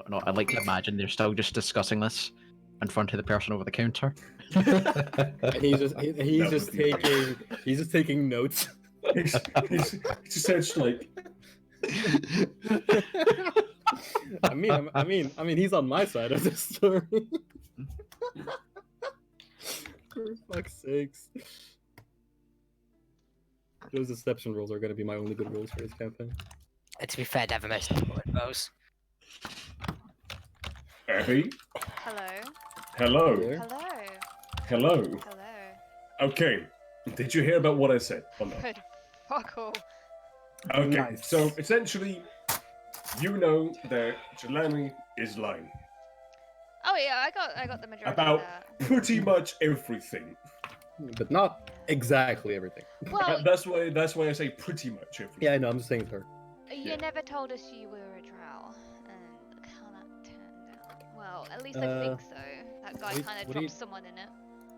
No, I'd like to imagine they're still just discussing this in front of the person over the counter. And he's just taking notes. He's essentially I mean, he's on my side of the story. For fuck's sakes. Those deception rules are going to be my only good rules for this campaign. And to be fair, they're the most important rules. Abby. Hello. Hello. There. Hello. Hello. Hello. Okay. Did you hear about what I said? Or not? Good. Fuck all. Okay. Nice. So essentially, you know that Jelani is lying Oh yeah, I got the majority about of that. pretty much everything. But not exactly everything. Well, That's why I say pretty much everything. Yeah, I know, I'm just saying it's her. you yeah. never told us you were a drow, and look how that turned out. Well, at least I think so. That guy kind of dropped someone in it.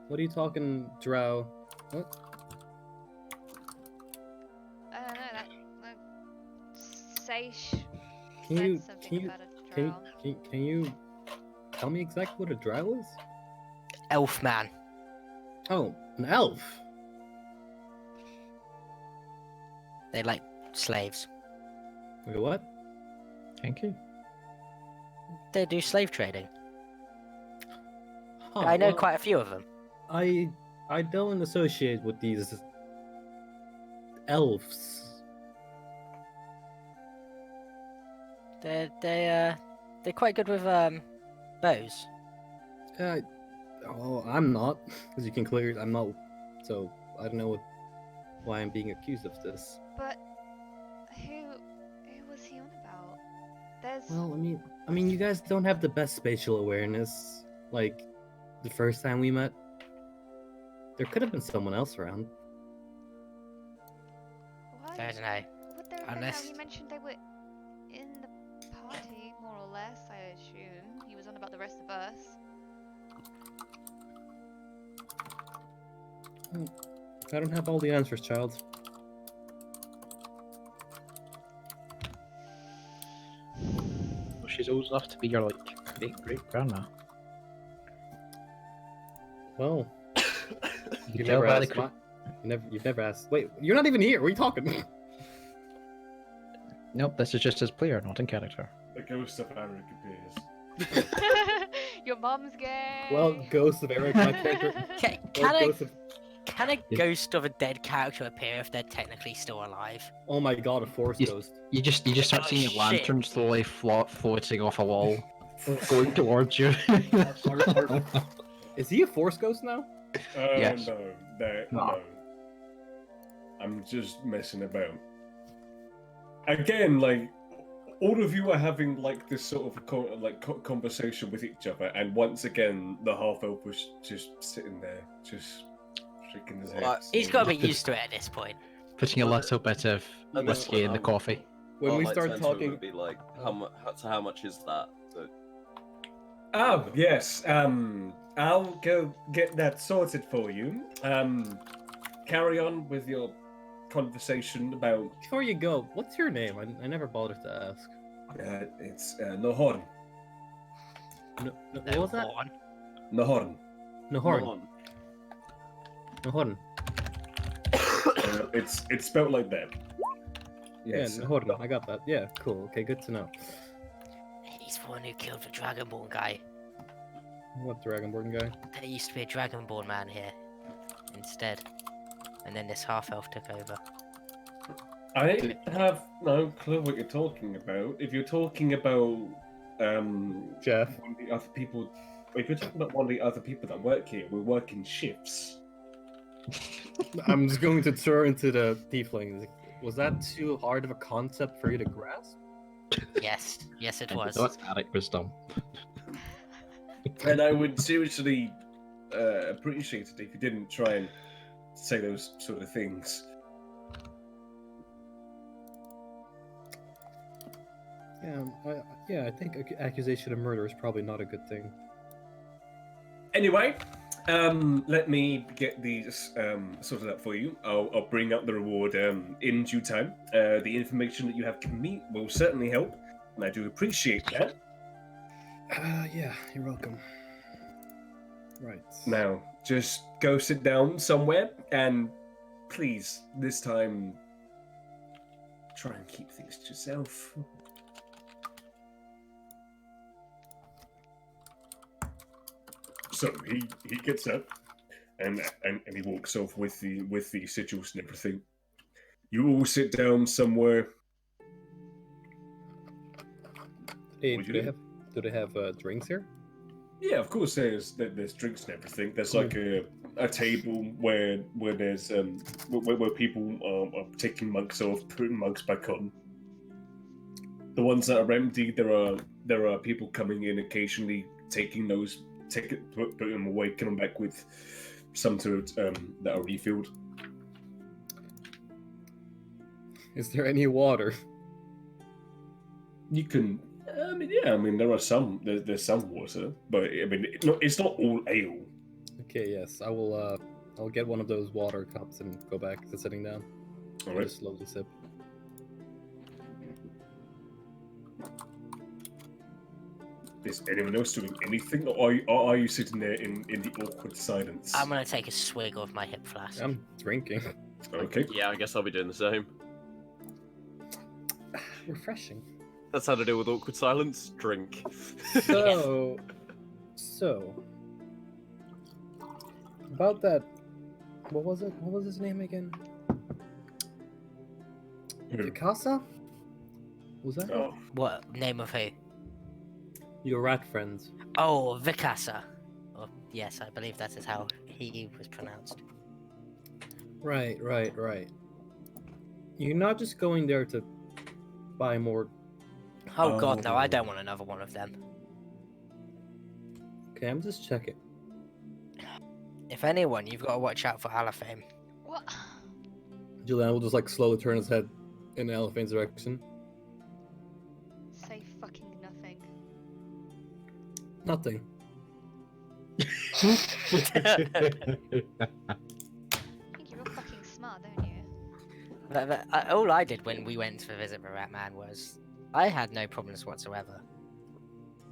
What are you talking, drow? What? I don't know, that Saish Can said you something about a drow. can you tell me exactly what a drow is? Elf man. Oh, an elf. They like slaves. Wait, what? Thank you. They do slave trading. Huh, I know well, quite a few of them. I don't associate with these elves. They're quite good with bows. Well, I'm not, as you can clearly, I'm not. So I don't know why I'm being accused of this. But who was he on about? There's Well, I mean, you guys don't have the best spatial awareness. Like the first time we met, there could have been someone else around. what? I don't know. What the hell? Unless- He mentioned they were in the party, more or less. I assume he was on about the rest of us. I don't have all the answers, child. Well, she's old enough to be your like great grandma. Well, You you can tell never by the asked. You've never asked. Wait, you're not even here. What are you talking? Nope, this is just his player, not in character. The ghost of Arrak appears. Your mom's gay. Well, Ghost of Arrak, my character. Can a ghost of a dead character appear if they're technically still alive? Oh my god, a force Yes. ghost. You just start Oh, seeing a shit. lantern slowly floating off a wall, going towards you. Is he a force ghost now? Yes. No. I'm just messing about. Again, like, all of you are having like this sort of conversation with each other, and once again, the half elf was just sitting there, just shaking his head. He's got to be used to it at this point. Putting a little bit of At this whiskey in the point, coffee. When we like, start turn to him talking, and be like, how much is that? So, Oh yes. I'll go get that sorted for you. Carry on with your conversation about. before you go, what's your name? I never bothered to ask. It's Nohorn. What was that? Horn. Nohorn. Nahorn. Nahorn. It's spelled like that. Yes. Yeah, Nahorn. I got that. Yeah, cool. Okay, good to know. He's the one who killed the Dragonborn guy. What Dragonborn guy? There used to be a Dragonborn man here instead. And then this half-elf took over. I have no clue what you're talking about. If you're talking about Jeff. one of the other people, if you're talking about one of the other people that work here, we work in shifts. I'm just going to turn to the tieflings. Was that too hard of a concept for you to grasp? Yes, yes it was. That's Arrak wisdom. And I would seriously appreciate it if you didn't try and say those sort of things. I think accusation of murder is probably not a good thing. Anyway, let me get these sorted out for you. I'll bring up the reward in due time. The information that you have given me will certainly help, and I do appreciate that. Yeah, you're welcome. Right. Now, just go sit down somewhere, and please, this time, try and keep things to yourself. So he gets up, and he walks off with the sigils and everything. You all sit down somewhere. Hey, What'd do you they have drinks here? Yeah, of course. There's drinks and everything. There's like a table where there's where people are taking mugs off, putting mugs back on. The ones that are empty, there are people coming in occasionally, taking those, put them away, coming back with some that are refilled. Is there any water? You can. I mean, there are some. There's some water, but I mean, it's not all ale. Okay, yes, I will. I'll get one of those water cups and go back to sitting down. All I'll right. just slowly sip. Is anyone else doing anything, or are you sitting there in the awkward silence? I'm gonna take a swig of my hip flask. I'm drinking. Okay. Yeah, I guess I'll be doing the same. Refreshing. That's how to deal with awkward silence. Drink. So about that. What was it? What was his name again? Gulcasa? Was that? Oh, What name of who? Your rat friends. Oh, Gulcasa. Oh, yes, I believe that is how he was pronounced. Right. You're not just going there to buy more. Oh God, no! I don't want another one of them. Okay, I'm just checking. If anyone, you've got to watch out for Alafame. What? Julian will just like slowly turn his head in Elephane's direction. Say fucking nothing. Nothing. I think you're real fucking smart, don't you? All I did when we went to visit the Rat Man was I had no problems whatsoever.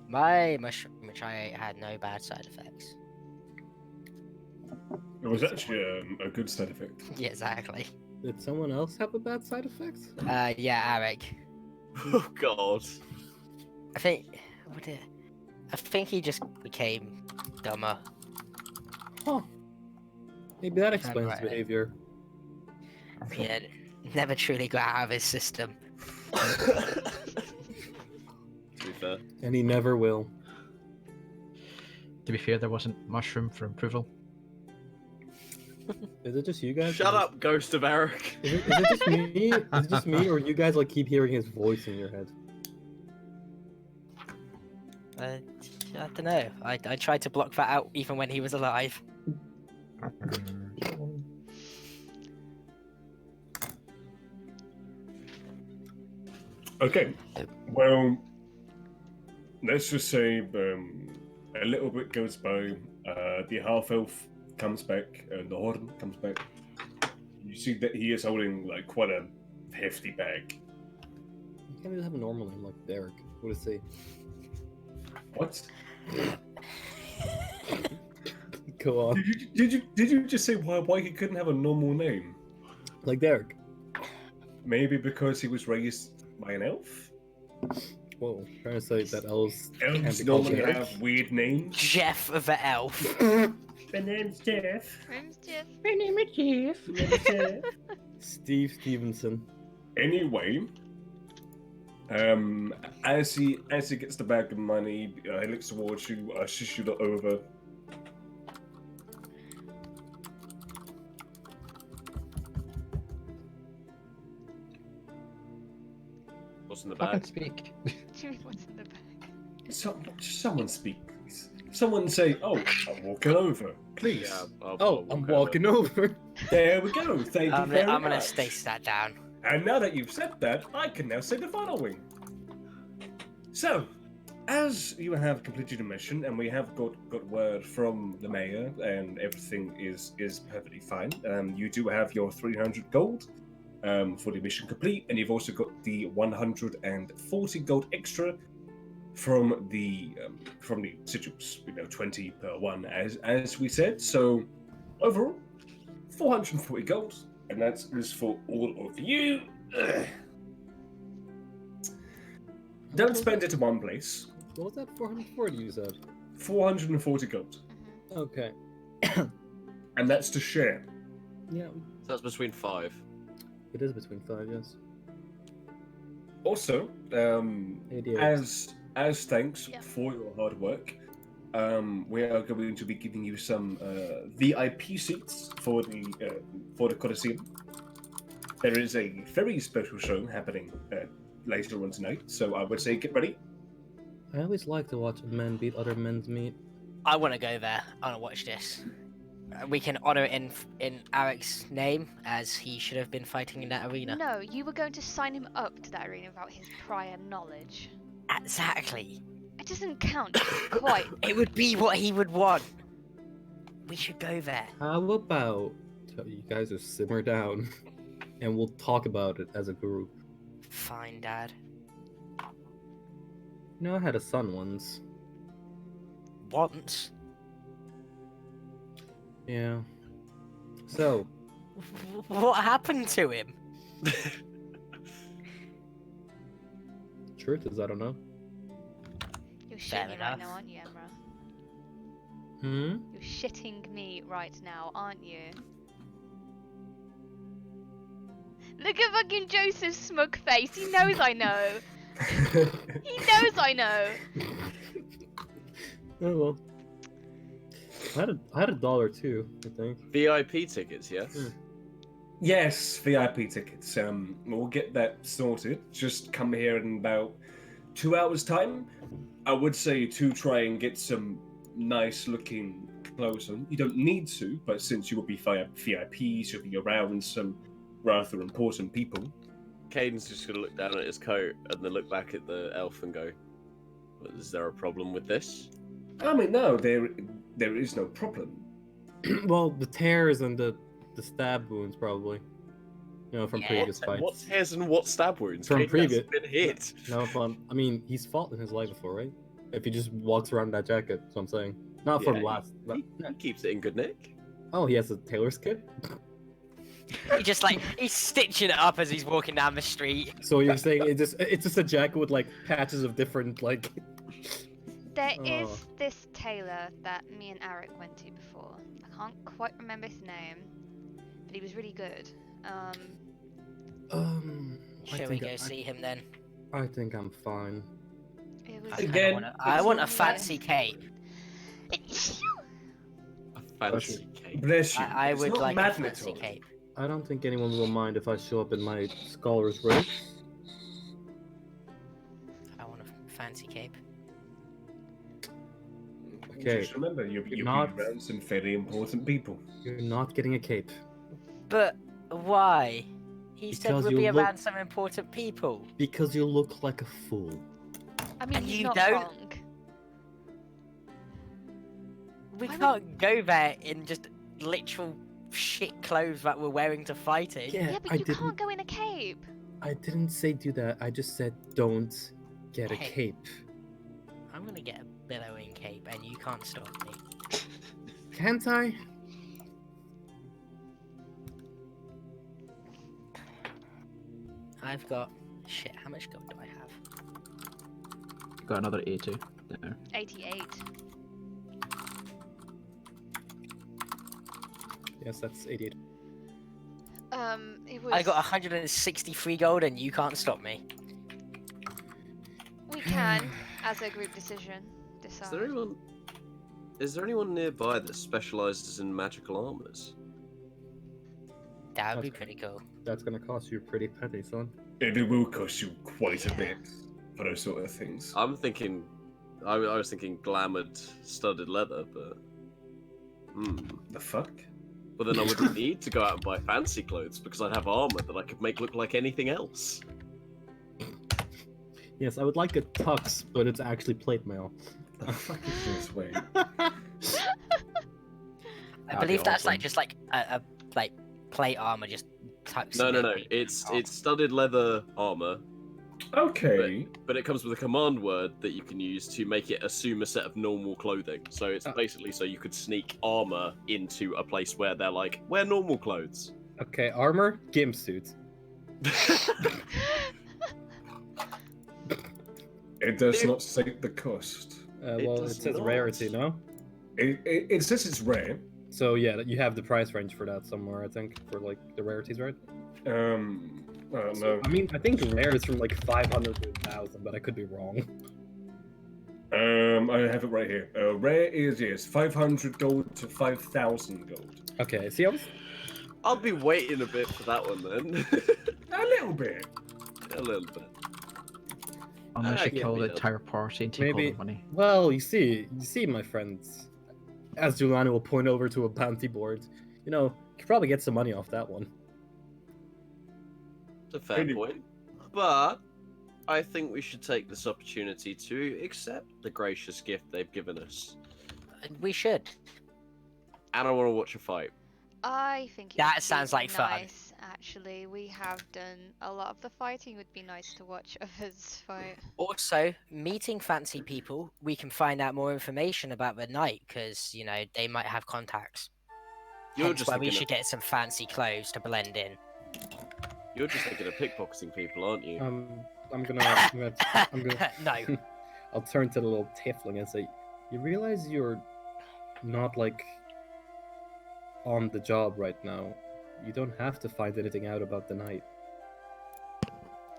My mushroom, which I ate, had no bad side effects. it was actually a good side effect. Yeah, exactly. Did someone else have a bad side effect? Yeah, Arrak. Oh God. I think he just became dumber. Huh. Maybe that Sound explains right. behavior. Yeah, never truly got out of his system. To be fair. And he never will. To be fair, there wasn't mushroom for approval. Is it just you guys? Shut up, ghost of Arrak. Is it just me? Is it just me, or you guys like keep hearing his voice in your head? I don't know. I tried to block that out even when he was alive. Okay. Well, let's just say a little bit goes by. The half elf comes back, and the horn comes back. You see that he is holding like quite a hefty bag. You can't just have a normal name like Derek. What does it say? What? Go on. Did you just say why he couldn't have a normal name? Like Derek. Maybe because he was raised by an elf? Whoa, trying to say that elves can't Elves be called normally Derek. have weird names. Jeff the elf. My name's Jeff. Room's Jeff. My name is Jeff. Steve Stevenson. Anyway, as he gets the bag of money, he looks towards you, ushers you over. What's in the I can bag? speak. What's in the bag? Someone speak, please. Someone say, "Oh, I'm walking over, please." Yeah, Oh, I'm walking over. There we go. Thank you I'm very gonna much. stay sat down. And now that you've said that, I can now say the following. So, as you have completed your mission, and we have got word from the mayor, and everything is perfectly fine. You do have your 300 gold for the mission complete, and you've also got the 140 gold extra from the sigils, 20 per one, as we said. So overall, 440 gold, and that is for all of you. Don't spend it in one place. What was that 440 you said? 440 gold, Okay. and that's to share. Yeah, So that's between 5. it is between 5, yes. Also, 88. as thanks Yeah. for your hard work, we are going to be giving you some VIP seats for the Coliseum. There is a very special show happening later on tonight, so I would say get ready. I always like to watch men beat other men's meat. I want to go there. I want to watch this. We can honor it in Arrak's name, as he should have been fighting in that arena. No, you were going to sign him up to that arena without his prior knowledge. Exactly. It doesn't count, quite. It would be what he would want. We should go there. How about you guys just simmer down and we'll talk about it as a group? Fine, Dad. You know, I had a son once. Once. Yeah. So, What happened to him? truth is, I don't know. You're Fair shitting me right enough. now, aren't you, Emra? Hmm? You're shitting me right now, aren't you? Look at fucking Joseph's smug face. He knows I know. He knows I know. Oh well. I had a dollar too, I think. VIP tickets, yes? Hmm. Yes, VIP tickets. We'll get that sorted. Just come here in about 2 hours' time. I would say to try and get some nice-looking clothes on. You don't need to, but since you will be VIPs, you'll be around some rather important people. Caden's just going to look down at his coat and then look back at the elf and go, is there a problem with this? I mean, no, there is no problem. Well, the tears and the stab wounds probably. You know, from Yeah, previous fights. What tears and what stab wounds? From Caden previous- hasn't been hit. No, but I mean, he's fought in his life before, right? If he just walks around in that jacket, that's what I'm saying. Not from Yeah, last. He keeps it in good nick. Oh, he has a tailor's kit? He just like he's stitching it up as he's walking down the street. So you're saying it's just a jacket with like patches of different like. There Oh. is this tailor that me and Arrak went to before. I can't quite remember his name, but he was really good. I Shall we think go see him then? I think I'm fine. It was I kinda Again, I it's want not a fancy cape. A fancy cake. Bless you. I It's would not like a maddening fancy at all. cape. I don't think anyone will mind if I show up in my scholar's robes. I want a fancy cape. Okay. Just remember, you'll be Not- around some very important people. You're not getting a cape. But why? He said Because we'll you be look- around some important people. Because you look like a fool. I mean, And he's you not don't? wrong. We Why would- can't go there in just literal shit clothes that we're wearing to fight in. Yeah, but I you didn't. can't go in a cape. I didn't say do that. I just said don't get a Hey. cape. I'm gonna get a billowing cape and you can't stop me. Can't I? I've got shit, how much gold do I have? Got another 80 there. 88. Yes, that's 88. It was. I got 163 gold and you can't stop me. We can, as a group decision, Is decide. there anyone nearby that specializes in magical armors? That would be Okay. pretty cool. That's gonna cost you a pretty penny, son. It will cost you quite a bit for those sort of things. I'm thinking, I was thinking glamored studded leather, but The fuck? but then I wouldn't need to go out and buy fancy clothes because I'd have armor that I could make look like anything else. Yes, I would like a tux, but it's actually plate mail. The fuck is this way? I That'd believe be that's like awesome. just like a like plate armor just tucks. No, in no, no. it. It's studded leather armor Okay. But it comes with a command word that you can use to make it assume a set of normal clothing. So it's basically so you could sneak armor into a place where they're like, wear normal clothes. Okay, armor, gimp suit. It does not state the cost. Well, it does says not. rarity, no? It says it's rare. So yeah, you have the price range for that somewhere, I think, for like the rarities, right? I don't know. I mean, I think rare is from like 500 to 1,000, but I could be wrong. I have it right here. Rare is yes, 500 gold to 5,000 gold. Okay, see, I'll be waiting a bit for that one then. A little bit. A little bit. Unless you yeah, kill the yeah. entire party and take all Maybe- the money. well, you see, my friends, as Giuliano will point over to a bounty board, you know, you could probably get some money off that one. It's a fair point. But I think we should take this opportunity to accept the gracious gift they've given us. We should. And I want to watch a fight. I think it That would sounds be like fun. nice, actually. We have done a lot of the fighting. It would be nice to watch others fight. Also, meeting fancy people, we can find out more information about the night because, you know, they might have contacts. You're Hence just why we thinking should get some fancy clothes to blend in. You're just thinking of pickpocketing people, aren't you? I'm gonna No. I'll turn to the little tiefling and say, you realize you're not like on the job right now. You don't have to find anything out about the night.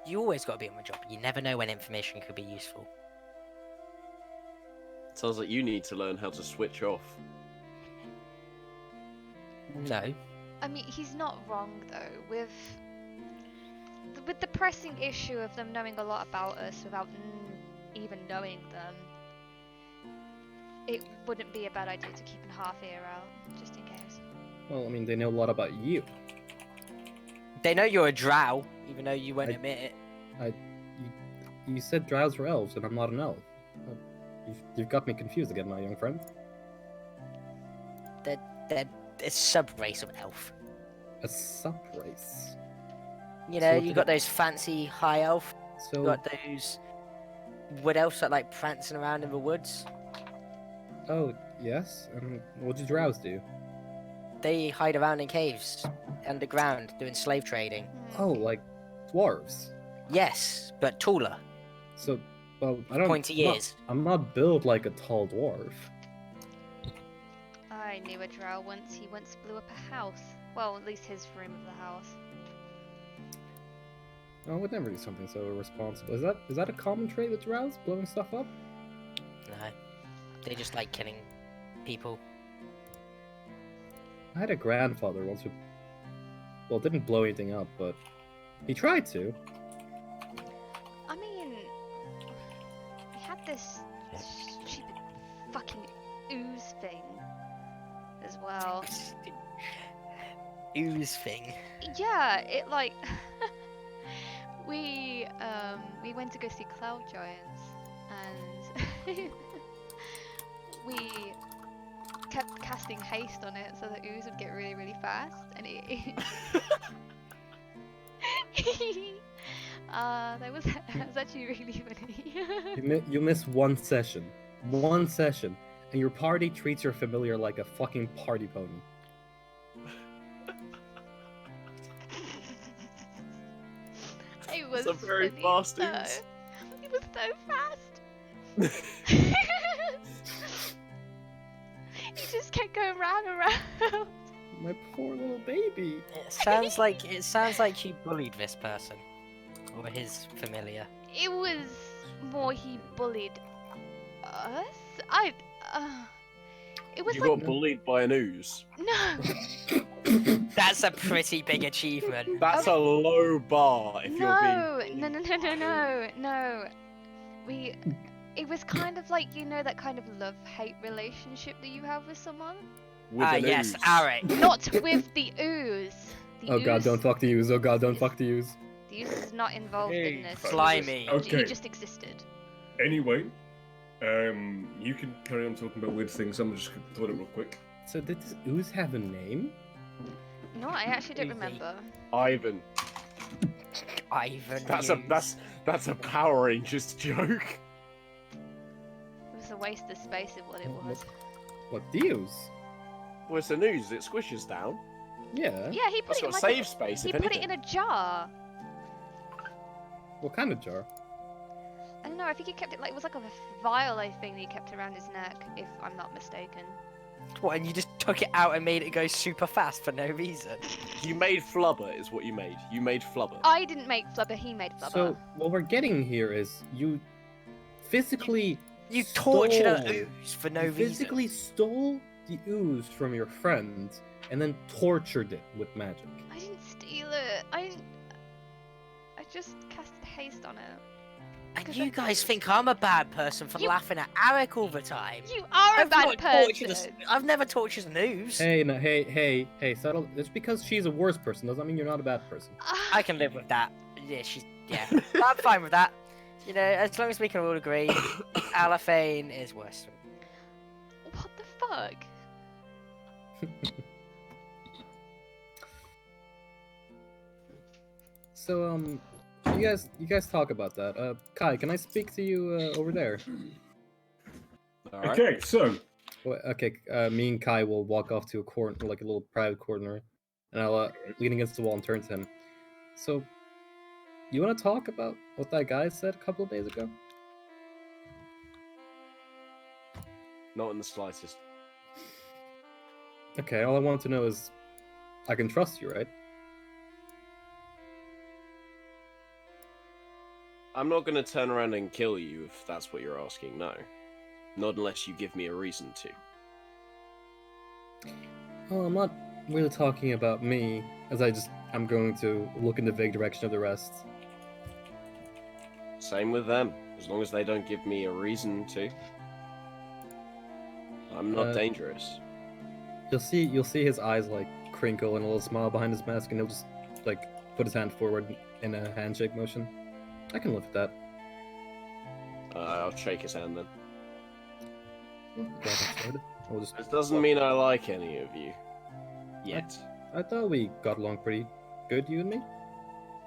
You always got to be on the job. You never know when information could be useful. Sounds like you need to learn how to switch off. No. I mean, he's not wrong though. With the pressing issue of them knowing a lot about us without even knowing them, it wouldn't be a bad idea to keep a half ear out, just in case. Well, I mean, they know a lot about you. They know you're a drow, even though you won't admit it. You said drows were elves, and I'm not an elf. You've got me confused again, my young friend. They're a sub-race of elf. A sub-race. You So know, what you do got they- those fancy high elf. So, You got those wood elves that like prancing around in the woods. oh, yes? What do drows do? They hide around in caves, underground, doing slave trading. Oh, like dwarves. Yes, but taller, So, well, I don't... pointy I'm not- ears. I'm not built like a tall dwarf. I knew a drow once. He once blew up a house. Well, at least his room of the house. I would never do something so irresponsible. Is that a common trait with drows, blowing stuff up? No, they just like killing people. I had a grandfather once who, well, didn't blow anything up, but he tried to. I mean, he had this stupid fucking ooze thing as well. Ooze thing. Yeah, it like we went to go see Cloud Giants and we kept casting haste on it so the ooze would get really fast and it that was actually really funny. You miss one session, and your party treats your familiar like a fucking party pony. It was a very funny, fast though. ooze. It was so fast. He just kept going round and round. My poor little baby. It sounds like you bullied this person or his familiar. It was more he bullied us. It was You like got bullied by an ooze. no, That's a pretty big achievement. That's a low bar if you're being. no. It was kind of like, you know, that kind of love-hate relationship that you have with someone. With an Yes, ooze. Arrak. Not with the ooze. The Oh god, ooze- don't fuck the use. Oh god, don't fuck the use. The ooze is not involved Hey, in this. Slimy. Okay. He just existed. Anyway, you can carry on talking about weird things. I'm just gonna throw it real quick. So did this ooze have a name? No, I actually don't Oozy. remember. Ivan. Ivan. That's a Power Rangers joke. It was a waste of space of what it was. What deals? Well, it's a news. It squishes down. Yeah. Yeah, he put That's it in got like save space. he if put it anything. in a jar. What kind of jar? I don't know. I think he kept it like it was like a vial, I think, that he kept around his neck, if I'm not mistaken. What, and you just took it out and made it go super fast for no reason? You made flubber, is what you made. You made flubber. I didn't make flubber. He made flubber. So what we're getting here is you physically You tortured an stole- ooze for no you reason. physically stole the ooze from your friend and then tortured it with magic. I didn't steal it. I just casted haste on it. And 'Cause you I- guys think I'm a bad person for You- laughing at Arrak all the time? You are a I've bad not tortured person. I've never tortured an ooze. Hey, no, hey, settle. Just because she's a worse person doesn't mean you're not a bad person. I can live with that. Yeah. I'm fine with that. You know, as long as we can all agree, Alafane is worse. What the fuck? So you guys talk about that. Kai, can I speak to you over there? All right. Okay, so Okay, me and Kai will walk off to a corner, like a little private corner, and I'll lean against the wall and turn to him. So, you want to talk about what that guy said a couple of days ago? Not in the slightest. Okay, all I wanted to know is, I can trust you, right? I'm not going to turn around and kill you if that's what you're asking, no. Not unless you give me a reason to. Well, I'm not really talking about me, as I'm going to look in the vague direction of the rest. Same with them. As long as they don't give me a reason to. I'm not dangerous. You'll see his eyes like crinkle and a little smile behind his mask, and he'll just like put his hand forward in a handshake motion. I can live with that. I'll shake his hand then. Well, glad I started. We'll just. This doesn't mean I like any of you. Yet. I thought we got along pretty good, you and me. You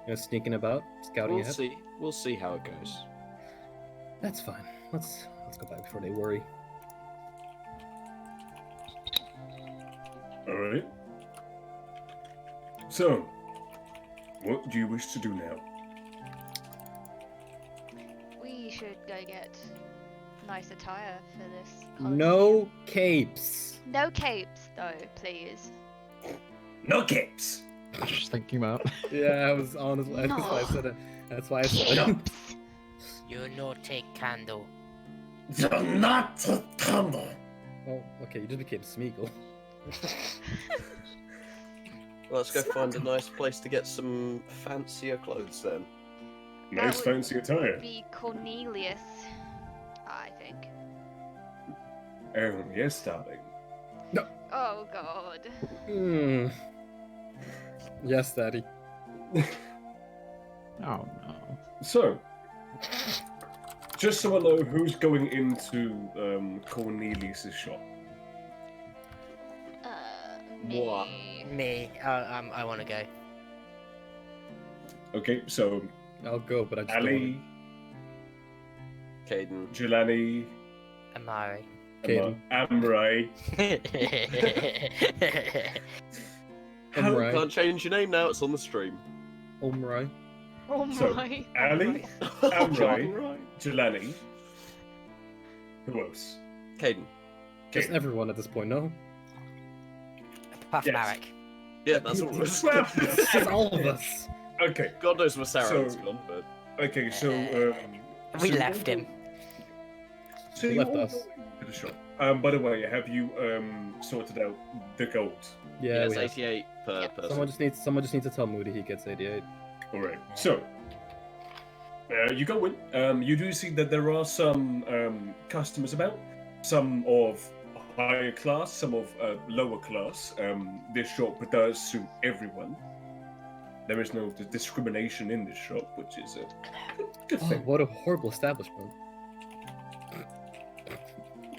know, sneaking about, scouting We'll ahead. see. We'll see how it goes. That's fine. Let's go back before they worry. all right. So, what do you wish to do now? We should go get nice attire for this. No capes. No capes, though, please. No capes. I was just thinking about. Yeah, I was honestly. That's why I said it. That's why I said it. You no take candle. Do not candle. Oh, okay. You just became Smeagol. Let's go find a nice place to get some fancier clothes then. Nice would fancy attire. Be Cornelius, I think. Yes, darling. Oh god. Hmm. Yes, Daddy. Oh no. So, just so I know who's going into Cornelius's shop. Me. What? Me, I want to go. Okay, so I'll go, but I just don't Ali, Caden. Jelani, Amari. Caden. Amray. Amray. Can't change your name now, it's on the stream. Omrai. Oh So, my. Ali, Amray, Jelani. Who else? Caden. Just Caden. everyone at this point, no? Apart from Yes. Arrak. Yeah, that's all. That's all of us. Okay, God knows where Sarah's So- gone, but okay, so We so left him. So He you left all us. go to the shop. By the way, have you sorted out the gold? Yeah, it's we have. 88 per Yep. person. Someone just needs to tell Moody he gets 88. All right. So you go in. You do see that there are some customers about. Some of higher class, some of lower class. This shop does suit everyone. There is no discrimination in this shop, which is a good Oh, thing. what a horrible establishment.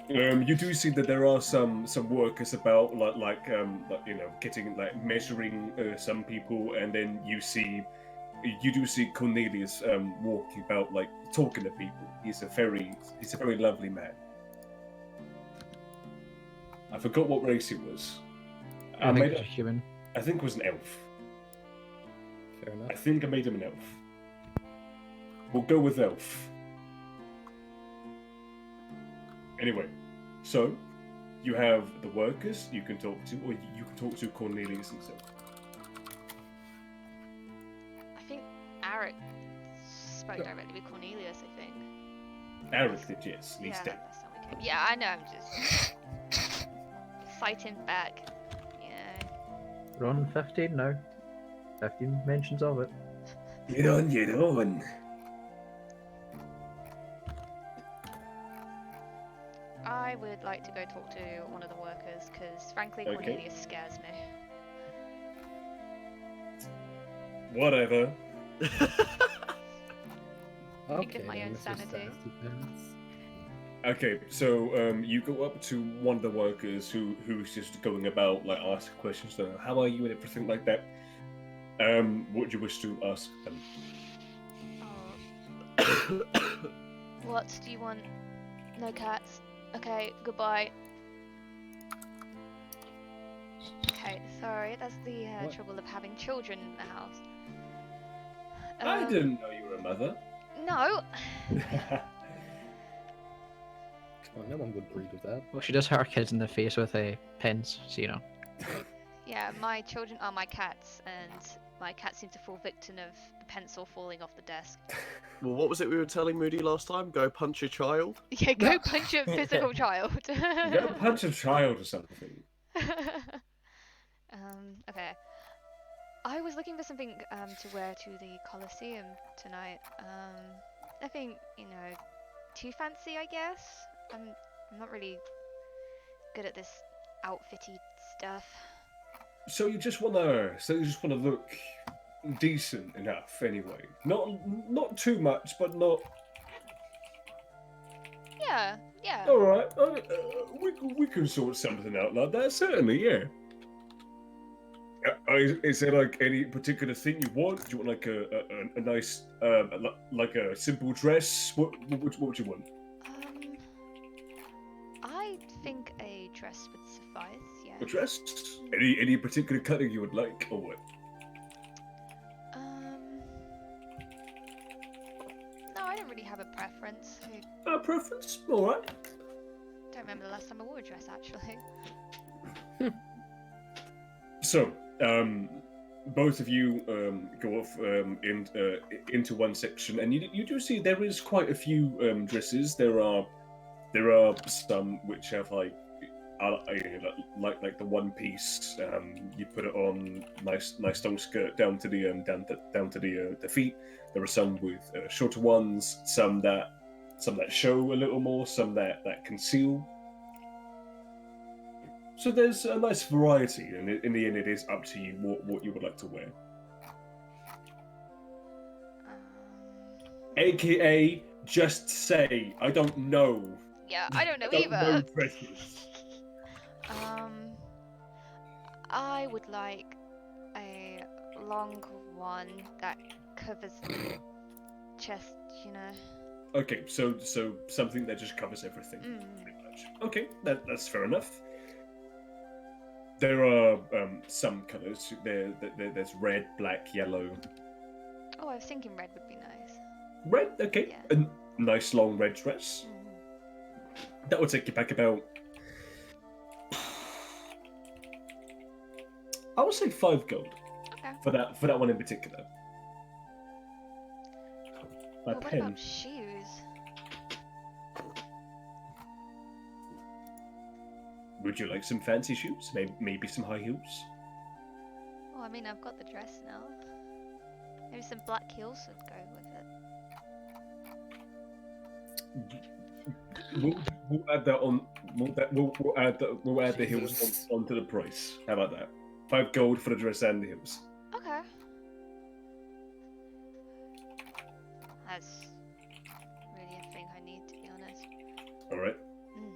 You do see that there are some workers about, like you know, getting like measuring some people, and then you see you do see Cornelius walking about, like talking to people. He's a very lovely man. I forgot what race he was. I think it's human. I think it was an elf. Fair enough. I think I made him an elf. We'll go with elf. Anyway, so you have the workers you can talk to, or you can talk to Cornelius himself. I think Arrak spoke directly with Cornelius, I think. Arrak did, yes. And he's Yeah, dead. that's how we came. Yeah, I know, I'm just fighting back. Yeah. We're on 15 now. 15 mentions of it. You're on your own. I would like to go talk to one of the workers, because frankly, Okay. Cornelius scares me. Whatever. Okay, my own Mr. sanity. Sassy Pants. Okay, so you go up to one of the workers who's just going about like asking questions. How are you and everything like that. What do you wish to ask them? Oh. What do you want? No cats. Okay, goodbye. Okay, sorry, that's the What? trouble of having children in the house. I didn't know you were a mother. No! Come on, no one would breed with that. Well, she does hit her kids in the face with pens, so you know. Yeah, my children are my cats, and my cats seem to fall victim of the pencil falling off the desk. Well, what was it we were telling Moody last time? Go punch your child? Yeah, go punch a physical child. You gotta punch a child or something. Okay. I was looking for something to wear to the Colosseum tonight. Nothing, too fancy, I guess. I'm not really good at this outfitty stuff. So you just wanna look decent enough, anyway. Not too much, but not. Yeah. All right, we can sort something out like that. Certainly, yeah. Is there like any particular thing you want? Do you want like a nice like a simple dress? What would you want? I think a dress would suffice. Yeah. A dress? Any particular colour you would like, or what? No, I don't really have a preference. I A preference? All right. don't remember the last time I wore a dress actually. So, both of you go off into one section, and you do see there is quite a few dresses. There are some which have like the one piece. You put it on nice long skirt down to the feet. There are some with shorter ones. Some that show a little more. Some that conceal. So there's a nice variety, and in the end, it is up to you what you would like to wear. AKA, just say, I don't know. Yeah, I don't know I don't know either. dresses. I would like a long one that covers the chest, Okay, so something that just covers everything, pretty much. Okay, that's fair enough. There are some colours. There's red, black, yellow. Oh, I was thinking red would be nice. Red, okay. Yeah. A nice long red dress. That would take you back about, I would say 5 gold. Okay. For that one in particular. My Well, what pen. about shoes? Would you like some fancy shoes? Maybe some high heels? Well, I mean, I've got the dress now. Maybe some black heels would go with it. We'll add that on. We'll add the heels onto the price. How about that? 5 gold for the dress and the heels. Okay. That's really a thing I need, to be honest. All right. Mm.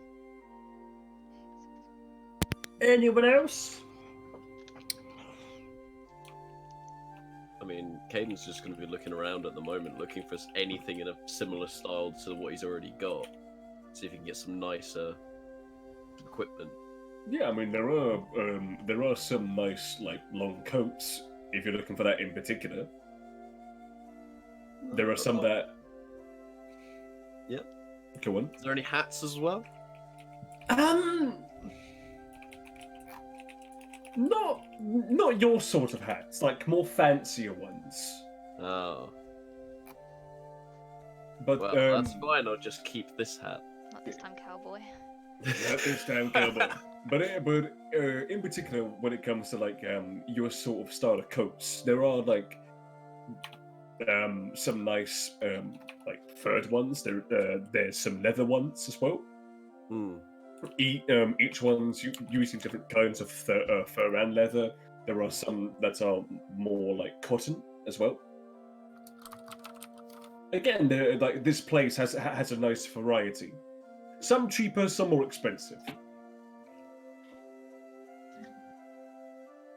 Anyone else? I mean, Caden's just going to be looking around at the moment, looking for anything in a similar style to what he's already got. See if he can get some nicer equipment. Yeah, I mean there are some nice like long coats if you're looking for that in particular. There are some that. Yeah. Go on. Is there any hats as well? Not your sort of hats, like more fancier ones. Oh. But Well, that's fine. I'll just keep this hat. Not this time, cowboy. Not this time, cowboy. But in particular, when it comes to like your sort of style of coats, there are like some nice like furred ones. There's some leather ones as well. Hmm. Each one's using different kinds of fur and leather. There are some that are more like cotton as well. Again, like this place has a nice variety. Some cheaper, some more expensive.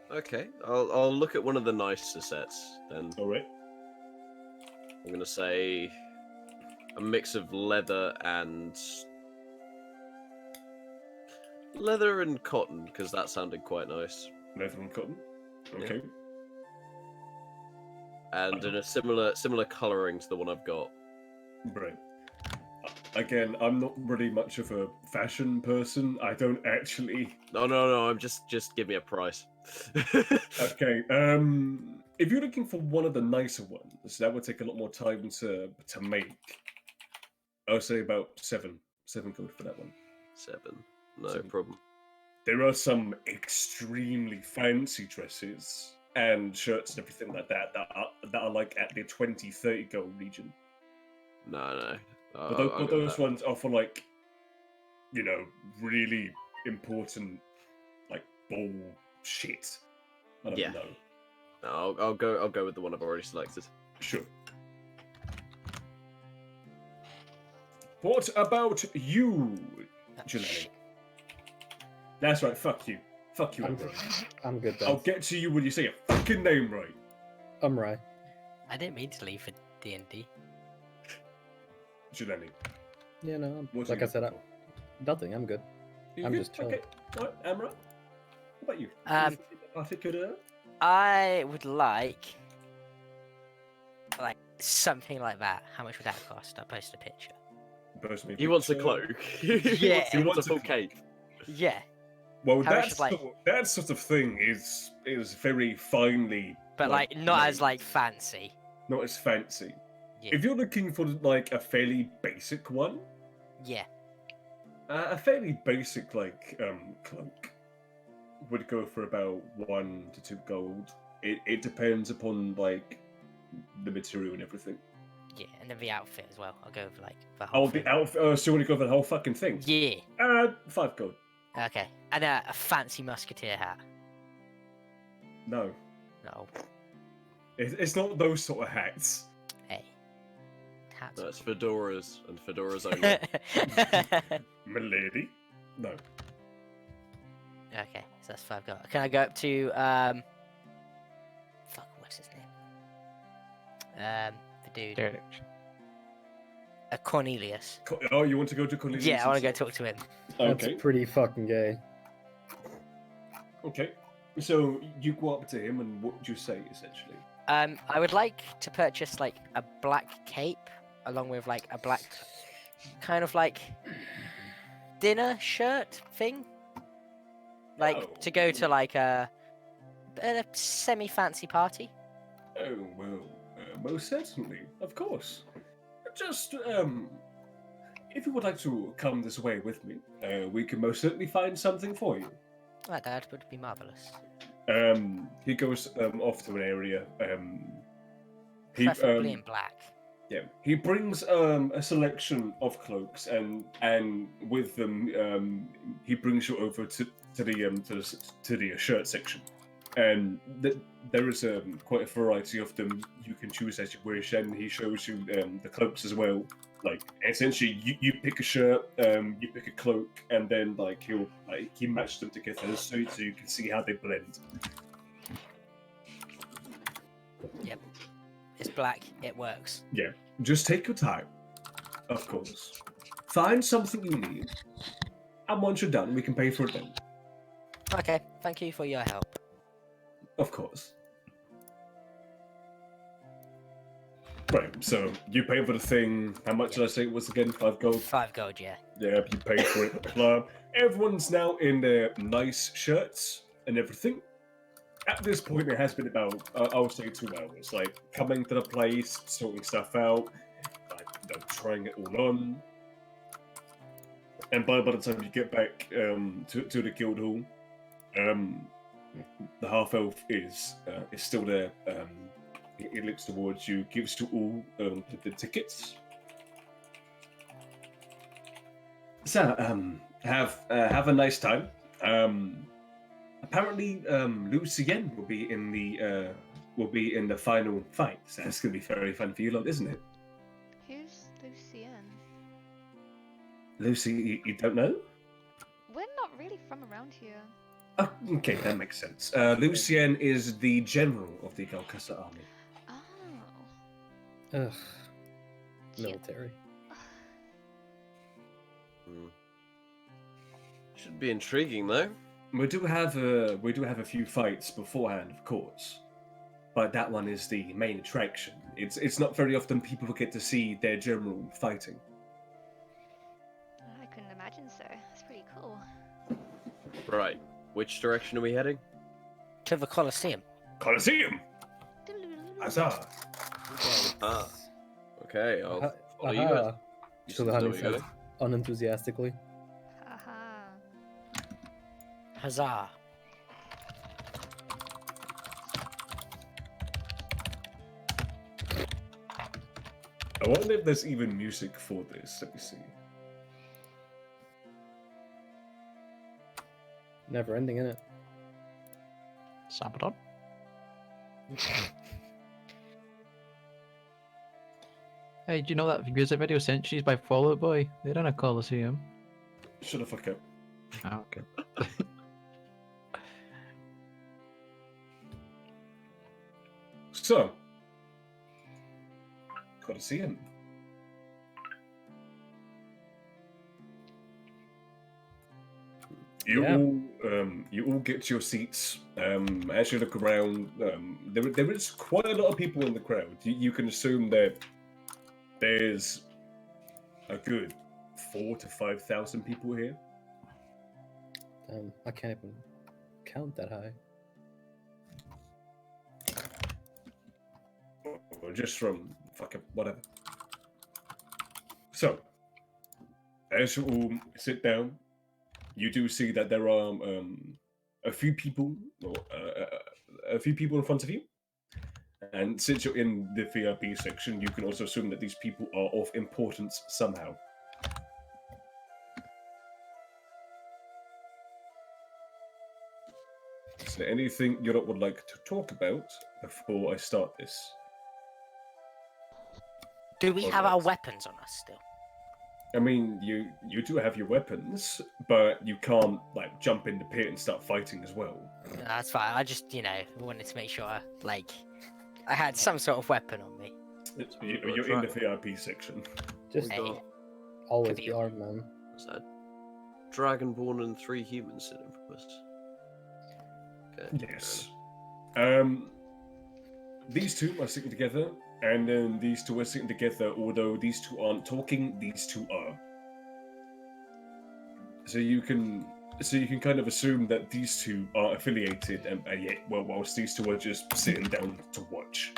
Okay, I'll look at one of the nicer sets then. All right. I'm gonna say a mix of leather and cotton, because that sounded quite nice. Leather and cotton. Okay. And in a similar colouring to the one I've got. Right. Again, I'm not really much of a fashion person. I don't actually. No. I'm just give me a price. Okay. If you're looking for one of the nicer ones, that would take a lot more time to make. I'll say about seven gold for that one. 7. No 7. problem. There are some extremely fancy dresses and shirts and everything like that are like at the 20-30 gold region. No. But those ones are for like, really important, like ball shit. I don't know. No, I'll go with the one I've already selected. Sure. What about you, Jelani? That's right. Fuck you. Fuck you. I'm good. I'll get to you when you say your fucking name right. I'm right. I didn't mean to leave for D&D. Jelani. Yeah, no. What Like are I you said, looking nothing. I'm good. for? I'm You just good? chilling. Okay. All right, Amra. What about you? Um, Particular? I would like something like that. How much would that cost? I'll post a picture. He wants a cloak. Yeah. he wants a full cape. Yeah, Well, How much that sort of thing is very finely, but not as made. fancy. Not as fancy. Yeah. If you're looking for like a fairly basic one, Yeah. a fairly basic cloak would go for about 1 to 2 gold. It depends upon like the material and everything. Yeah, and then the outfit as well. I'll go for the Oh, whole the thing. outfit. So you want to go for the whole fucking thing? Yeah. 5 gold. Okay. And a fancy musketeer hat. No, No. it's not those sort of hats. Hey. Hats. That's fedoras and fedoras only. Milady. No. Okay, so that's 5 gold. Can I go up to what's his name? The dude. Derek. Cornelius. Oh, you want to go to Cornelius? Yeah, I want to go talk to him. That's Okay. pretty fucking gay. Okay. So you go up to him, and what do you say essentially? I would like to purchase a black cape along with a black kind of dinner shirt thing. To go to a semi-fancy party. Oh well, most certainly, of course. Just if you would like to come this way with me, we can most certainly find something for you. That would be marvelous. He goes off to an area. Preferably in black. Yeah, he brings a selection of cloaks, and with them, he brings you over to the shirt section, and there is quite a variety of them you can choose as you wish, and he shows you the cloaks as well. Essentially, you pick a shirt, you pick a cloak, and then he matches them together so you can see how they blend. Yeah, Yep. It's black. It works. Yeah, just take your time. Of course. Find something you need, and once you're done, we can pay for it then. Okay. Thank you for your help. Of course. Right, so you pay for the thing. How much did I say it was again? 5 gold? 5 gold, yeah. Yeah, you pay for it. Everyone's now in their nice shirts and everything. At this point, it has been about, I would say, 2 hours. Like, coming to the place, sorting stuff out, like, trying it all on. And by the time you get back to the guild hall, the half elf is still there. He looks towards you, gives to all the tickets. So, have a nice time. Apparently, Lucien will be in the final fight. So that's gonna be very fun for you lot, isn't it? Who's Lucien? Lucy, you don't know? We're not really from around here. Oh, okay, that makes sense. Lucien is the general of the Gulcasa army. Oh. Ugh. Military. Should be intriguing though. We do have a few fights beforehand, of course, but that one is the main attraction. It's not very often people get to see their general fighting. I couldn't imagine so. It's pretty cool. Right. Which direction are we heading? To the Colosseum. Colosseum! Huzzah! Ah. Okay, I'll follow you. Aha. You So said the where honey we're says going? unenthusiastically. Haha. Huzzah. I wonder if there's even music for this. Let me see. Never ending, innit? Sabaton? Hey, do you know that music video Centuries by Fall Out Boy? They're in a Coliseum. Shut the fuck up. Oh, okay. So, Colosseum. You all get to your seats. As you look around, there is quite a lot of people in the crowd. You can assume that there's a good 4,000 to 5,000 people here. I can't even count that high. Or just from fucking whatever. So, as you all sit down, you do see that there are a few people in front of you. And since you're in the VIP section, you can also assume that these people are of importance somehow. Is there anything you would like to talk about before I start this? Do we have our weapons on us still? I mean, you do have your weapons, but you can't like jump in the pit and start fighting as well. No, that's fine. I just, wanted to make sure, I had some sort of weapon on me. You're in the VIP section. Just Hey. always Could be be- armed, man. What's that? Dragonborn and 3 humans sitting from us. Okay. Yes. These two are sitting together, and then these two are sitting together. Although these two aren't talking, these two are. So you can kind of assume that these two are affiliated, and yet, whilst these two are just sitting down to watch.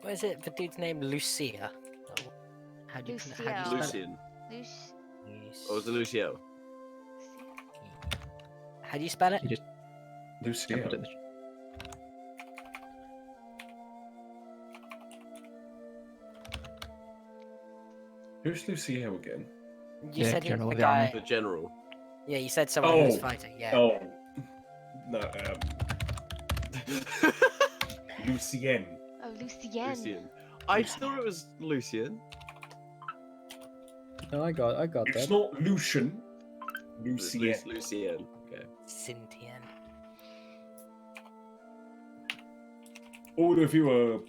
What is it? The dude's name Lucia. How do you Lucia. spell it? Lucian. Luce. Or was it Lucio? How do you spell it? You just Lucia. put it in the... Who's Lucia again? You Yeah, said he was General the of the Army. The guy. general. Yeah, you said someone who was Oh. fighting. Yeah. Oh, no. Lucien. Oh, Lucien. Lucian. I thought it was Lucian. No, I got It's that. not Lucian. It's Lucien. Lucian. Okay. Sintian. All of you are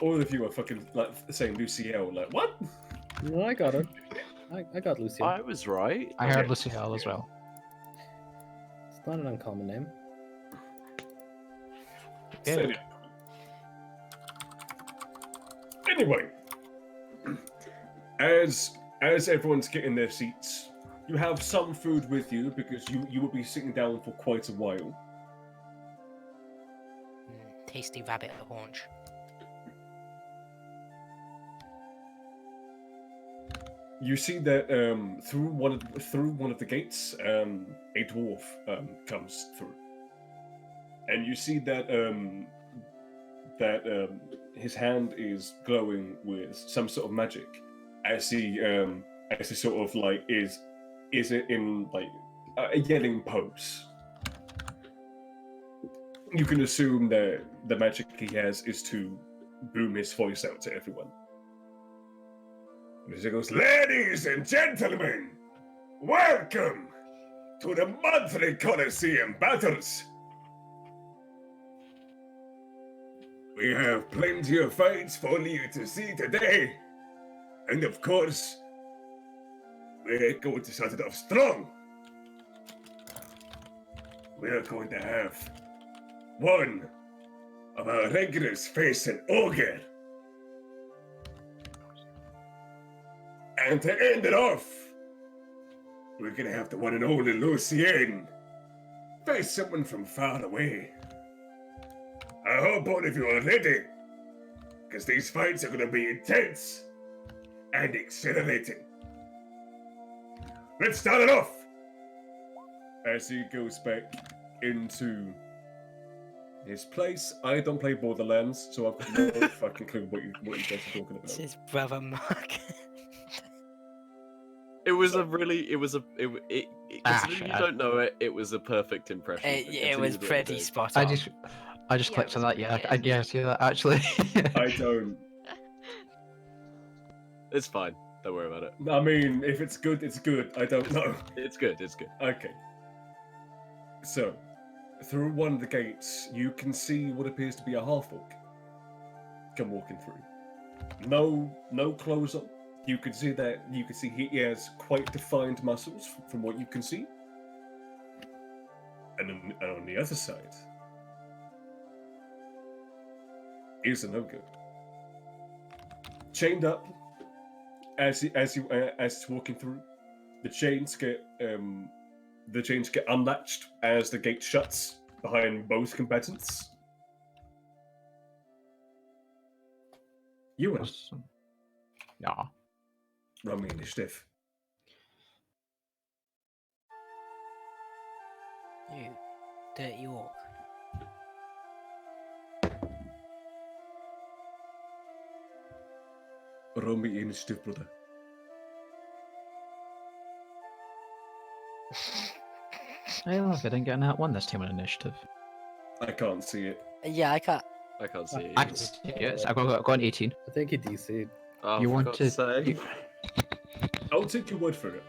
all of you are fucking like saying Luciel. Like what? No, I got it. I got Lucian. I was right. I heard Okay. Luciel as well. It's not an uncommon name. Yeah. So, anyway, as everyone's getting their seats, you have some food with you because you will be sitting down for quite a while. Tasty rabbit haunch. You see that through one of the gates, a dwarf comes through, and you see that his hand is glowing with some sort of magic, as he sort of like is in like a yelling pose. You can assume that the magic he has is to boom his voice out to everyone. And he goes, "Ladies and gentlemen, welcome to the monthly Colosseum battles. We have plenty of fights for you to see today. And of course, we're going to start it off strong. We are going to have one of our regulars face an ogre. And to end it off, we're gonna have the one and only Lucien face someone from far away. I hope all of you are ready, because these fights are gonna be intense and exhilarating. Let's start it off! As he goes back into his place. I don't play Borderlands, so I've got no fucking clue what you guys are talking It's about. his brother Mark. Considering Actually, you don't know it, it was a perfect impression. it Continue was with what pretty you're doing. spot I on. just Yeah, clicked it on was that. Yeah, pretty good. I see that actually. I don't. It's fine. Don't worry about it. I mean, if it's good, it's good. I don't know. It's good. It's good. Okay. So, through one of the gates, you can see what appears to be a half-orc come walking through. No clothes on. You can see he has quite defined muscles from what you can see. And on the other side is an ogre, chained up. As he's walking through, the chains get unlatched as the gate shuts behind both combatants. Ewan, Yeah. roll me initiative. You dirty orc. Roll me initiative, brother. I don't know if I didn't get in that one this time on initiative. I can't see it. Yeah, I can't. I can't see it. I either. can see it. I got an 18. I think he DC'd. Oh, You for want God's to- sake. you- I'll take your word for it.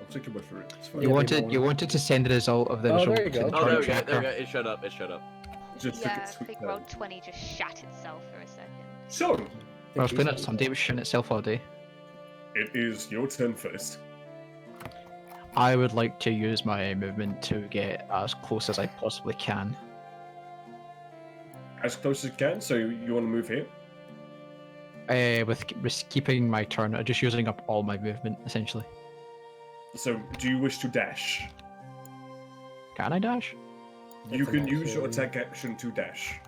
It's fine. You Yeah, wanted they you won't. wanted to send the result of the Oh, result there you to go. the Oh, there we chart go. There we tracker. go. It shut up. It shut up. Just Yeah, took it sweet Big down. Roll 20 just shat itself for a second. So, Well, I was playing it Sunday, it was shooting itself all day. it is your turn first. I would like to use my movement to get as close as I possibly can. As close as you can, so you want to move here? With keeping my turn, just using up all my movement, essentially. So, do you wish to dash? Can I dash? You That's an can use your action. attack action to dash.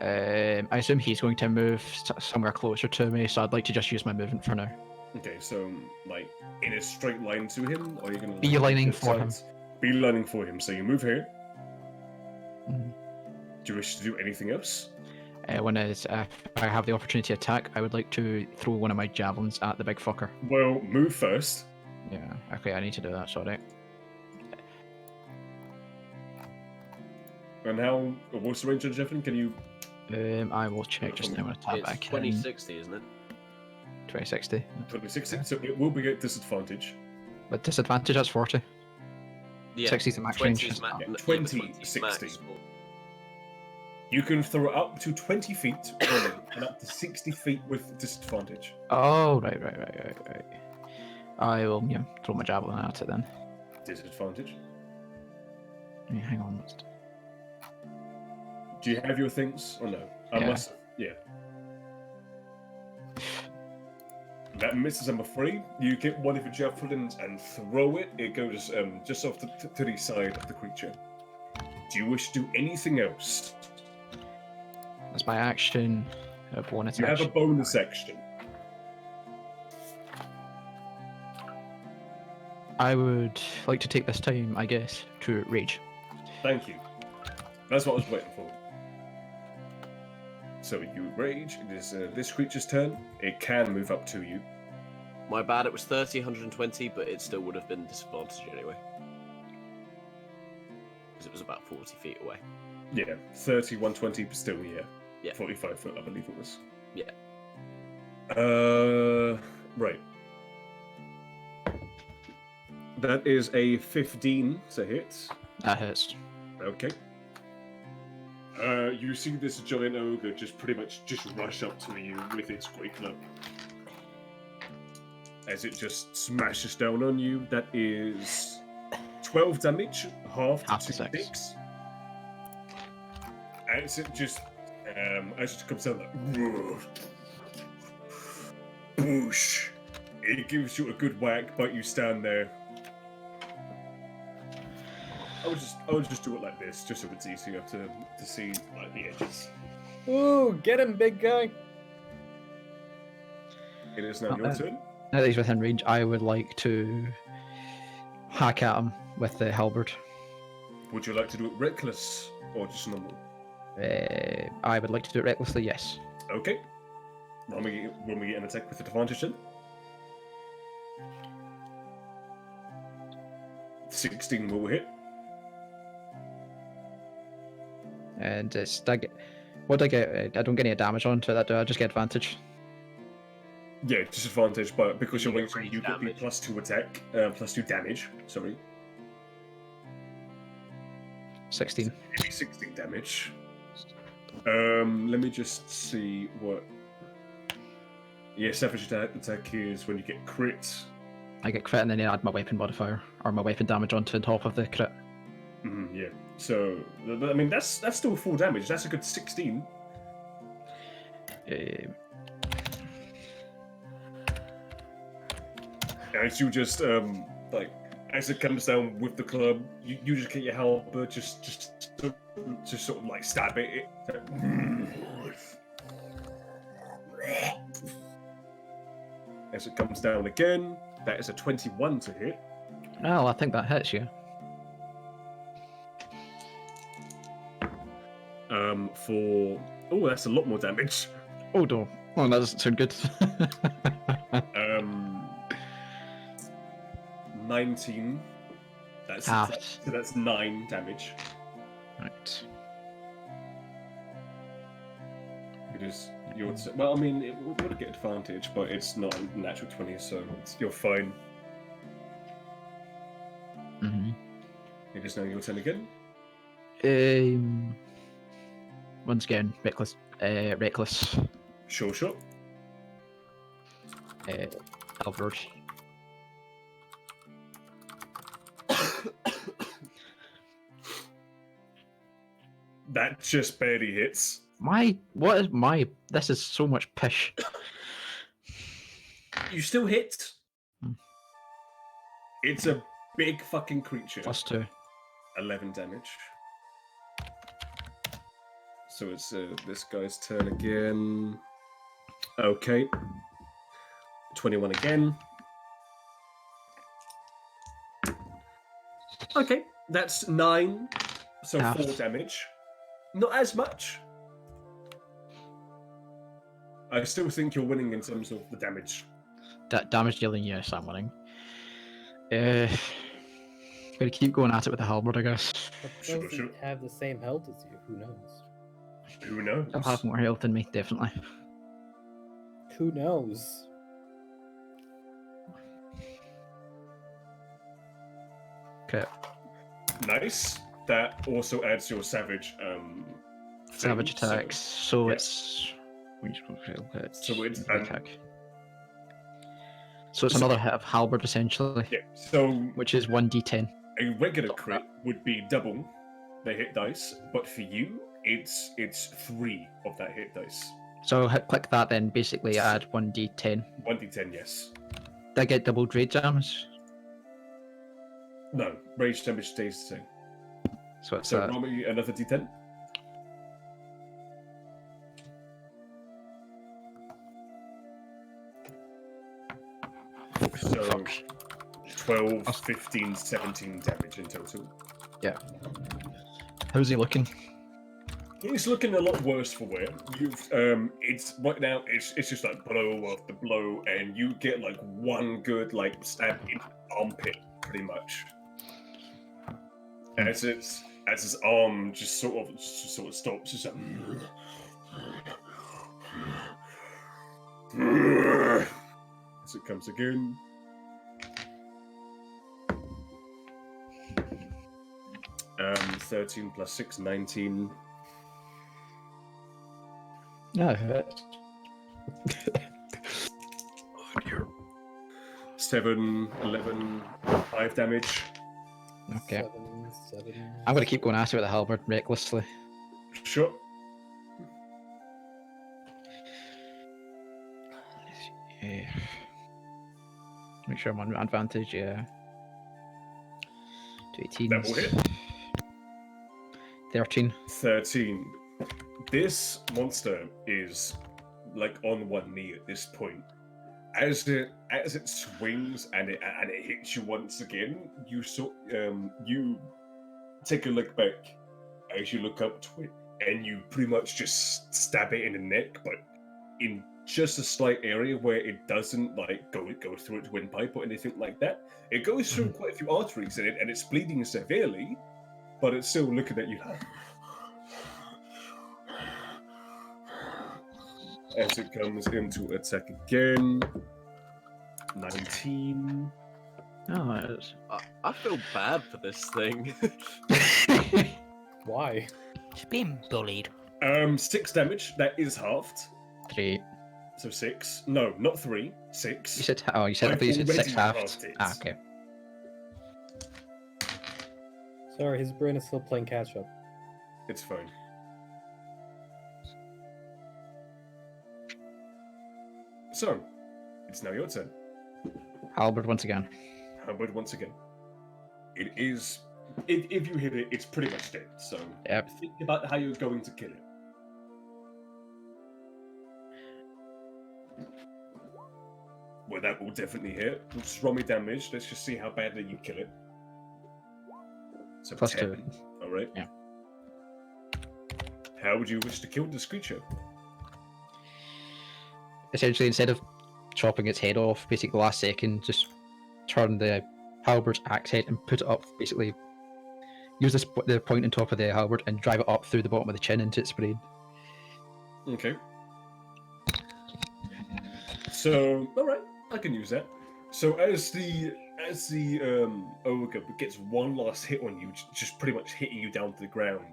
I assume he's going to move somewhere closer to me, so I'd like to just use my movement for now. Okay, so like in a straight line to him, or are you gonna Beelining like, for him. Beelining for him. So you move here. Mhm. Do you wish to do anything else? When if I have the opportunity to attack, I would like to throw one of my javelins at the big fucker. Well, move first. Yeah, okay, I need to do that, sorry. And what's the range of javelin? Can you? I will check just now when I tap It's back in. 2060, isn't it? 2060. 2060. So it will be at disadvantage. With disadvantage, that's 40. Yeah. 60 is the max 20 range. is ma- Yeah, no, 20, 20 is 60. max. You can throw up to 20 feet running and up to 60 feet with disadvantage. Oh, right. I will throw my javelin at it then. Disadvantage. Yeah, hang on. Do you have your things or no? I Yeah. must. Yeah. That misses, I'm afraid. You get one of your javelins and throw it. It goes just off to the side of the creature. Do you wish to do anything else? That's my action. A bonus You have a action. bonus action. I would like to take this time, I guess, to rage. Thank you. That's what I was waiting for. So you rage. It is this creature's turn. It can move up to you. My bad, it was 30, 120, but it still would have been disadvantaged anyway. Because it was about 40 feet away. Yeah, 30, 120, but still, yeah. Yeah. 45 foot, I believe it was. Yeah. Right. That is a 15 to hit. That hits. Okay. You see this giant ogre just pretty much just rush up to you with its great club. As it just smashes down on you, that is 12 damage, half to 6. As it just comes down like boosh. It gives you a good whack, but you stand there. I would just do it like this, just so it's easier to see like the edges. Ooh, get him, big guy. It is now your turn. Now that he's within range, I would like to hack at him with the halberd. Would you like to do it reckless or just normal? I would like to do it recklessly, yes. Okay. When we get an attack with advantage then. 16 will hit. And what do I get? I don't get any damage onto that, do I? I just get advantage. Yeah, disadvantage, but because you're You get ranged, you range get the damage. +2 attack, +2 damage. Sorry, 16. 16 damage. Let me just see what. Yeah, savage attack is when you get crit. I get crit and then I add my weapon modifier, or my weapon damage onto the top of the crit. Yeah. So, I mean, that's still full damage. That's a good 16. As you just as it comes down with the club, you just get your halberd, just sort of like stab it. As it comes down again, that is a 21 to hit. Well, I think that hits you. That's a lot more damage. Oh no. Oh, that doesn't sound good. 19. That's Halved. so that's 9 damage. Right. It is your well, I mean, it would get advantage, but it's not a natural 20, so you're fine. Mm-hmm. It is now your turn again. Once again, reckless. Reckless. Sure. Halberd. That just barely hits. This is so much pish. You still hit. Hmm. It's a big fucking creature. +2. 11 damage. So it's this guy's turn again. Okay. 21 again. Okay, that's 9. So Half. 4 damage. Not as much. I still think you're winning in terms of the damage. Damage dealing, yes, I'm winning. Gonna keep going at it with the halberd, I guess. But Sure, does sure. it have the same health as you? Who knows? Who knows? I'll have more health than me, definitely. Who knows? Nice. That also adds your savage Savage so- attacks. So yeah. it's. So it's attack. So it's So- another hit of halberd essentially, yeah. So which is 1d10. a regular crit would be double the hit dice, but for you, it's 3 of that hit dice. So click that, then basically add 1d10. 1d10, yes. Did I get double rage damage? No, rage damage stays the same. So it's So that. roll me another d10. So Fuck. 12, 15, 17 damage in total. How's he looking? It's looking a lot worse for wear. You've it's right now it's just like blow after blow, and you get like one good like stab in the armpit pretty much. As his arm just sort of stops, just like, as it comes again. Um, 13 plus 6, 19. No, it hurts. 7, 11, 5 damage. Okay. 7. I'm gonna keep going after with the halberd recklessly. Sure. Yeah. Make sure I'm on advantage, yeah. 2 That will 18s. hit. 13. 13. This monster is like on one knee at this point. As it swings and it hits you once again, you take a look back as you look up to it, and you pretty much just stab it in the neck, but in just a slight area where it doesn't like go through its windpipe or anything like that. It goes through quite a few arteries in it, and it's bleeding severely, but it's still looking at you like. As it comes into attack again. 19. Oh, it is. I feel bad for this thing. Why? She's being bullied. 6 damage. That is halved. 3. So 6. No, not 3. 6. You said, oh, you said, I I've thought you said 6 already halved. halved it. Ah, okay. Sorry, his brain is still playing catch up. It's fine. So, it's now your turn. Halberd once again. Hubbard once again. It is. If you hit it, it's pretty much dead. So Yep. think about how you're going to kill it. Well, that will definitely hit. Just roll me damage. Let's just see how badly you kill it. So Plus 10. 2. All right. Yeah. How would you wish to kill this creature? Essentially, instead of chopping its head off, basically last second, just turn the halberd's axe head and put it up. Basically, use the point on top of the halberd and drive it up through the bottom of the chin into its brain. Okay. So, all right, I can use that. So as the ogre gets one last hit on you, just pretty much hitting you down to the ground,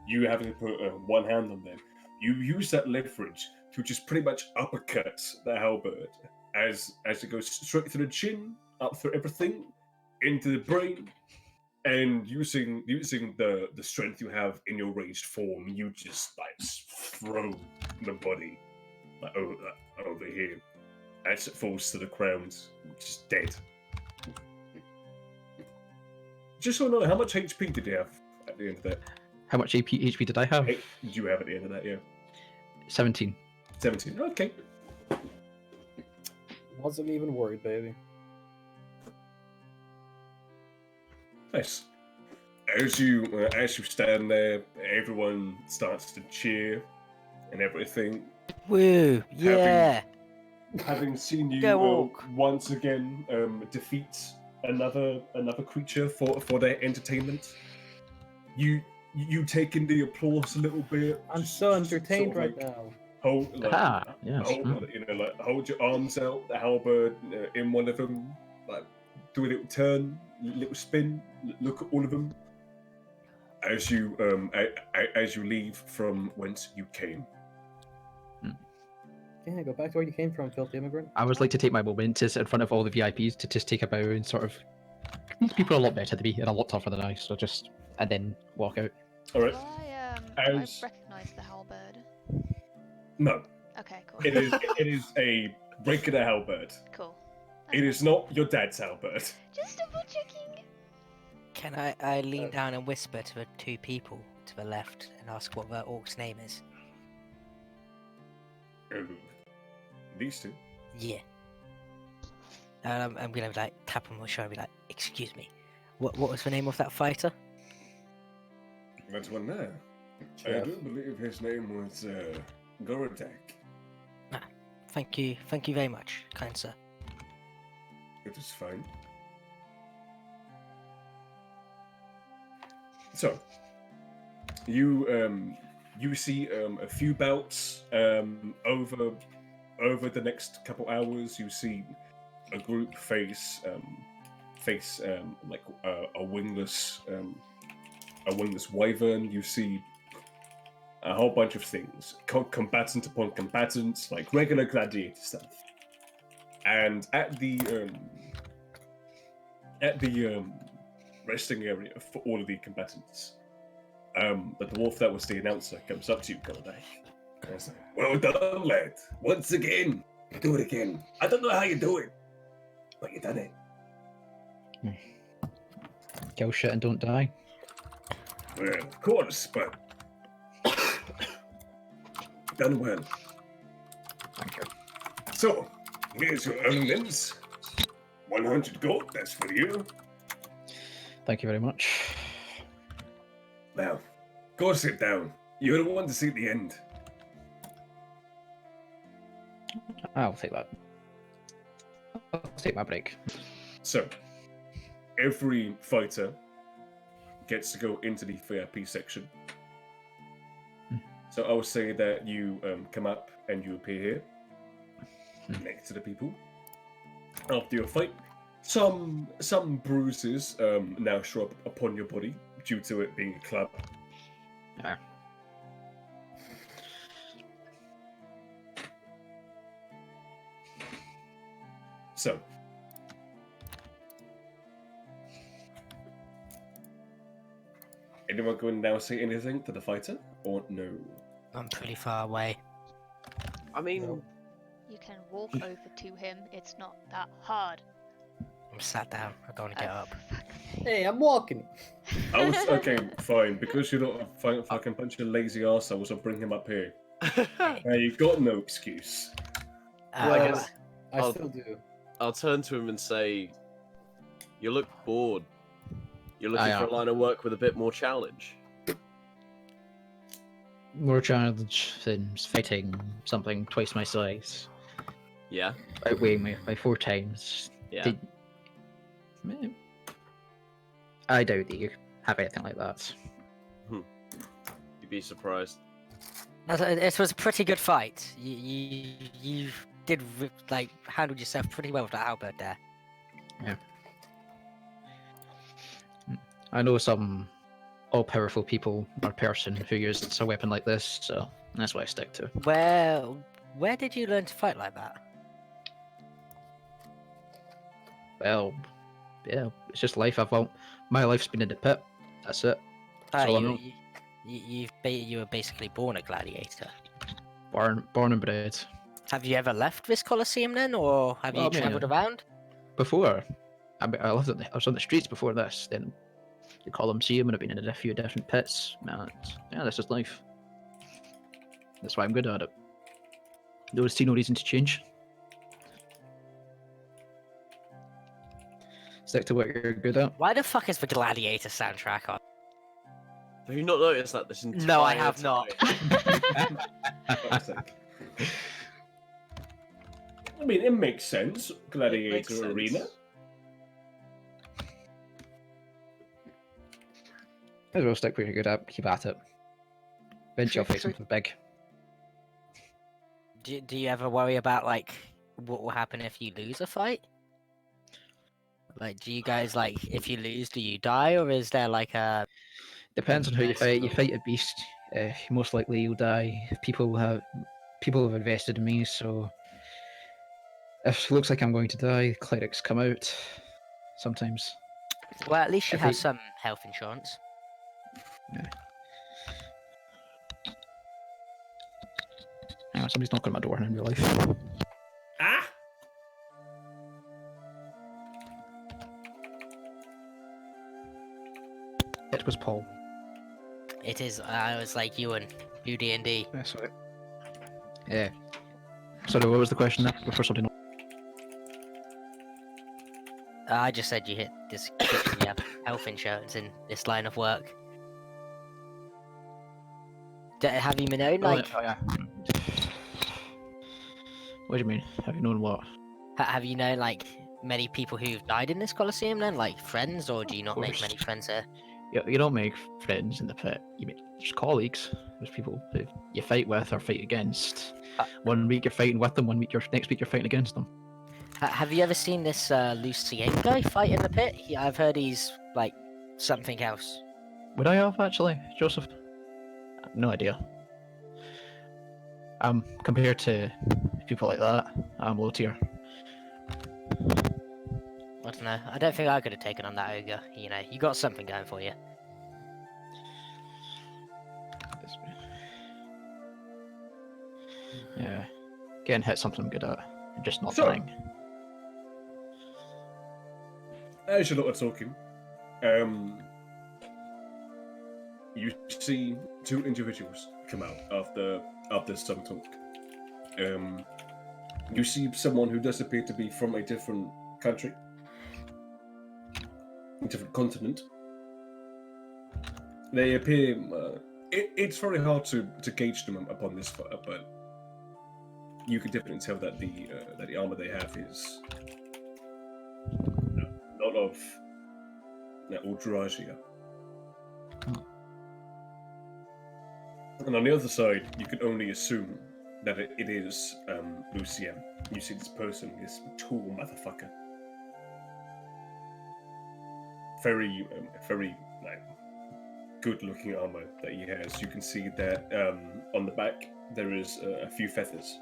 you having to put one hand on them, you use that leverage to just pretty much uppercut the halberd as it goes straight through the chin, up through everything, into the brain, and using the strength you have in your ranged form, you just like throw the body like over here as it falls to the ground, just dead. Just so I know, how much HP did you have at the end of that? How much HP did I have? Did you have at the end of that? Yeah, 17. 17. Okay. Wasn't even worried, baby. Nice. As you stand there, everyone starts to cheer and everything. Woo! Yeah. Having seen you Go walk. once again defeat another creature for their entertainment, you take in the applause a little bit. I'm just- so just entertained sort of, right like, now. Hold, like, Ah, yes. hold your arms out, the halberd in one of them, like do a little turn, little spin, look at all of them. as you as you leave from whence you came. Yeah, go back to where you came from, filthy immigrant. I would like to take my moment to sit in front of all the VIPs to just take a bow and sort of. These people are a lot better than me and a lot tougher than I, so just and then walk out. All right. Do I As- recognize the halberd? No, Okay, cool. it is a regular halberd. Cool. It is not your dad's halberd. Just double checking. Can I lean down and whisper to the two people to the left and ask what the orc's name is? Oh, these two. Yeah. I'm gonna like tap on my shoulder and be like, "Excuse me, what was the name of that fighter?" That's one there. I Chef. do believe his name was Gorodak. Thank you very much, kind sir. It is fine. So, you see a few bouts over the next couple hours. You see a group face like a wingless wyvern. You see a whole bunch of things, combatant upon combatant, like regular gladiator stuff. And at the resting area for all of the combatants, the dwarf that was the announcer comes up to you, Gulcasa, and is like, "Well done, lad! Once again, do it again. I don't know how you do it, but you done it." Kill shit and don't die. Well, of course, but done well. Thank you. So, here's your earnings. 100 gold. That's for you. Thank you very much. Now, go sit down. You're the one to see the end. I'll take that. I'll take my break. So, every fighter gets to go into the VIP section. So I will say that you come up and you appear here, next to the people. After your fight, some bruises now show up upon your body due to it being a club. Yeah. So, anyone going to now say anything to the fighter, or no? I'm pretty far away. I mean, You can walk over to him. It's not that hard. I'm sat down. I don't want to get up. Hey, I'm walking. I was okay, fine, because you're not a fucking bunch of lazy arseholes. I'll bring him up here. Now you've got no excuse. I guess I I'll- still do. I'll turn to him and say, "You look bored. You're looking I for a am. line of work with a bit more challenge." More challenge than fighting something twice my size, Yeah, outweighing me by 4 times. yeah. I doubt that you have anything like that. You'd be surprised. It was a pretty good fight. You did like handled yourself pretty well with that halberd there. I know some all-powerful people or person who uses a weapon like this, so that's what I stick to. Where did you learn to fight like that? Well, yeah, it's just life. My life's been in the pit. That's it. That's all I know. You were basically born a gladiator. Born and bred. Have you ever left this Colosseum then, or have you Well, yeah. travelled around? Before, I was on the streets before this. Then the Colosseum, and I've been in a few different pits. Yeah, this is life. That's why I'm good at it. See no reason to change. Stick to what you're good at. Why the fuck is the Gladiator soundtrack on? Have you not noticed that this entire No, I have not. time? Fuck's sake. I mean, it makes sense. Gladiator Makes sense. arena. Might as well stick where you're good at. Keep at it. Eventually, I'll fight something big. Do you ever worry about like what will happen if you lose a fight? Like, do you guys like if you lose, do you die, or is there like a Depends on who you Nice fight. You goal. fight a beast, most likely you'll die. People have invested in me, so if it looks like I'm going to die, clerics come out. Sometimes. Well, at least she If has he- some health insurance. Hang on, somebody's knocking on my door in real life. Ah! It was Paul. It is. I was like you and do D&D. Yeah, sorry. Yeah. Sorry, what was the question there? Before somebody I just said you hit this. You have health insurance in this line of work. Have you been known like? Oh, yeah. What do you mean? Have you known what? Have you known like many people who've died in this coliseum? Then, like friends, or do you not make course. many friends here? You don't make friends in the pit. You make just colleagues. There's people who you fight with or fight against. One week you're fighting with them. Next week you're fighting against them. Have you ever seen this Lucien guy fight in the pit? I've heard he's like something else. Would I have actually, Joseph? No idea. Compared to people like that, I'm low tier. I don't know. I don't think I could have taken on that ogre. You know, you got something going for you. Yeah, getting hit something I'm good at, and just not So- dying. As you're not talking, you see two individuals come out after some talk. You see someone who does appear to be from a different country, a different continent. They appear. It's very hard to gauge them upon this, but you can definitely tell that the armor they have is not of Ultrasia. And on the other side, you can only assume that it is Lucien. You see this person, this tall motherfucker. Very good-looking armor that he has. You can see that on the back there is a few feathers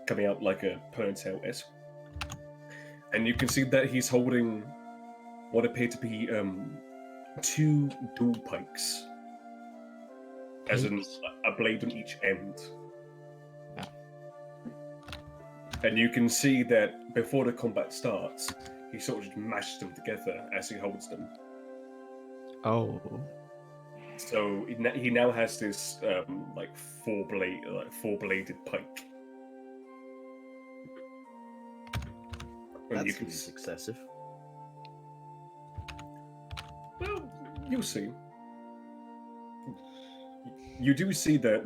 coming out like a ponytail-esque. And you can see that he's holding what appear to be two dual pikes. As in a blade on each end. Yeah. And you can see that before the combat starts, he sort of just mashes them together as he holds them. Oh. So he now has this four-bladed pike. And you That can seems excessive. Well, you'll see. You do see that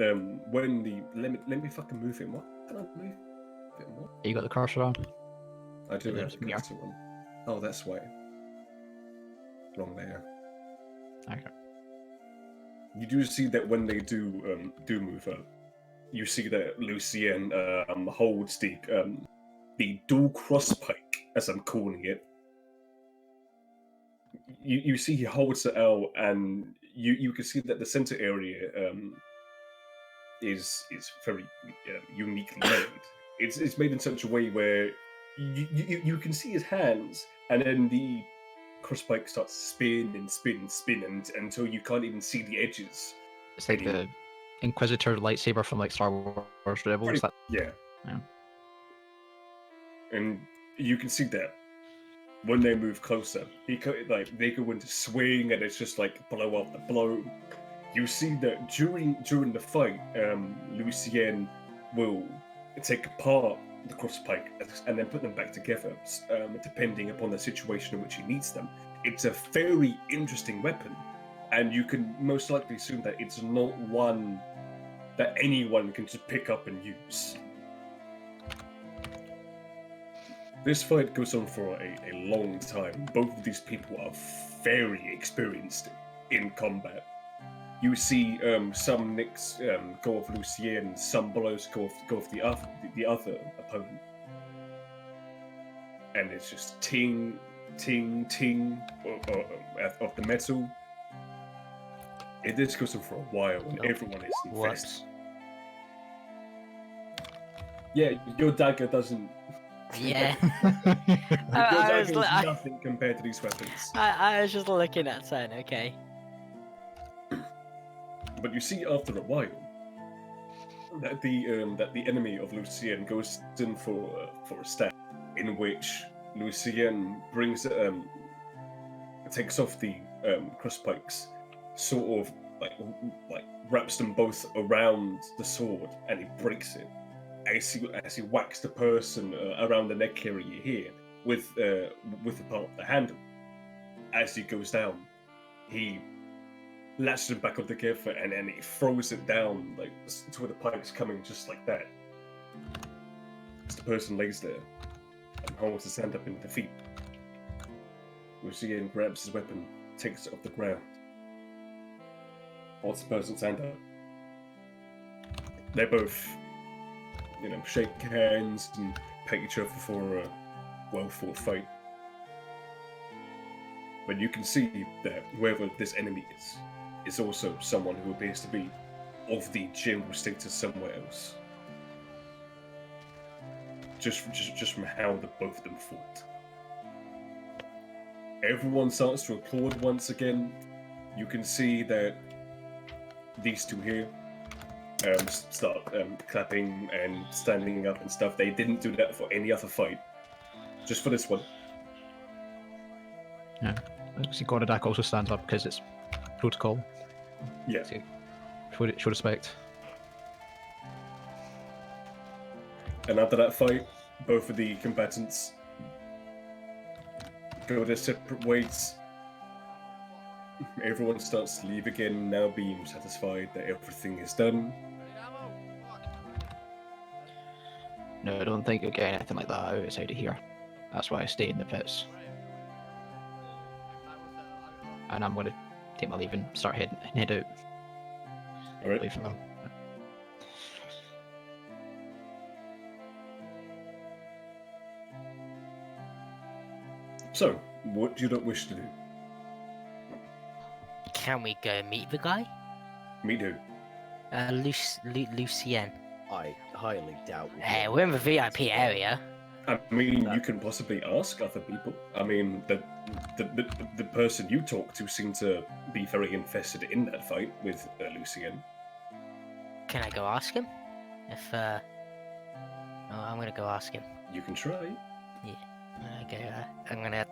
when the let me fucking move him. What can I move him? What? You got the cursor on? I do Yeah, have the yeah. cursor one. Oh, that's why. Wrong layer. Okay. You do see that when they do move up, you see that Lucien holds the dual cross pike, as I'm calling it. You see he holds it out, and you can see that the center area is very uniquely made. It's made in such a way where you can see his hands, and then the crosspike starts to spin until you can't even see the edges. It's like the Inquisitor lightsaber from like Star Wars Rebels. That... Yeah. Yeah. And you can see that when they move closer, they go into swing, and it's just like blow after blow. You see that during the fight, Lucien will take apart the crosspike and then put them back together, depending upon the situation in which he needs them. It's a very interesting weapon, and you can most likely assume that it's not one that anyone can just pick up and use. This fight goes on for a long time. Both of these people are very experienced in combat. You see some nicks go off Lucien, some blows go off the other opponent. And it's just ting, ting, ting of the metal. It is goes on for a while, and everyone is invested. Yeah, your dagger doesn't. Yeah. Your I was dagger is li- nothing compared to these weapons. I was just looking at saying, okay. But you see, after a while, that the enemy of Lucien goes in for a stab, in which Lucien brings takes off the crosspikes, sort of like wraps them both around the sword, and he breaks it. As he whacks the person around the neck area here with the part of the handle. As he goes down, he latches it back up together and then he throws it down like to where the pike's coming, just like that. As the person lays there and holds his hand up in defeat, Lucien grabs his weapon, takes it off the ground, holds the person's hand up. They both, shake hands and pet each other for a well-fought fight. But you can see that whoever this enemy is also someone who appears to be of the general status somewhere else. Just from how the both of them fought. Everyone starts to applaud once again. You can see that these two here start clapping and standing up and stuff. They didn't do that for any other fight. Just for this one. Yeah. See, Gordodak also stands up because it's protocol. Yeah. Show respect. And after that fight, both of the combatants go their separate ways. Everyone starts to leave again, now being satisfied that everything is done. No, I don't think you'll get anything like that outside of here. That's why I stay in the pits. And I'm going to take my leave and start head out. Alright. Away from them. So, what do you not wish to do? Can we go meet the guy? Meet who? Lucien. I highly doubt. Hey, we're in the VIP area. I mean, you can possibly ask other people. I mean, the person you talk to seemed to be very invested in that fight with Lucien. Can I go ask him? Oh, I'm gonna go ask him. You can try. Okay, I'm gonna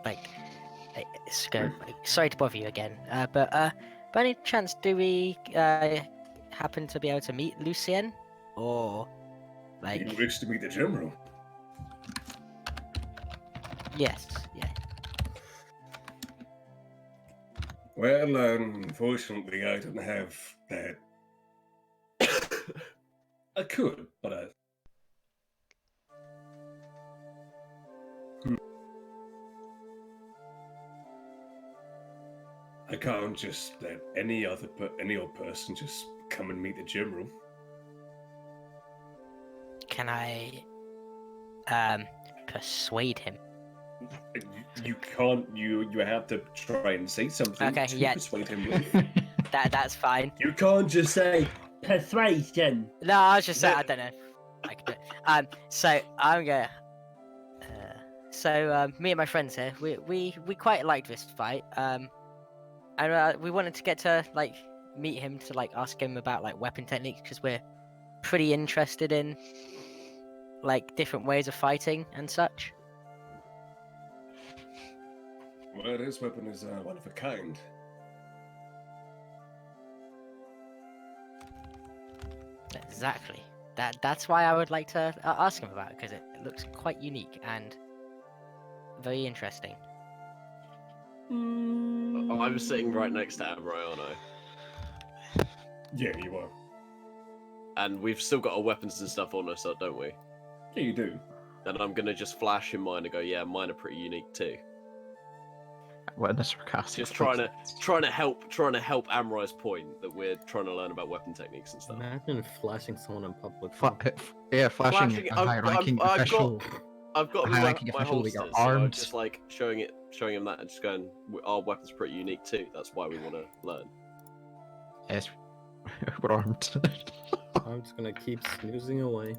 go. Sorry to bother you again. But by any chance, do we happen to be able to meet Lucien, or You wish to meet the general? Yes, yeah. Well, unfortunately, I don't have that. I could, but I. I can't just let any old person just come and meet the general. Can I persuade him? You can't. You have to try and say something Okay, to yeah. persuade him with. That's fine. You can't just say persuasion. No, I was just saying, I don't know. I could do it. So I'm gonna. Me and my friends here, we quite liked this fight. And we wanted to get to meet him to ask him about weapon techniques because we're pretty interested in different ways of fighting and such. Well, his weapon is one of a kind. Exactly. That's why I would like to ask him about it because it looks quite unique and very interesting. I'm sitting right next to Amroyano, Yeah, you are. and we've still got our weapons and stuff on us, don't we? Yeah, you do. Then I'm gonna just flash him mine and go, yeah, mine are pretty unique too. What in the sarcastic? Just trying to help Amroy's point that we're trying to learn about weapon techniques and stuff. Imagine flashing someone in public. Flashing Flashing- a high-ranking I've official. I've got High my ranking official with holster, your so I'm arms. just showing him that and just going, our weapons are pretty unique too. That's why we want to learn. Yes, we're armed. I'm just gonna keep snoozing away.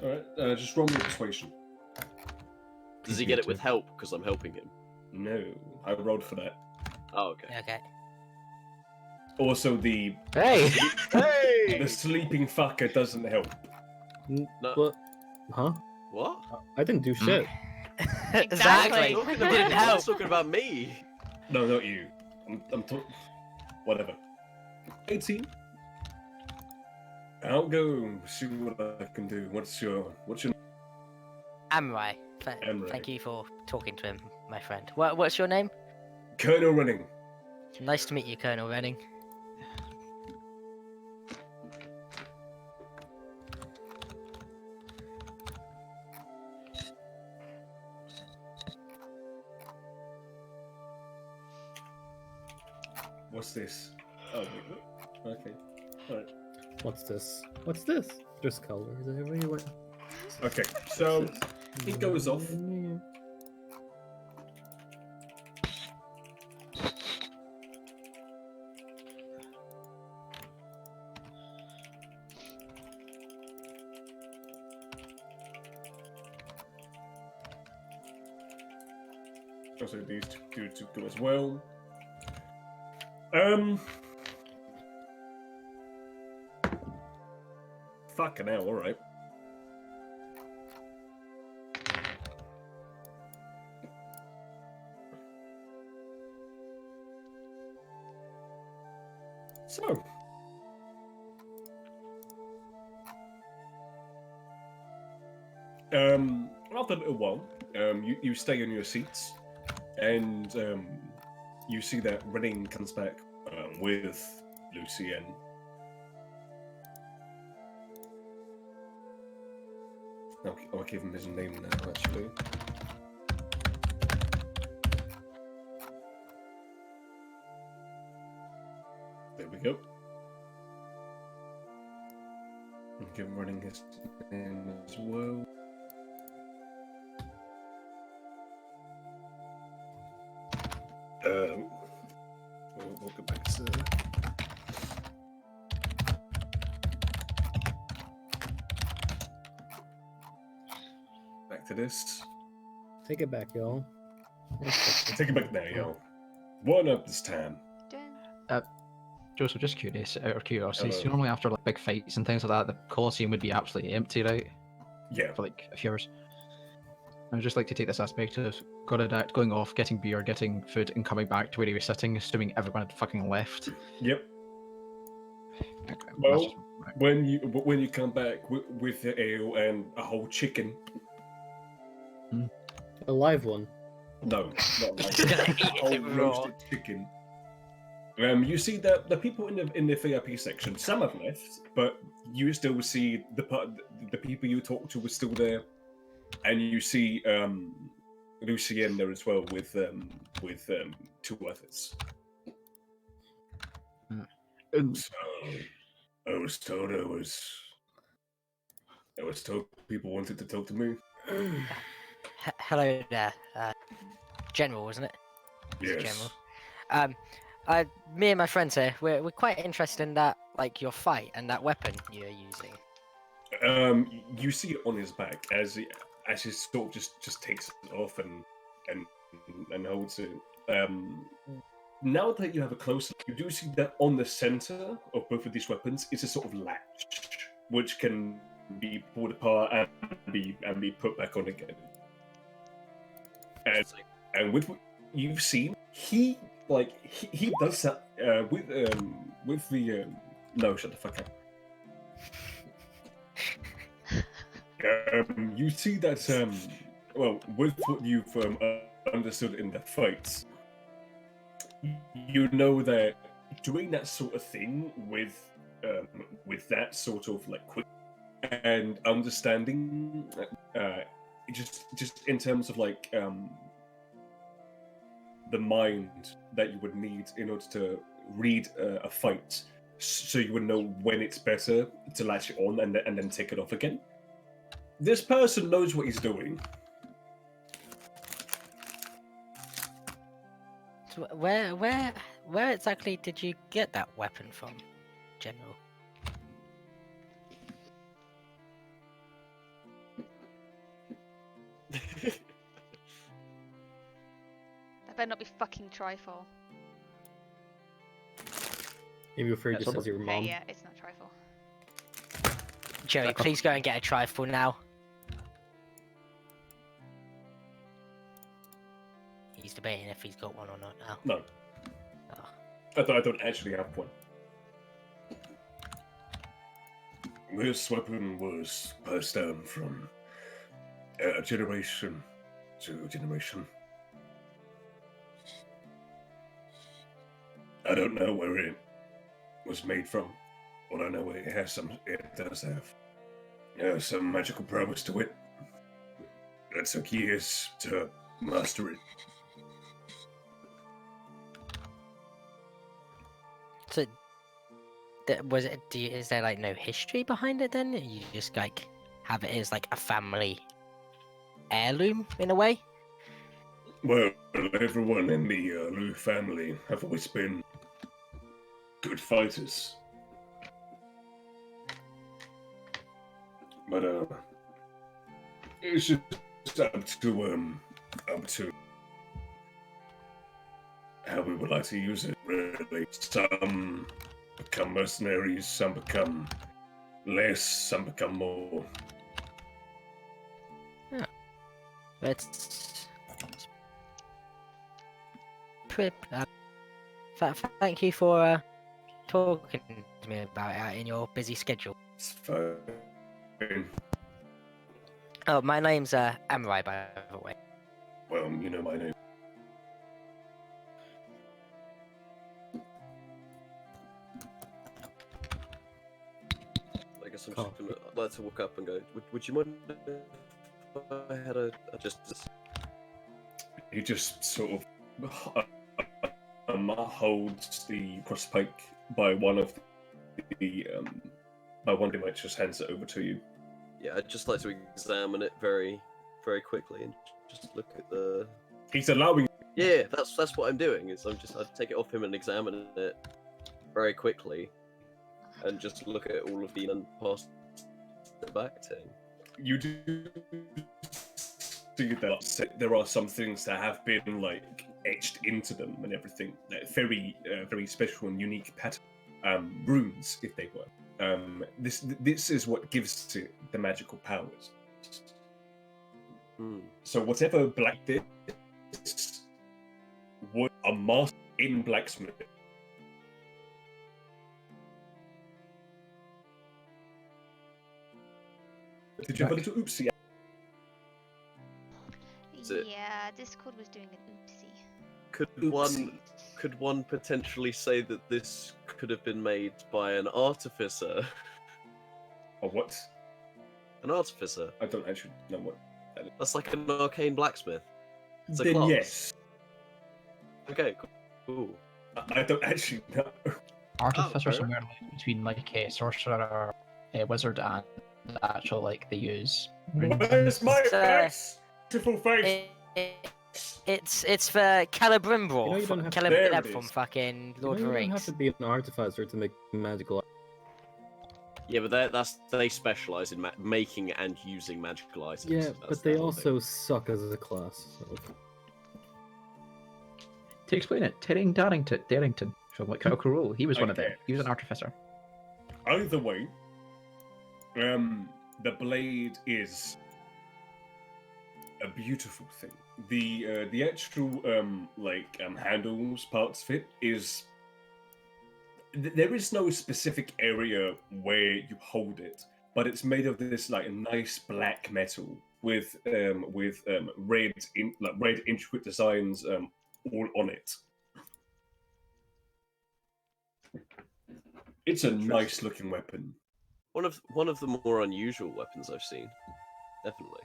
Alright, just roll me persuasion. Does he get it with help because I'm helping him? No, I rolled for that. Oh, okay. Okay. Also, the Hey! Hey! sleeping fucker doesn't help. No. But, huh? What? I didn't do shit. Exactly. Talking Didn't about, help. talking about me. No, not you. I'm whatever. 18. I'll go see what I can do. What's your Amrai. Amrai. Thank you for talking to him, my friend. What's your name? Colonel Running? Nice to meet you, Colonel Renning. What's this? Oh, wait. Okay. Alright. What's this? What's this? There's colors everywhere. Okay, so he goes off. Also, these two go as well. Fucking hell, alright. So. After a little while, you stay in your seats, and you see that Redding comes back with Lucien. I'll give him his name now, actually. There we go. I'll give him Redding his name as well. We'll go back to this. Take it back, y'all. Take it back now, yo. One up this time. Joseph, just curious, out of curiosity, so Hello. normally after like big fights and things like that, the Colosseum would be absolutely empty, right? Yeah. For like a few hours. I would just like to take this aspect of going off, getting beer, getting food, and coming back to where he was sitting, assuming everyone had fucking left. Yep. That's Well, just- right. when you come back with the ale and a whole chicken. A live one. No, not like He's gonna a eat whole it raw. roasted chicken. You see that the people in the VIP section, some have left, but you still see the people you talked to were still there, and you see Lucien there as well with two others. So I was told people wanted to talk to me. Hello there, General, wasn't it? Yes. General. Me and my friends here, we're quite interested in that, like your fight and that weapon you're using. You see it on his back as he sort of just takes it off and holds it. Now that you have a close look, you do see that on the center of both of these weapons is a sort of latch, which can be pulled apart and be put back on again. And with what you've seen, he does that with the no, shut the fuck up. You see that well, with what you've understood in the fights, you know that doing that sort of thing with that sort of like quick and understanding, just in terms of like the mind that you would need in order to read a fight, so you would know when it's better to latch it on and then take it off again. This person knows what he's doing. So where where exactly did you get that weapon from, General? That better not be fucking trifle. Maybe refer That's just all. as your Hey, mom. yeah, it's not trifle. Joey, please go and get a trifle now. He's debating if he's got one or not now. No. Oh. I don't actually have one. This weapon was passed down from generation to generation. I don't know where it was made from. All I know it does have some magical prowess to it. It took years to master it. So, is there like no history behind it then? You just like have it as like a family heirloom in a way? Well, everyone in the Lu family have always been good fighters. But it's just up to how we would like to use it, really. Some become mercenaries, some become less, some become more. It's thank you for talking to me about it in your busy schedule. It's fine. Oh, my name's Amrai, by the way. Well, you know my name. I guess I'm just gonna. I'd like to walk up and go. Would you mind if I had a just? He just sort of holds the crosspike by one of them, which just hands it over to you. Yeah, I'd just like to examine it very, very quickly and just look at the. He's allowing. Yeah, that's what I'm doing. I'd take it off him and examine it very quickly, and just look at all of the and pass it back to him. You do see that there are some things that have been like etched into them and everything. Very, very special and unique pattern runes, if they were. This is what gives it the magical powers. So whatever black this was a master in blacksmith. Did you have a little oopsie? Yeah, Discord was doing an oopsie. Could one potentially say that this could have been made by an artificer? Or what? An artificer. I don't actually know what that is. That's like an arcane blacksmith. It's a Then class. yes. Okay, cool. I don't actually know. Artificer fair. somewhere like, between like a sorcerer, a wizard, and actual like they use. Where's my Sir. face? Beautiful face. It's for Celebrimbor. You know you don't have- There it Celebrimbor from is. fucking You Lord know, of the you don't have Rings. to be an artificer to make magical. Yeah, but they specialize in making and using magical items. Yeah, That's but they their whole also suck as a class. So. To explain it, Darrington from like Critical Role, he was one of them. Okay. He was an artificer. Either way, the blade is a beautiful thing. The actual handles parts of it is. There is no specific area where you hold it, but it's made of this like nice black metal with red intricate designs all on it. It's a nice looking weapon. One of the more unusual weapons I've seen. Definitely.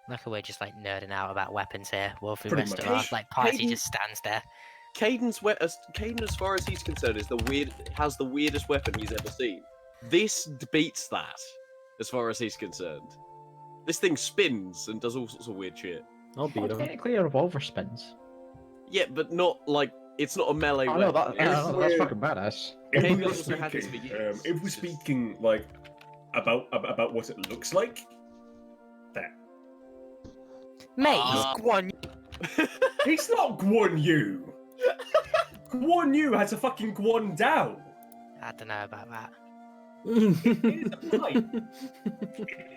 Look, we're just like nerding out about weapons here. While the Pretty rest of much. our like party Hayden- just stands there. Caden, as far as he's concerned, has the weirdest weapon he's ever seen. This beats that, as far as he's concerned. This thing spins and does all sorts of weird shit. I'll beat him. Technically, a revolver spins. Yeah, but not like it's not a melee Oh no, weapon. that's fucking badass. If Maybe we're also had this for speaking, years. if we're speaking like about what it looks like, that Mate, Ah. he's one. it's not Guan Yu. Guan Yu has a fucking Guan Dao. I don't know about that. It is a pike.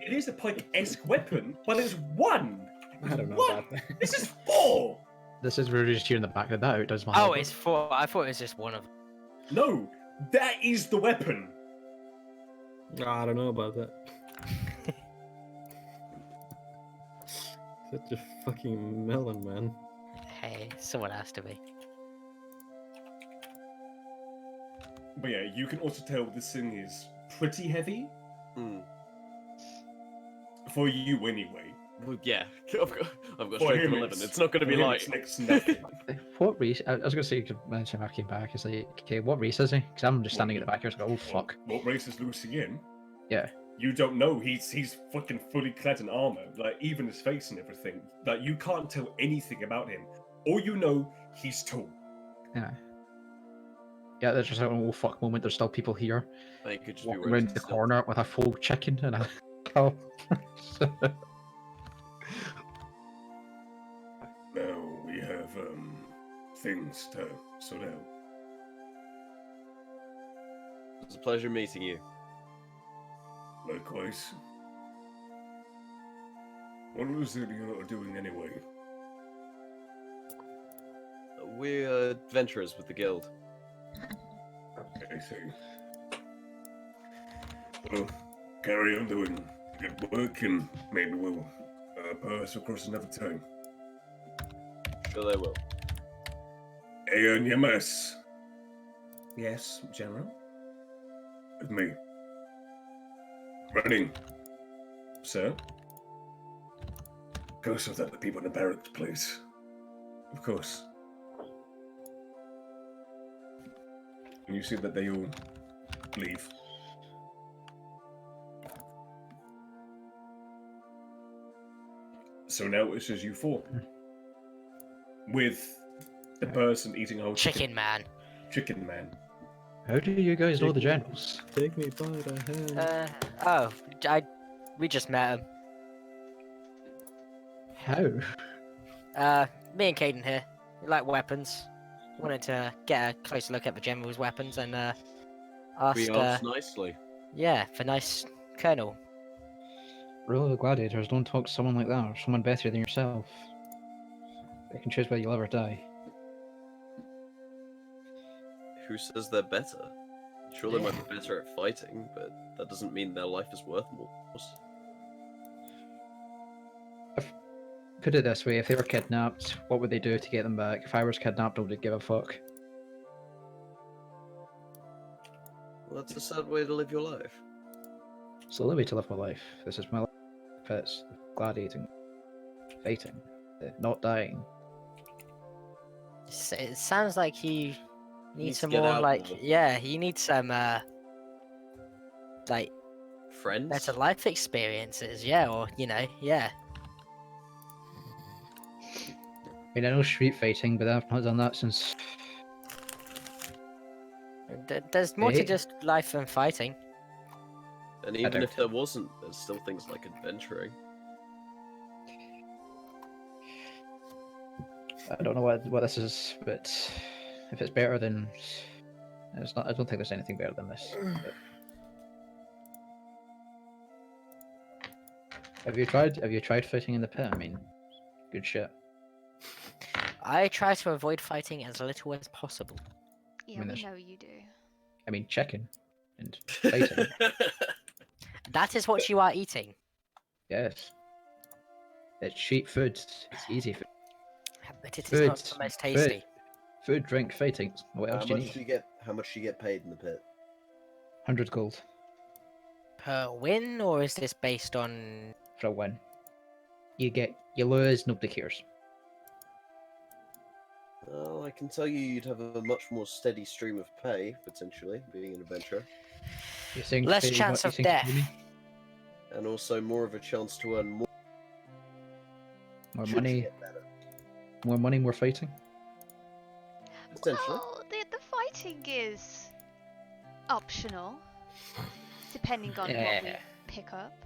It is a pike-esque weapon, but it's one. I don't know What? about that. This is 4. This is really just hearing the back of that out. Does my Oh, halberd. it's 4. I thought it was just one of them. No, that is the weapon. I don't know about that. Such a fucking melon, man. Hey, someone has to be. But yeah, you can also tell this thing is pretty heavy Hmm. for you anyway. Well, yeah, I've got For strength of him, 11. It's not going to be for him, light. it's next to nothing. What race? I was gonna say, mention I came back. It's like, okay, what race is he? Because I'm just standing at the back here. So go, oh fuck. What race is Lucy in? Yeah. You don't know. He's fucking fully clad in armor. Like even his face and everything. Like you can't tell anything about him. All you know, he's tall. Yeah. Yeah, there's just like an oh fuck moment. There's still people here They could just be walking wearing around the stuff. corner with a full chicken and a cow. Now we have things to sort out. It's a pleasure meeting you. Likewise. What was it you're doing anyway? We're adventurers with the guild. I see. Well, carry on doing good work and maybe we'll pass across another time. Sure they will. Aeon Yamas. Yes, General? With me. Running. Sir? Go sort out the people in the barracks, please. Of course. And you see that they all leave. So now it's just you 4. With the person eating a whole Chicken man. chicken man. How do you guys know the generals? Take me by the hand. We just met him. How? Me and Caden here. We like weapons. Wanted to get a closer look at the general's weapons and We ask, asked nicely. yeah, for nice colonel. Rule of the gladiators, don't talk to someone like that or someone better than yourself. They can choose whether you'll ever die. Who says they're better? Sure, they might be better at fighting, but that doesn't mean their life is worth more. Put it this way, if they were kidnapped, what would they do to get them back? If I was kidnapped, nobody would give a fuck. Well, that's a sad way to live your life. It's the only way to live my life. This is my life. It's gladiating, fighting, not dying. It sounds like he Needs needs to some get more, out like, more. yeah, he needs some, like, Friends? better life experiences, yeah, or, you know, yeah. I mean, I know street fighting, but I've not done that since. There's more to Hey. just life than fighting. And even don't. if there wasn't, there's still things like adventuring. I don't know what this is, but if it's better than, it's not. I don't think there's anything better than this. But... Have you tried fighting in the pit? I mean, good shit. I try to avoid fighting as little as possible. Yeah, mean, we there's- know you do. I mean, chicken and fighting. That is what you are eating. Yes. It's cheap food. It's easy food. But it is not Food, the most tasty. Food, drink, fighting. What else do you need? How much do you get paid in the pit? 100 gold Per win, or is this based on... for a win. You lose, nobody cares. Well, I can tell you you'd have a much more steady stream of pay, potentially, being an adventurer. You're saying Less pay chance what, of you saying death. pay me? and also more of a chance to earn more. More should you money, get better. more fighting. Potentially. Well, the fighting is optional, depending on what we Yeah. pick up.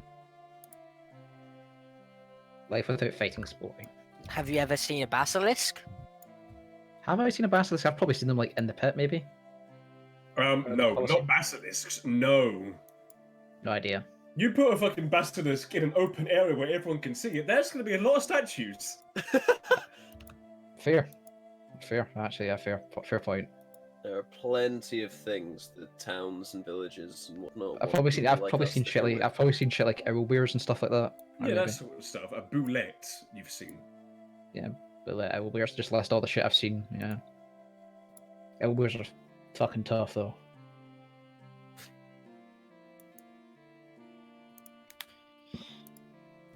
Life without fighting is boring. Have you ever seen a basilisk? Have I seen a basilisk? I've probably seen them like in the pit, maybe. No, policy. not basilisks. No. No idea. You put a fucking basilisk in an open area where everyone can see it, there's going to be a lot of statues. Fair. Actually, yeah, fair point. There are plenty of things, the towns and villages and whatnot. I've what probably seen. people I've like probably us seen to shit go like. with. I've probably seen shit like arrow bears and stuff like that. Yeah, that sort of stuff. A boulette you've seen. But arrow bears just list all the shit I've seen. Yeah. Arrow bears are fucking tough though.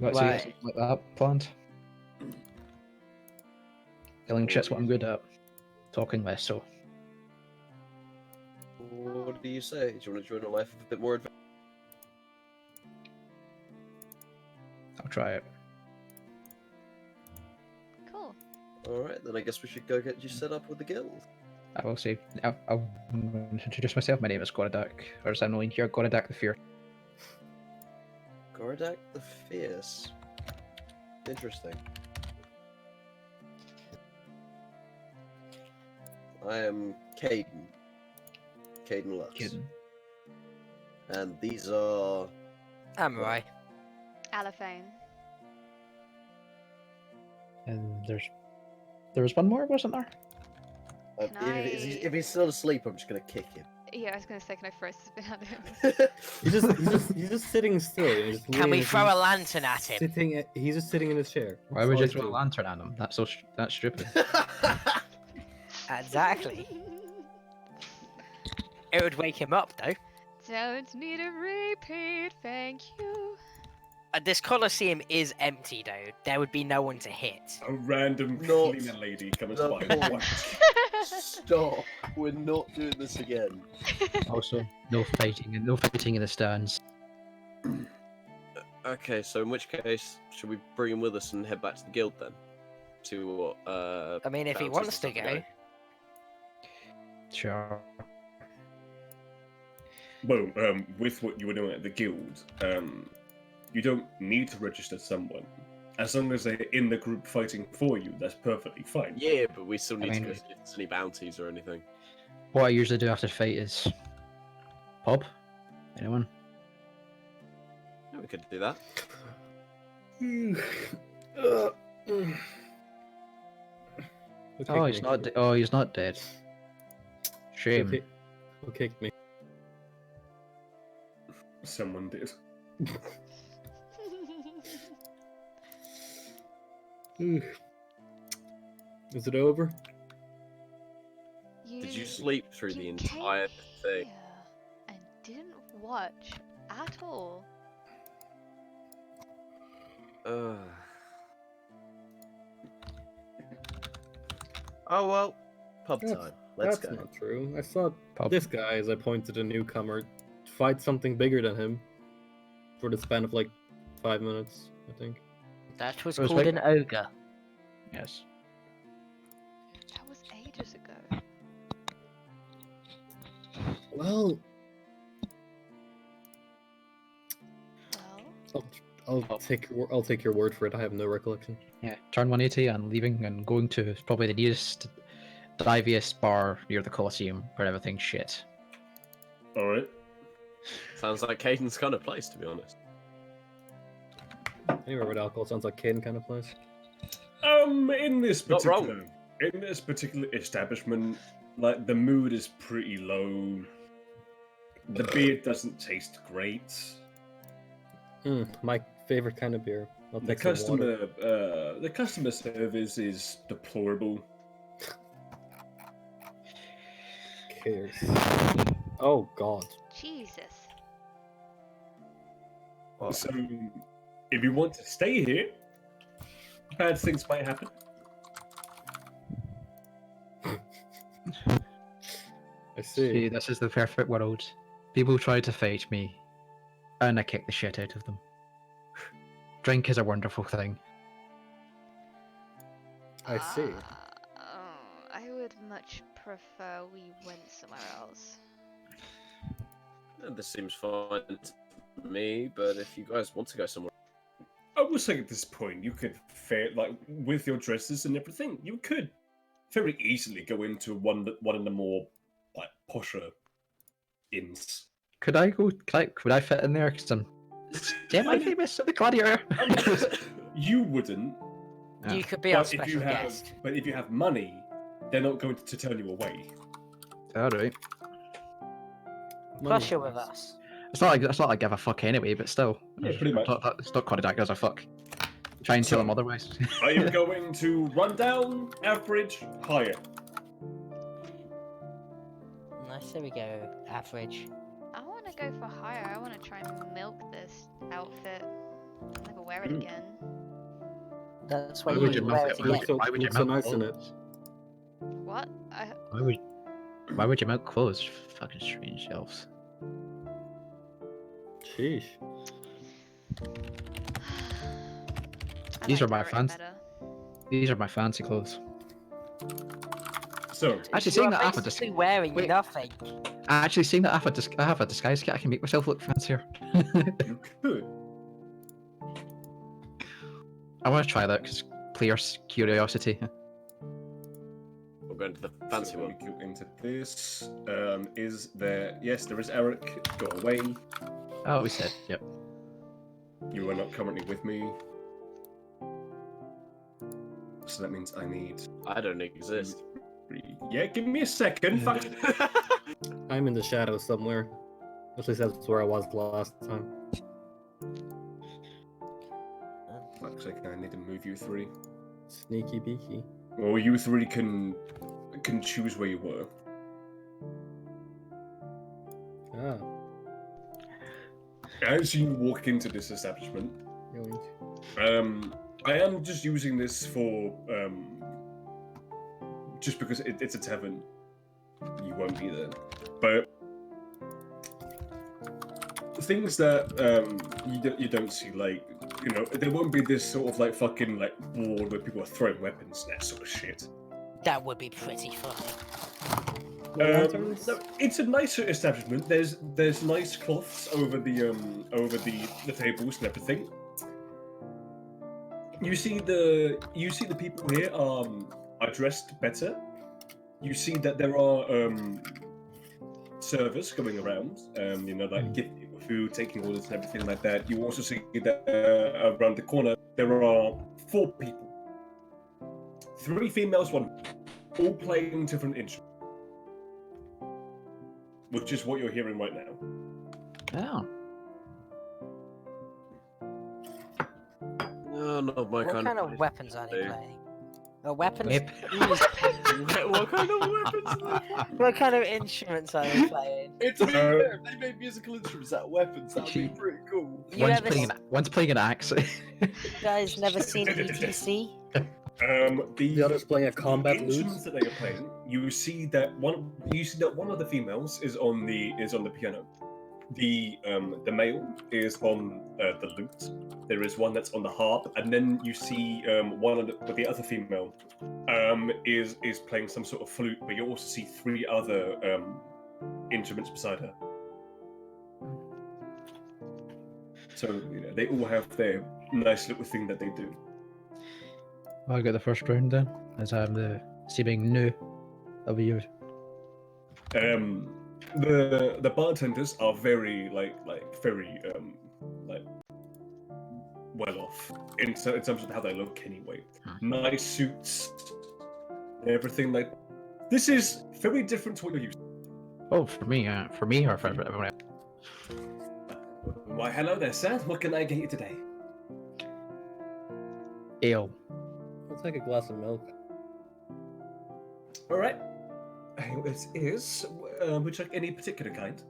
Let's see Right. something like that planned. Killing shit's what I'm good at. Talking less so. What do you say? Do you want to join a life of a bit more adventure? I'll try it. Cool. Alright, then I guess we should go get you set up with the guild. I will say. I'll introduce myself. My name is Goradak, or as I'm known here, Goradak the Fear. Goradak the Fierce. Interesting. I am Caden. Caden Lux. Kidding. And these are... I'm right. Allophane. And there was one more, wasn't there? Can if he's still asleep, I'm just gonna kick him. Yeah, I was gonna say, can I throw a spin at him? He's just sitting still. and just Can we waiting. throw a lantern at him? He's just sitting in his chair. Why That's would all you he's throw a doing. lantern at him? That's that's stupid. Exactly. It would wake him up, though. Don't need a repeat, thank you. This Colosseum is empty, though. There would be no one to hit. A random Not- cleaner lady comes not by. point. Whack. Stop! We're not doing this again. Also, no fighting in the stands. Okay, so in which case, should we bring him with us and head back to the guild then? To what? I mean, if he bounties wants to and stuff go. Sure. Well, with what you were doing at the guild, you don't need to register someone. As long as they're in the group fighting for you, that's perfectly fine. Yeah, but we still need to mean- go see if there's any bounties or anything. What I usually do after the fight is pub. Anyone? Yeah, we could do that. Oh, he's not. Oh, he's not dead. Shame. Who kicked me? Someone did. Is it over? Did you sleep through the you entire came thing? here and didn't watch at all. Oh well, pub That's- time. Let's That's go. not true. I saw Pub. this guy, as I pointed a newcomer, fight something bigger than him for the span of like 5 minutes, I think. That was It was called like- an ogre. Yes. That was ages ago. Well, Well, I'll take your word for it. I have no recollection. Yeah. Turn 180 and leaving and going to probably the nearest, diviest bar near the Colosseum where everything's shit. Alright. Sounds like Caden's kind of place, to be honest. Anywhere with alcohol sounds like Caden kind of place. In this Not particular establishment, like the mood is pretty low. The beer doesn't taste great. My favorite kind of beer. I'll take some water. The customer service is deplorable. Cares. Oh God. Jesus. So, if you want to stay here, bad things might happen. I see. See, this is the perfect world. People try to fight me, and I kick the shit out of them. drink is a wonderful thing. I see. I would much prefer we went somewhere else. This seems fine to me, but if you guys want to go somewhere, I will say at this point, you could with your dresses and everything, you could very easily go into one of the more like posher inns. Could I go? Could I fit in there? Because I'm semi-famous at the Gladiator. You wouldn't. You could be our But if special you have, guest. but if you have money, they're not going to turn you away. All right. Plus, you're with us. It's not like I give a fuck anyway, but still. Yeah, pretty much. It's not quite that as a fuck. Try and tell them otherwise. Are you going to run down, average, higher? I say we go average. I want to go for higher. I want to try and milk this outfit. I'll never wear it again. That's why Why you would you wear milk it it? again. Why would you Looks so milk nice in clothes? What? Why would you milk clothes? Fucking strange elves. Sheesh. I These like are my Arrak fans. better. These are my fancy clothes. So, Actually, You seeing are that I have a basically wearing wait. nothing. Actually, seeing that I have a disguise kit, I can make myself look fancier. you could. I want to try that because clear curiosity. we'll go into the fancy So one. let me go into this. Is there? Yes, there is Arrak. Go away. Oh, we said, yep. You are not currently with me. So that means I need. I don't exist. Yeah, give me a second. Fuck. I'm in the shadows somewhere. At least that's where I was last time. Fuck's sake, I need to move you three. Sneaky beaky. Or you three can choose where you were. Ah. As you walk into this establishment, Yoink. I am just using this for just because it's a tavern. You won't be there, but things that you don't see, like, you know, there won't be this sort of like fucking like ward where people are throwing weapons and that sort of shit. That would be pretty funny. No, it's a nicer establishment. There's nice cloths over the tables and everything. You see the people here are dressed better. You see that there are servers going around, you know, like giving people food, taking orders and everything like that. You also see that around the corner there are 4 people, 3 females, 1, all playing different instruments, which is what you're hearing right now. Oh. No, not my What kind of place. weapons are they Dude. playing? Weapons? Yep. What kind of weapons are they playing? What kind of instruments are they playing? It's to be fair, if they made musical instruments out of weapons, that'd be pretty cool. You One's ever playing, one's playing an axe. You guys never seen ETC? The others playing a combat instruments lute. that they are playing. You see that one of the females is on the piano. The male is on the lute. There is one that's on the harp, and then you see the other female is playing some sort of flute. But you also see 3 other instruments beside her. So you know, they all have their nice little thing that they do. I'll get the first round then, as I'm the seeming new of you. The bartenders are very very well off in terms of how they look anyway. Nice suits, everything like. This is very different to what you're used to. Oh, for me or for everyone else? Why, hello there, sir. What can I get you today? Ale. I'll take a glass of milk. All right. It is. Would you like any particular kind?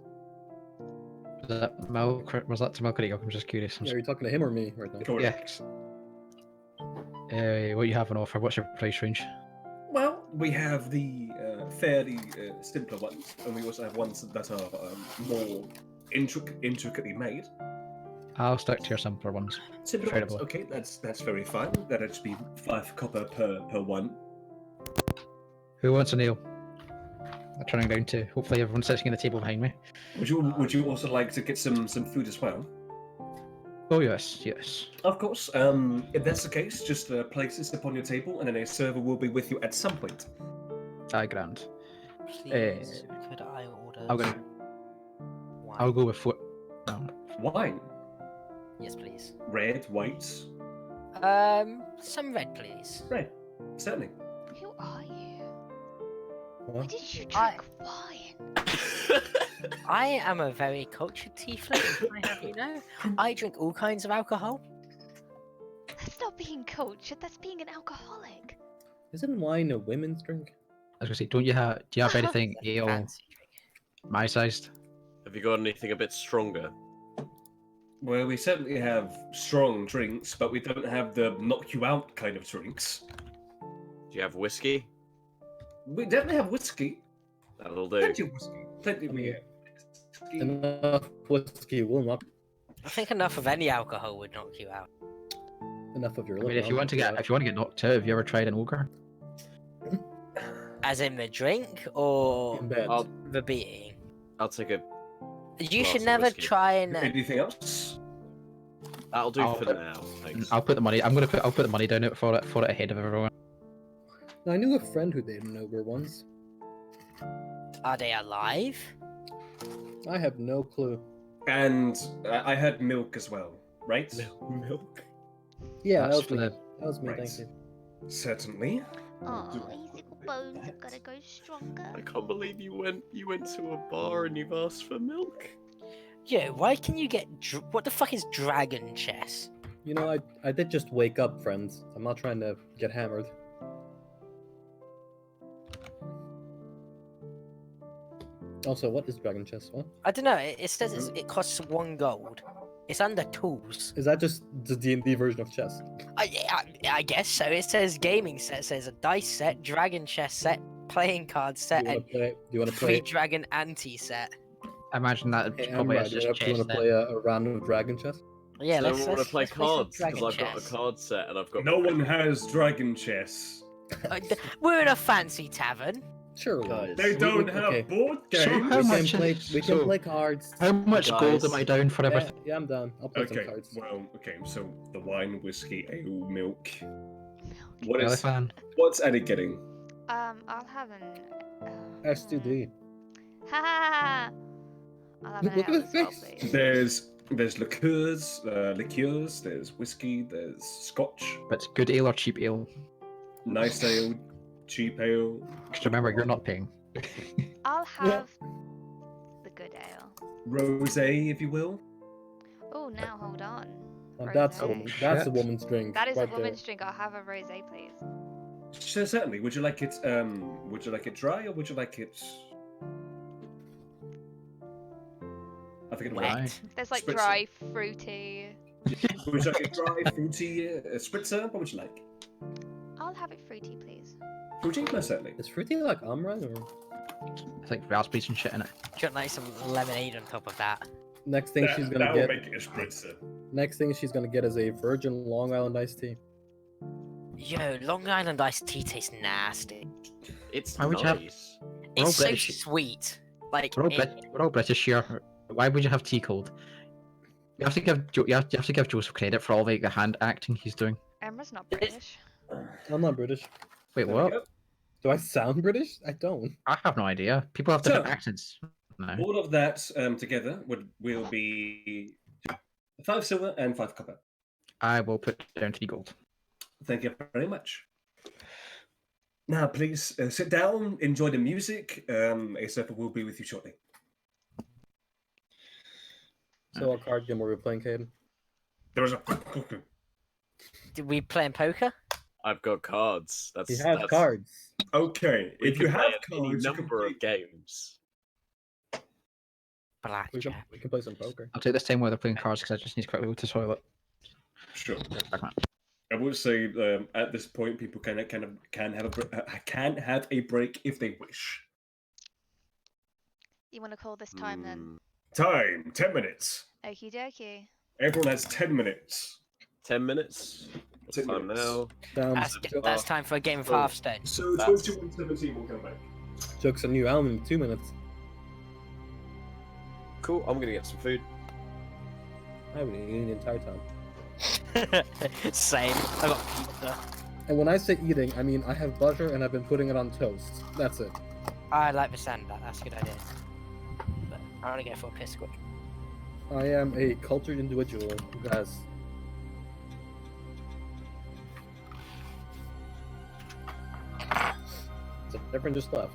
Was that milk? Was that to milk or ale? I'm just curious. Yeah, are you talking to him or me right now? Go on. Yeah. What you have on offer? What's your price range? Well, we have the fairly simpler ones, and we also have ones that are more intricately made. I'll stick to your simpler ones. Simple Straight ones. away. Okay, that's very fine. That'd just be 5 copper per one. Who wants a nail? I'm turning down to. Hopefully, everyone's sitting at the table behind me. Would you also like to get some food as well? Oh yes, yes. Of course. If that's the case, just place this upon your table, and then a server will be with you at some point. Aye, grand. Please, could I order? I'll go. Wine? I'll go with what? Wine, Yes, please. red, white, Some red, please. red. Certainly. Who are you? What? Why did you drink wine? I am a very cultured tiefling. I have you know. I drink all kinds of alcohol. That's not being cultured, that's being an alcoholic. Isn't wine a women's drink? I was gonna say, do you have anything ale Fancy drink. my sized? Have you got anything a bit stronger? Well, we certainly have strong drinks, but we don't have the knock you out kind of drinks. Do you have whiskey? We definitely have whiskey. That'll do. Plenty of whiskey. Plenty of whiskey. Enough whiskey will not. I think enough of any alcohol would knock you out. Enough of your. I mean, if you want to get knocked out, have you ever tried an ogre? As in the drink or in bed. the being? I'll take a. You glass should of never whiskey. try and. Anything else? That'll do I'll for put- now. Thanks. I'll put the money. I'll put the money down for it ahead of everyone. I knew a friend who dated an ogre once. Are they alive? I have no clue. And I had milk as well, right? Milk. Yeah, That's that for was me. the- That was me. Right. Thank you. Certainly. Oh, these little bones have gotta go stronger. I can't believe you went to a bar and you've asked for milk. Yo, why can you get? What the fuck is dragon chess? You know, I did just wake up, friends. I'm not trying to get hammered. Also, what is dragon chess? What I don't know. It says it costs 1 gold. It's under tools. is that? Just the D&D version of chess? I guess so. It says gaming set. It says a dice set, dragon chess set, playing card set, Do and you want to free play? dragon anti set. I imagine that Hey, probably Amra, is do you just want chess to then. play a round of dragon chess? Yeah, So let's I want to play let's some cards because dragon I've got a chess. card set and I've got. No one has dragon chess. We're in a fancy tavern. Sure. Guys. They don't have okay. board So games. how We can much play. is- We can so- play cards. How much gold am Guys. I down for Yeah, everything? yeah, I'm done. I'll play some Okay, cards. well, okay, so the wine, whiskey, ale, milk. Milk. What Really is fan. what's Annie getting? I'll have an. S2D. Ha ha ha! I'll have an Look at ale his as well, face. please. There's liqueurs, there's whiskey, there's scotch, But it's good ale or cheap ale? nice ale, cheap ale. Because remember, you're not paying. I'll have the good ale. Rosé, if you will. Oh, now hold on. Now that's Rosé. that's a Shit. woman's drink. That is right a woman's drink. I'll have a rosé, please. Sure, certainly. Would you like it dry or would you like it? I think it Wet. was. There's like Spritzer. dry, fruity. Would you like a dry, fruity spritzer? What would you like? I'll have it fruity, please. Fruity, most certainly. Is fruity like Amra? Or... It's like raspberries and shit in it. Got like some lemonade on top of that. Next thing she's gonna that will get. make it a spritzer. Next thing she's gonna get is a virgin Long Island iced tea. Yo, Long Island iced tea tastes nasty. It's Why would you have- nice. We're all It's so British. sweet. Like We're all British here. Why would you have tea cold? You have to give Joseph credit for all like the hand acting he's doing. Emma's not British. I'm not British. Wait, There we what? go. Do I sound British? I don't. I have no idea. People have different So- accents. No. All of that together will be 5 silver and 5 copper. I will put down 3 gold. Thank you very much. Now, please sit down, enjoy the music. A server will be with you shortly. So what card game were we playing, Caden? There was a. Did we playing poker? I've got cards. He has That's cards. Okay, We if you can have play any cards, you can number play- of games. Blackjack. We can play some poker. I'll take this time while they're playing cards because I just need to quickly go to the toilet. Sure. Back, man. I would say at this point, people can have a break if they wish. You want to call this time then? Time 10 minutes. Okie dokie. Everyone has 10 minutes. 10 minutes. What's 10 time minutes. now? That's time for a game of Oh. Hearthstone. So That's- 21:17 will come back. Jokes on you. I'm in 2 minutes. Cool, I'm gonna get some food. I would eat the entire time. Same. I got pizza. And when I say eating, I mean I have butter and I've been putting it on toast. That's it. I like the sound of that. That's a good idea. But I want to go for a piss squid. I am a cultured individual who has. So everyone just left.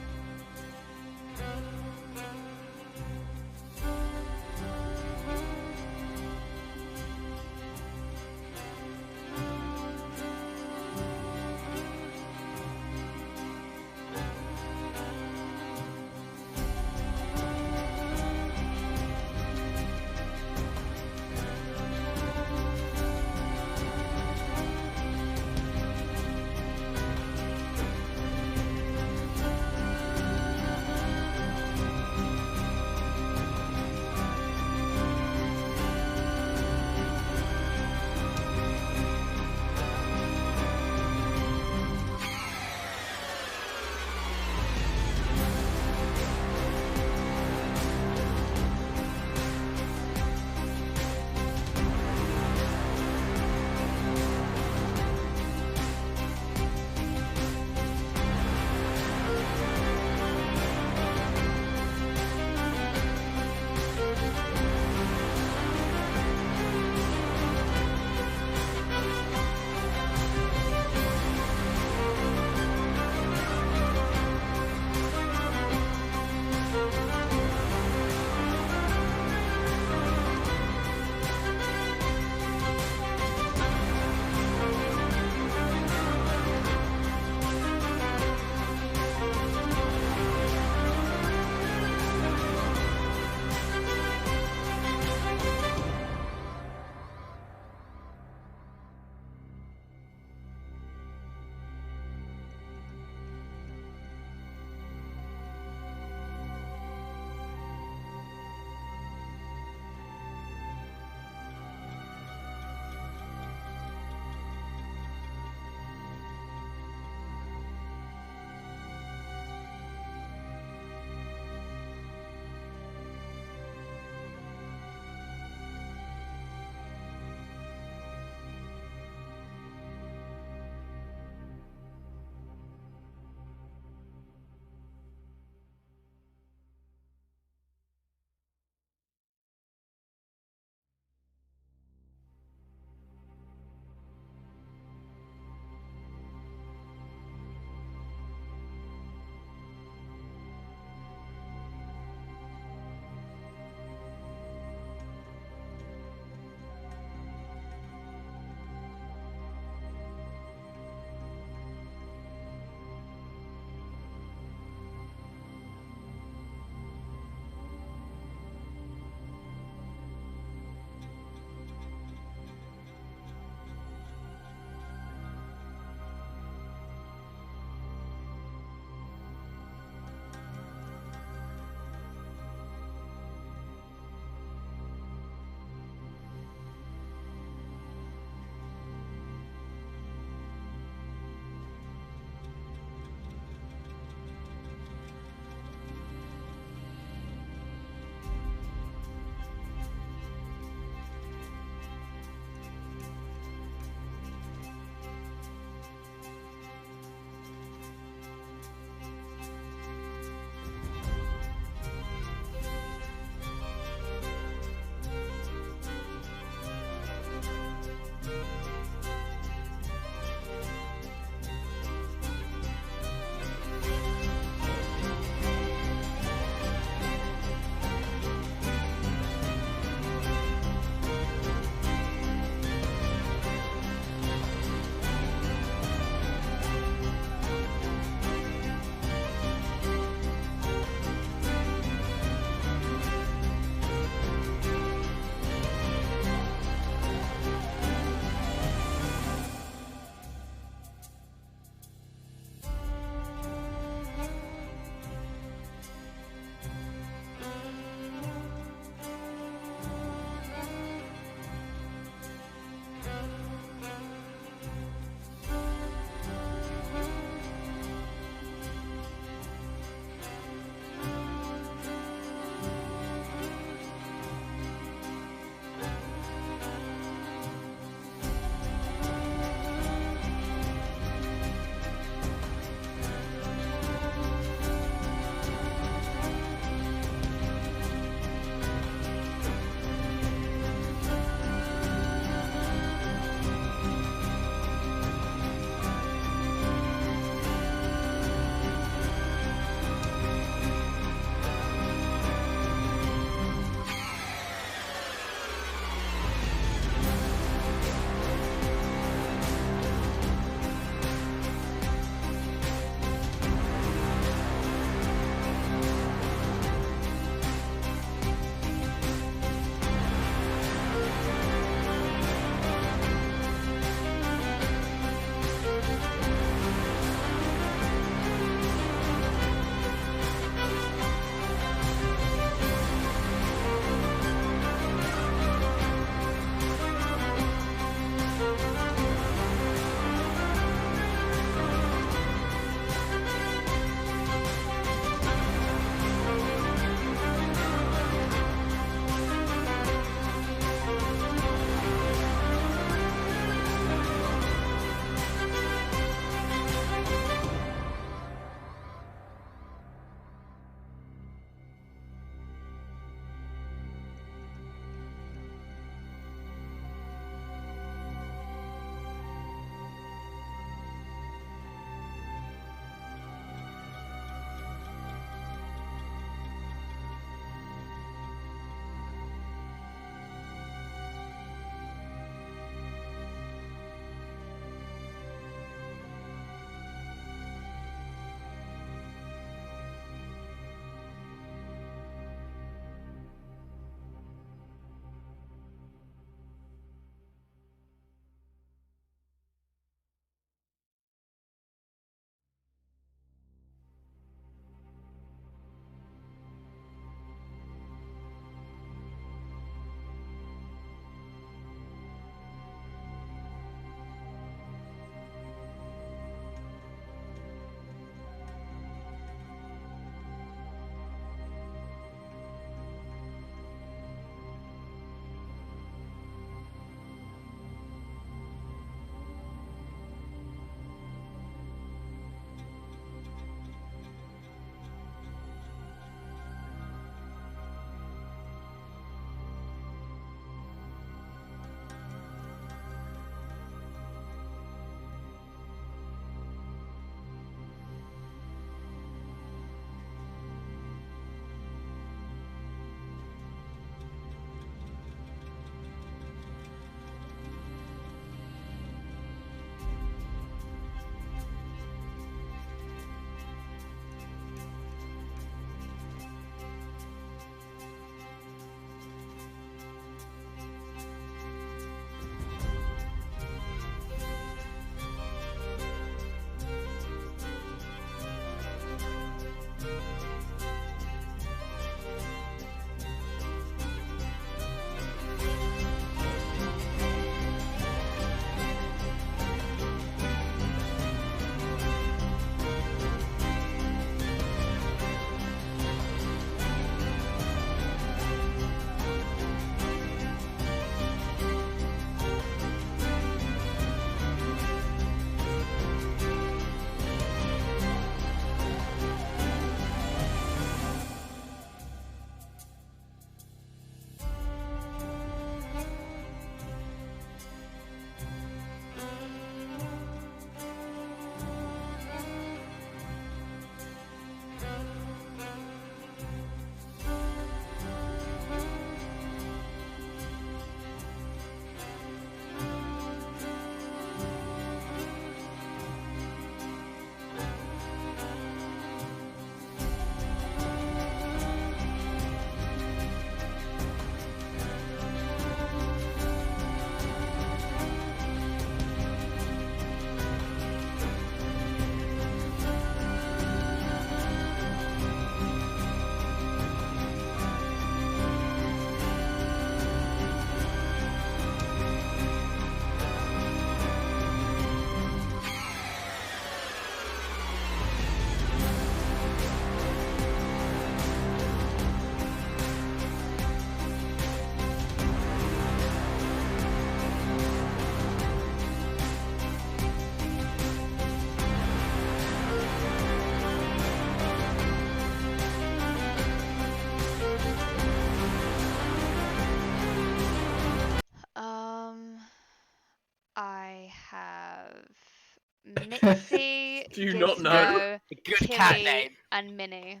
Do you not know? Gizmo, Good cat Tilly, name. and Minnie.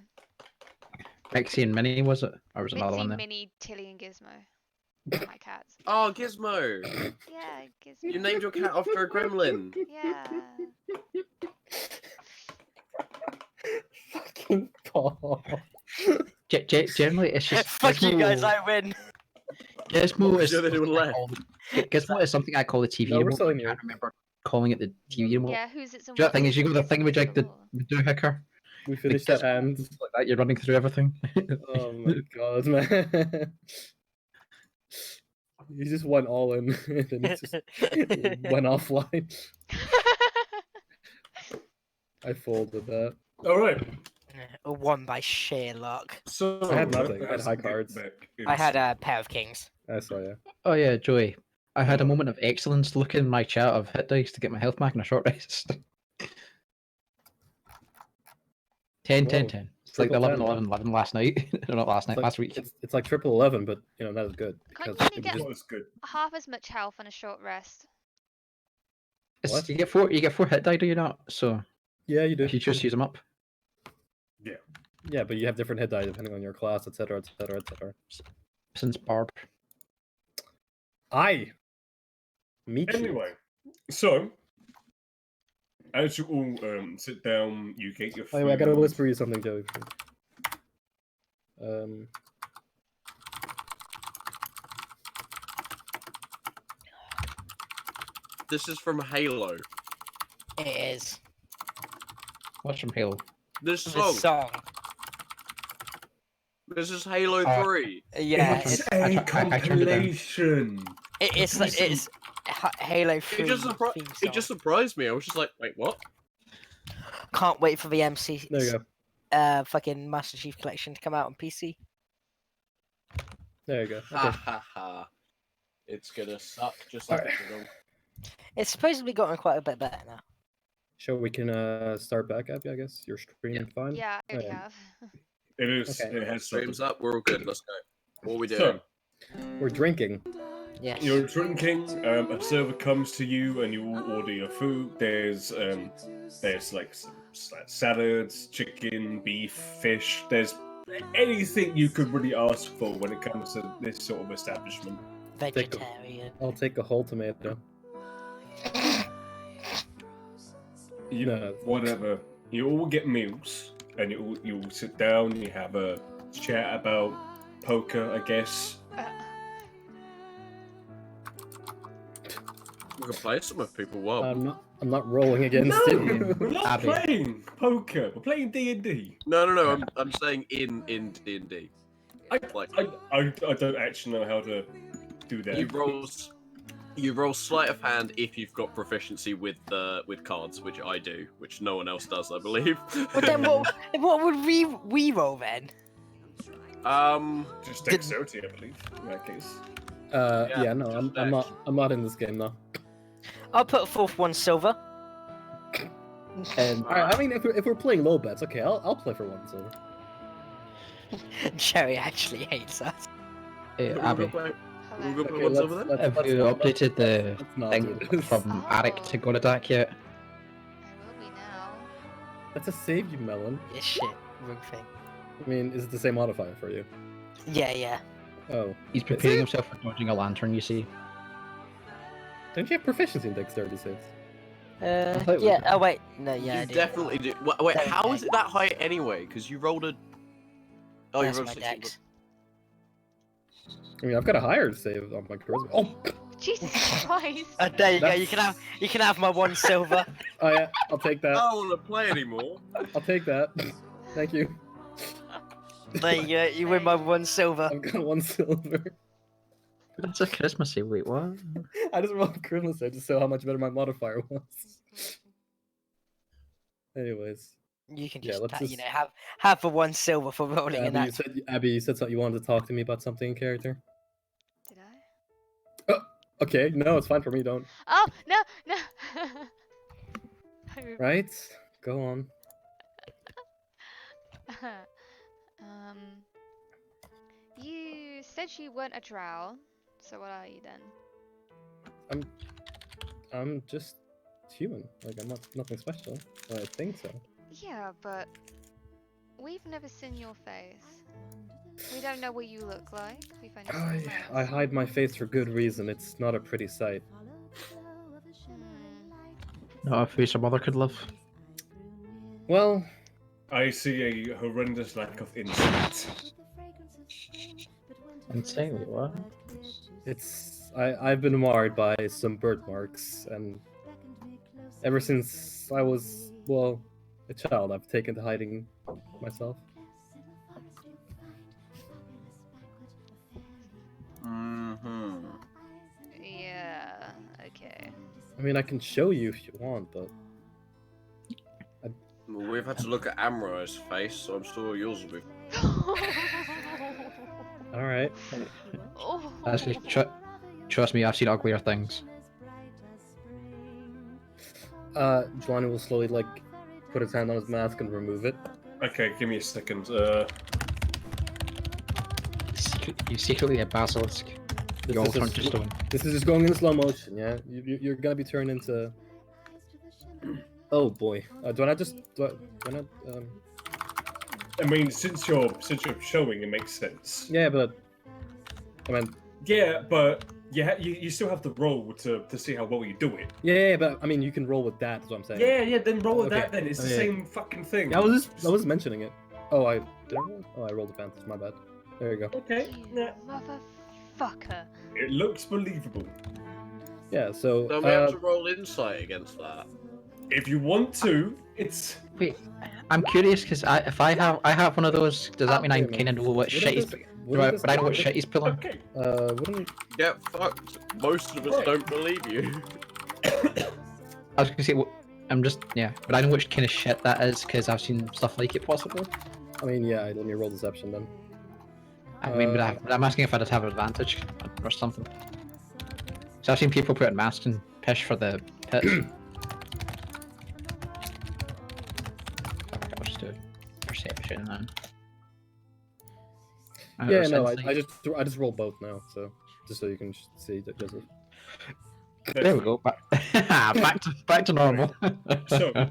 Pixie and Minnie, was it? Or was it another Mitzi, one there? Minnie, Tilly, and Gizmo. My cats. Oh, Gizmo! Yeah, Gizmo. You named your cat after a gremlin. Yeah. Fucking Paul. Generally, it's just Fuck you guys, Gizmo. I win. Gizmo is Sure they something don't I left. call Gizmo is something I call the TV No, we're remote. still I in here. can't remember calling it the TV remote. Yeah, who's it? Do you know that thing is you got the thing with like the do hicker We finished that and like that. You're running through everything. oh my god, man. You just went all in and then it just went offline. I folded that. All right. Won by sheer luck. So I had nothing. I had let's high get cards. back I had into- a pair of kings. I saw you. Oh yeah, Joey. I had a Oh. moment of excellence looking in my chat of hit dice to get my health back in a short rest. 10, 10, Whoa. 10. It's like the Triple 11, 10, 11, 11 last night. No, not last night, It's like, last week. it's like triple 11, but you know that is good. Can't because you it only was get Well, it's good. half as much health on a short rest? What? You get four hit die, do you not? So Yeah, you do. if you just use them up. Yeah, but you have different hit die depending on your class, etc., etc., etc. Since Barb. Meet you. Anyway, so as you all sit down, you get your food. By the way, I gotta whisper you something, Joey. This is from Halo. It is. What's from Halo? This The song. song. This is Halo 3. Yeah, It's it's, a I turned it down. compilation. it's like it's Halo 3 It just, theme it just song. surprised me. I was just like, wait, what? Can't wait for the MC There you go. fucking Master Chief Collection to come out on PC. There you go. Ha Okay. ha ha. It's gonna suck just like Alright. it will. It's supposedly gotten quite a bit better now. So we can start back up, I guess. You're streaming fine? Yeah, I already Okay. have. It is. Okay. It has Streams something. up, we're all good, let's go. What are we doing? So We're drinking. Yes. you're drinking. A server comes to you, and you all order your food. There's like some salads, chicken, beef, fish. There's anything you could really ask for when it comes to this sort of establishment. Vegetarian. I'll take a whole tomato. You No. whatever. You all get meals, and you all sit down. You have a chat about poker, I guess. We can play some with people. Well, I'm not rolling against No, it. we're not Abby. playing poker. We're playing D&D. no. I'm saying in D&D. I Like don't actually know how to do that. you roll sleight of hand if you've got proficiency with cards, which I do, which no one else does, I believe. But then what would we roll then? Just dexterity, I believe, in that case. Yeah, no, I'm not in this game now. I'll put forth 1 silver. And I mean, if we're playing low bets, okay, I'll play for 1 silver. Jerry actually hates us. Abby, Hello. We'll go put Okay, ones let's- over there. let's- have let's you not- updated the let's not thing do this. from Arrak to Gonadak yet? I will be now. That's a save you, Melon. Yeah, shit. Wrong thing. I mean, is it the same modifier for you? Yeah. Oh, He's preparing himself for dodging a lantern, you see. don't you have proficiency in dexterity saves? thought we Yeah. did. Oh wait, no, yeah, I You do. definitely do. Wait, Don't how is think. it that high anyway? Because you rolled a. Oh, That's you rolled my 16. dex. I mean, I've got a higher save on my charisma. Oh, Jesus Christ! There you go. That's- You can have my 1 silver. oh yeah, I'll take that. I don't want to play anymore. I'll take that. Thank you. There you go. You win my 1 silver. I've got 1 silver. That's a Christmas save. Wait, what? I just rolled a charisma save to show how much better my modifier was. Anyways, You can Yeah, just, let's you just- know, have the 1 silver for rolling in Abby, that. you said something. You wanted to talk to me about something in character. Did I? Okay, no, it's fine for me. Don't. Oh no, no. Right? Go on. You said you weren't a drow, so what are you then? I'm just It's human. Like, I'm not nothing special. Well, I think so. Yeah, but we've never seen your face. We don't know what you look like. We've only seen your I mask. hide my face for good reason. It's not a pretty sight. Not a face a mother could love. Well, I see a horrendous lack of insight. Insanely, what? I've been marred by some birthmarks, and ever since I was, well, a child, I've taken to hiding myself. Mm-hmm. Yeah, okay. I mean, I can show you if you want, but Well, we've had to look at Amro's face, so I'm sure yours will be. all right. Oh. Actually, trust me, I've seen uglier things. Giovanni will slowly like put his hand on his mask and remove it. Okay, give me a second. You secretly a basilisk. This You all is turn just- to stone. This is just going in slow motion, yeah. You're gonna be turned into. Oh boy. Do I not? I mean, since you're showing, it makes sense. Yeah, but I mean, Yeah, but you still have to roll to see how well you do it. yeah, but I mean, you can roll with that. Is what I'm saying. Yeah, then roll with Okay. that. Then it's the Okay. same fucking thing. Yeah, I was mentioning it. Oh, I did. I rolled advantage. My bad. There you go. Okay. You motherfucker. It looks believable. Yeah. So. Don't we have to roll insight against that? If you want to, it's. Wait, I'm curious because if I have one of those, does that mean I wait a kind of know what shit he's? Wouldn't But I know what shit he's pulling. Okay. Wouldn't Get fucked. Most of us Right. don't believe you. I was gonna say, but I know which kind of shit that is because I've seen stuff like it possibly. I mean, yeah. Let me roll deception then. I mean, but I'm asking if I just have an advantage or something. So I've seen people put on masks and pish for the pits. I'll just do perception then. Yeah, It's no, insight. I just rolled both now, so just so you can see that Joseph. There we go. Back to normal. So,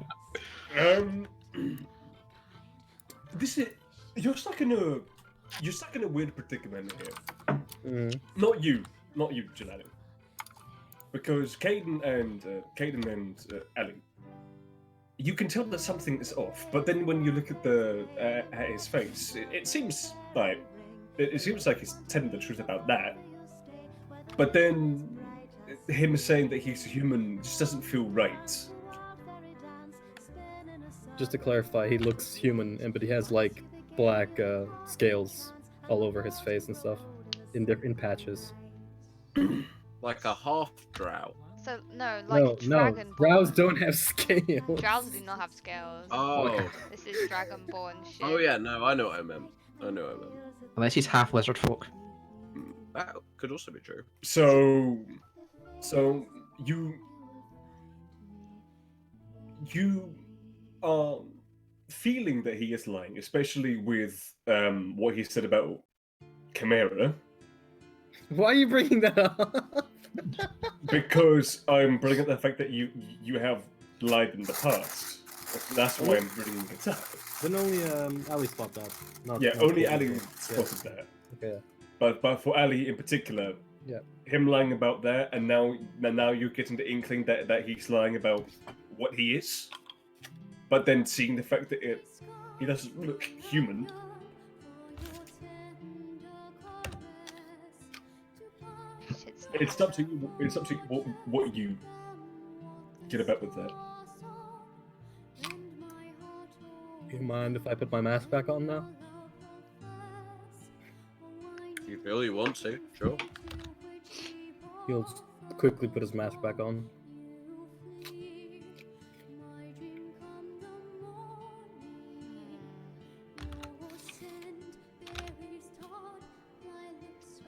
this is you're stuck in a weird predicament here. Mm. Not you, Jelani. Because Caden and Ellie, you can tell that something is off. But then when you look at at his face, it seems like he's telling the truth about that. But then him saying that he's human just doesn't feel right. Just to clarify, he looks human, but he has like black scales all over his face and stuff, in patches. Like a half drow. So no, like dragon. Drows don't have scales. Drows do not have scales. Oh. This is dragonborn shit. Oh yeah, no, I know what I meant. Unless he's half lizard folk. That could also be true. So you are feeling that he is lying, especially with what he said about Chimera, Why are you bringing that up? because I'm bringing up the fact that you have lied in the past. That's why I'm bringing it up. Didn't only Ali spot that? Not, Yeah, not only Joseph. Ali Yeah. spotted that. Okay. But for Ali in particular, Yeah. him lying about that, and now you're getting the inkling that he's lying about what he is. But then seeing the fact that he doesn't look human. Shit's It's up to you. It's up to you what you get about with that. Do you mind if I put my mask back on now? If you feel you want to, sure. He'll just quickly put his mask back on.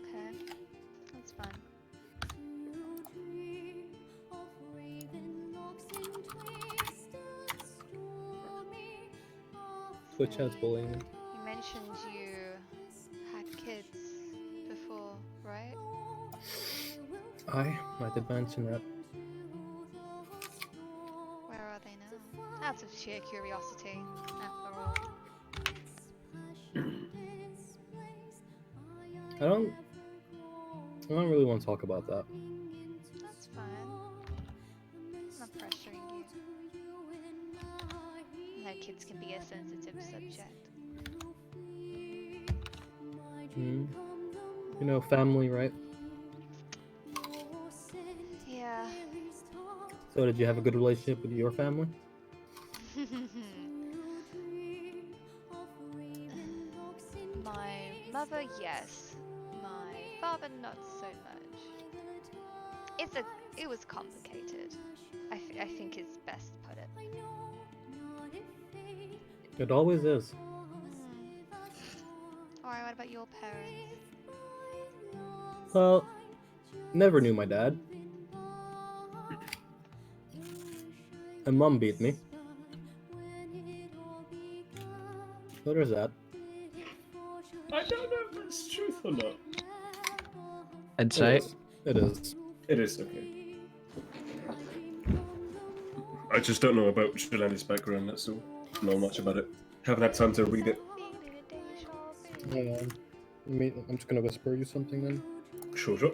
Okay, that's fine. Twitch has bullying. You mentioned you had kids before, right? I did mention that. Out of sheer curiosity, after all. I don't really want to talk about that. That's fine. I'm not pressuring you. No kids can be a sensitive subject. You know, family, right? Yeah. So did you have a good relationship with your family? My mother, yes. My father, not so much. It was complicated. I think is best to put it. It always is. Alright, what about your parents? Well, never knew my dad. And mom beat me. So there's that. I don't know if that's truth or not. Insight. It is. It is, okay. I just don't know about Jelani's background, that's all. Know much about it. Haven't had time to read it. Hang on. I'm just gonna whisper you something then. Sure, sure.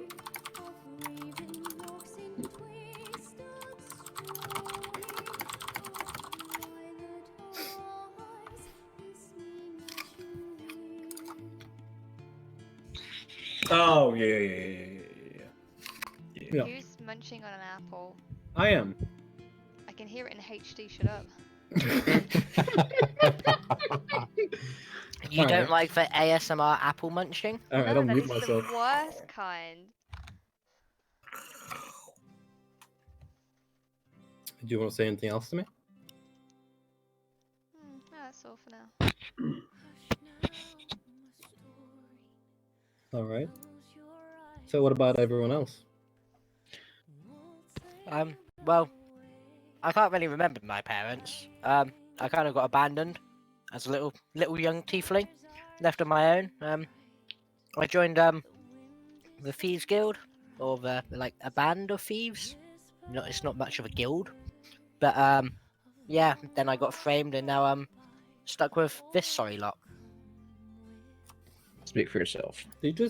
Oh, yeah. Yeah. Who's munching on an apple? I am. I can hear it in HD, shut up. You don't Alright. like the ASMR apple munching? Alright, No, I'll that mute is myself. the worst kind. Do you want to say anything else to me? No, that's all for now. Alright. So what about everyone else? Well, I can't really remember my parents. I kind of got abandoned as a little young tiefling, left on my own. I joined the Thieves Guild, or like a band of thieves. It's not much of a guild, but yeah. Then I got framed, and now I'm stuck with this sorry lot. Speak for yourself. Did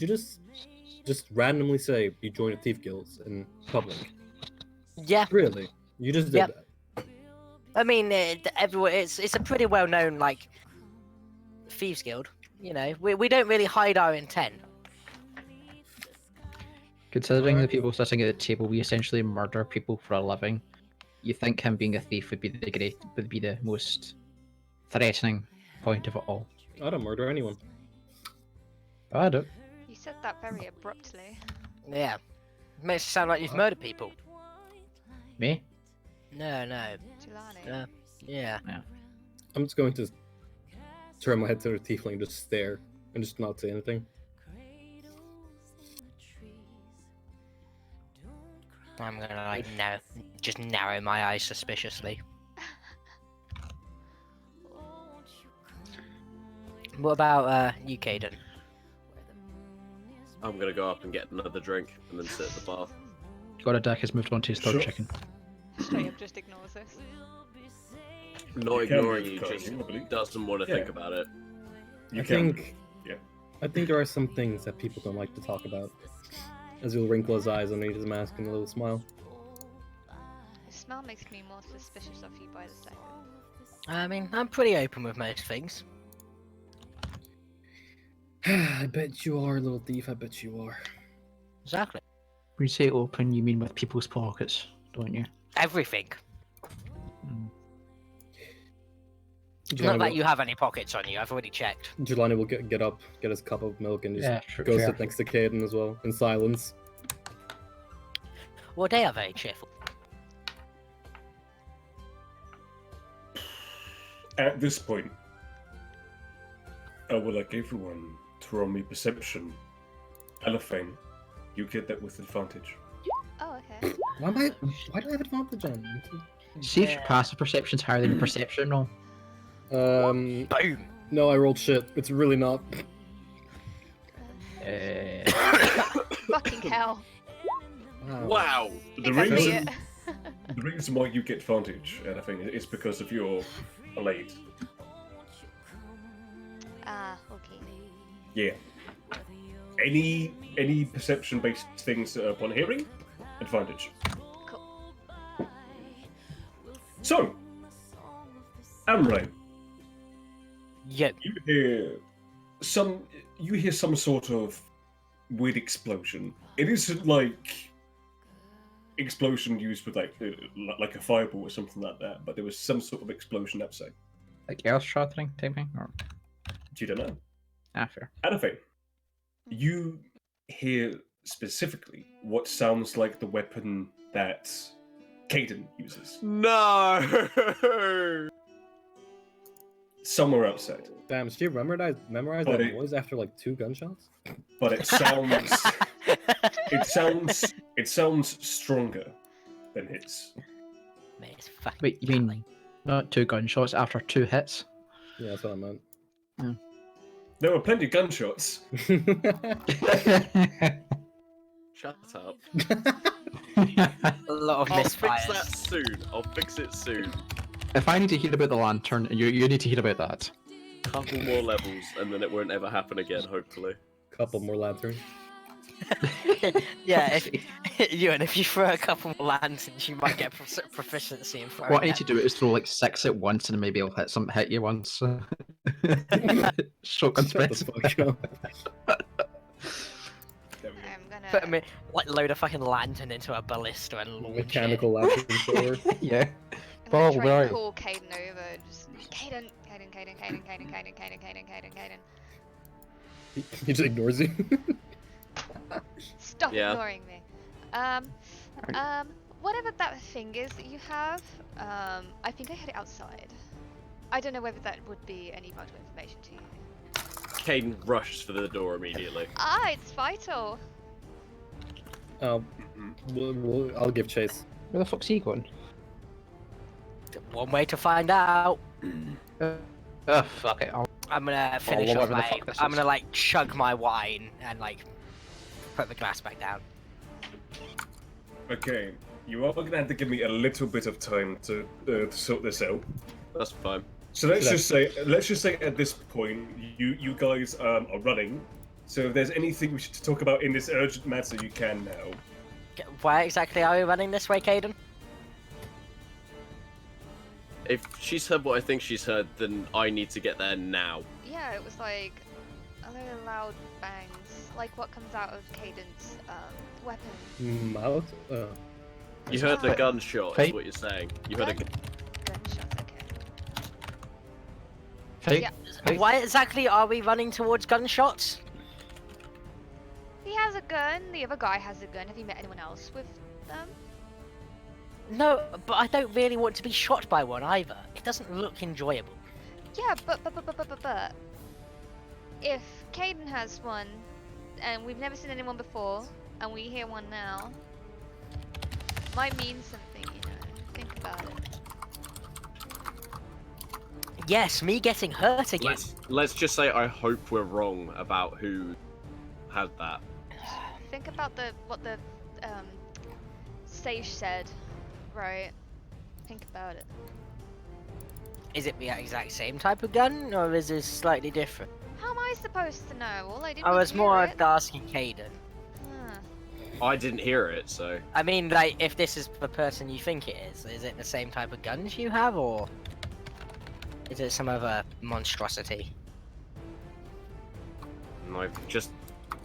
you just randomly say you joined a thief guild in public? Yeah, Really? You just did Yep. that? I mean, everyone. It's a pretty well known like Thieves Guild. You know, we don't really hide our intent. Considering Alright. the people sitting at the table, we essentially murder people for a living. You think him being a thief would be the most threatening point of it all. I don't murder anyone. I don't. You said that very abruptly. Yeah, makes it sound like you've murdered people. Me? No. Jelani. Yeah. I'm just going to turn my head to the tiefling and just stare and just not say anything. I'm gonna like just narrow my eyes suspiciously. What about you, Caden? I'm gonna go up and get another drink and then sit at the bar. Goradak has moved on to his third Sure. chicken. Straight up just ignores this. Not You can ignoring move you, cars, just I believe. doesn't want to Yeah. think about it. You I can. think, yeah. I think there are some things that people don't like to talk about. As he'll wrinkle his eyes underneath his mask and a little smile. The smell makes me more suspicious of you by the second. I mean, I'm pretty open with most things. I bet you are, little thief. I bet you are. Exactly. When you say open, you mean with people's pockets, don't you? Everything. Jelani Not that you have any pockets on you. I've already checked. Jelani will get up, get his cup of milk, and just Yeah, go fair. sit next to Caden as well, in silence. Well, they are very cheerful. At this point, I would like everyone to roll me perception. Elephant, you get that with advantage. Oh, okay. Why do I have advantage on? See if your passive perception's higher than your perception roll. Boom. No, I rolled shit. It's really not. Fucking hell. Wow. Wow! The Think I see reason, it. The reason why you get advantage, and I think, is because of your blade. Ah, okay. Yeah. Any perception-based things upon hearing, advantage. Cool. So, Amray, Yep. you hear some sort of weird explosion. It isn't like explosion used with like a fireball or something like that, but there was some sort of explosion outside. Like earth shattering type thing? Or... You don't know. Fair. Anyway, you hear specifically what sounds like the weapon that Caden uses. No. Somewhere outside. Damn, did you memorize But that it- noise after like 2 gunshots? But it sounds it sounds stronger than his. Mate, it's fucking Wait, you mean not 2 gunshots after 2 hits? Yeah, that's what I meant. There were plenty of gunshots. Shut up. a lot of I'll fix that misfires. soon. I'll fix it soon. If I need to hear about the lantern, you need to hear about that. Couple more levels, and then it won't ever happen again. Hopefully. Couple more lanterns. Yeah, if if you throw a couple more lanterns, you might get proficiency in throwing What I need them. to do is throw like 6 at once, and maybe I'll hit you once. Shotgun Shut the spread. fuck up. There we go. I'm gonna. Put me like load a fucking lantern into a ballista and launch Mechanical lantern thrower. Yeah. I'm gonna Paul, try where are and you? call Caden over. Just Caden. He just ignores you. Stop Yeah. ignoring me. Whatever that thing is that you have, I think I had it outside. I don't know whether that would be any vital information to you. Caden rushes for the door immediately. Ah, it's vital. I'll give chase. Where the fuck's he going? One way to find out. Fuck it. I'm gonna finish whatever off the my. fuck this I'm is. gonna like chug my wine and like put the glass back down. Okay, you are going to have to give me a little bit of time to sort this out. That's fine. So let's just say at this point you guys are running. So if there's anything we should talk about in this urgent matter, you can now. Why exactly are we running this way, Caden? If she's heard what I think she's heard, then I need to get there now. Yeah, it was like a little loud bangs, like what comes out of Caden's weapon. Mouth? You heard the gunshot, is Hey. what you're saying. You heard a Gun- Gunshots, okay. Hey, Yeah. hey. Why exactly are we running towards gunshots? He has a gun, the other guy has a gun. Have you met anyone else with them? No, but I don't really want to be shot by one either. It doesn't look enjoyable. Yeah, but if Caden has one, and we've never seen anyone before, and we hear one now, might mean something, you know. Think about it. Yes, me getting hurt again. Let's just say I hope we're wrong about who had that. Think about what the sage said, right? Think about it. Is it the exact same type of gun, or is this slightly different? How am I supposed to know? All I did I was hear more it. asking Caden. Huh. I didn't hear it, so I mean, like, if this is the person you think it is it the same type of guns you have, or is it some other monstrosity? I've just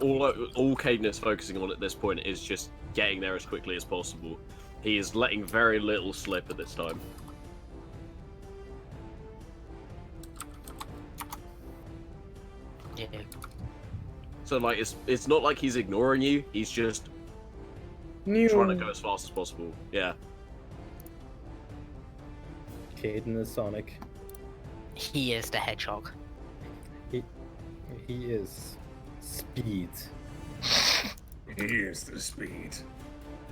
all Caden is focusing on at this point is just getting there as quickly as possible. He is letting very little slip at this time. Yeah. So like it's not like he's ignoring you. He's just trying to go as fast as possible. Yeah. Caden is Sonic. He is the hedgehog. He is speed. Here's the speed.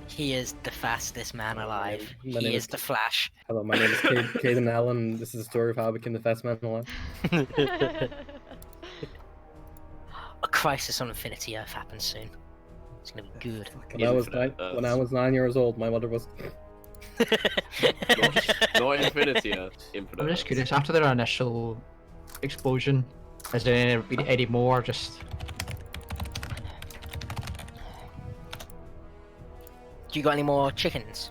He is the fastest man alive. My He name is is- the Flash. Hello, my name is Caden Allen. This is the story of how I became the fast man alive. A crisis on Infinity Earth happens soon. It's gonna be good. When I was 9 years old, my mother was. Not Infinity Earth. Infinite I'm just Earths. curious. After their initial explosion, is there any more? Just Do you got any more chickens?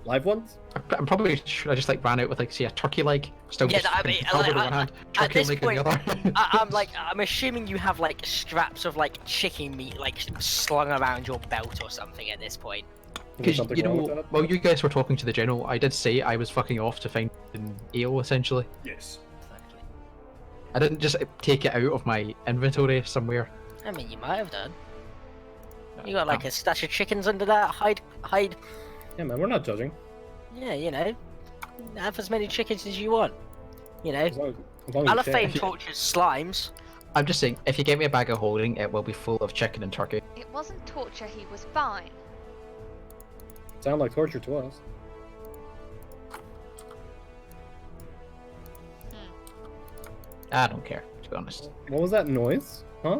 Live ones? I'm probably sure I just like ran out with like say a turkey leg, still Yeah, just I mean, halberd in like, one hand, at turkey this leg in point, the other. I'm assuming you have like straps of like chicken meat like slung around your belt or something at this point. Is there Because something you wrong with know, that? while you guys were talking to the general, I did say I was fucking off to find an ale essentially. Yes. Exactly. I didn't just take it out of my inventory somewhere. I mean, you might have done. You got like a stash of chickens under that hide. Yeah, man, we're not judging. Yeah, you know, have as many chickens as you want. You know, As long as you Allophane share. tortures slimes. I'm just saying, if you get me a bag of holding, it will be full of chicken and turkey. It wasn't torture, he was fine. Sound like torture to us. I don't care, to be honest. What was that noise? Huh?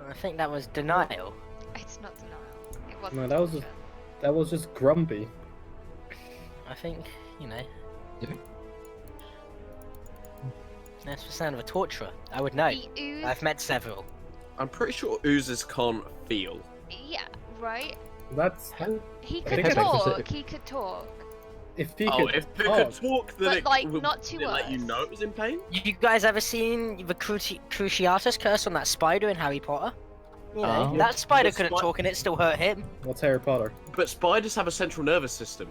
I think that was denial. It's not denial. It wasn't No, that was torture. That was just grumpy. I think, you know. Yeah. That's the sound of a torturer. I would know. The ooze. I've met several. I'm pretty sure oozes can't feel. Yeah, right? That's He I could think I talk. specific. He could talk. if he Oh, could. if it talk. could talk, then But, it like, would not to did it let you us. know it was in pain. You guys ever seen the Cruciatus curse on that spider in Harry Potter? You know, Oh. that spider The couldn't spi- talk and it still hurt him. What's Harry Potter? But spiders have a central nervous system.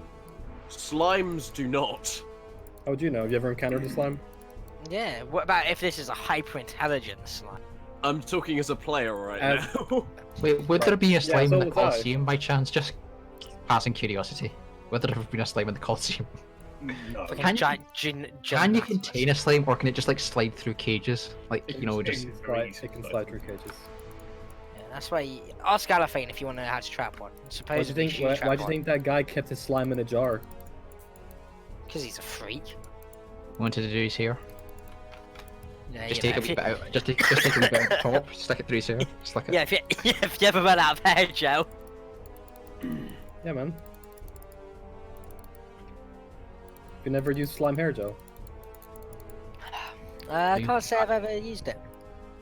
Slimes do not. How would you know? Have you ever encountered a slime? Yeah, what about if this is a hyper-intelligent slime? I'm talking as a player right As- now. Wait, would there be a slime so in the was I. Colosseum by chance? Just passing curiosity. Would there have been a slime in the Colosseum? No. Like Can a you- giant Can you contain a slime, or can it just like slide through cages? Like, you know, just... It can slide through cages. Yeah, that's why you ask Allophane if you want to know how to trap one. Why'd Suppose you think? Why'd you think that guy kept his slime in a jar? Because he's a freak. wanted to do his hair. Yeah, Just you take know, a wee bit out. Just take a wee bit at the top, stick it through his hair. Stick it. Yeah, if you ever run out of hair gel. Yeah, man. You never used slime hair gel. I can't say I've ever used it.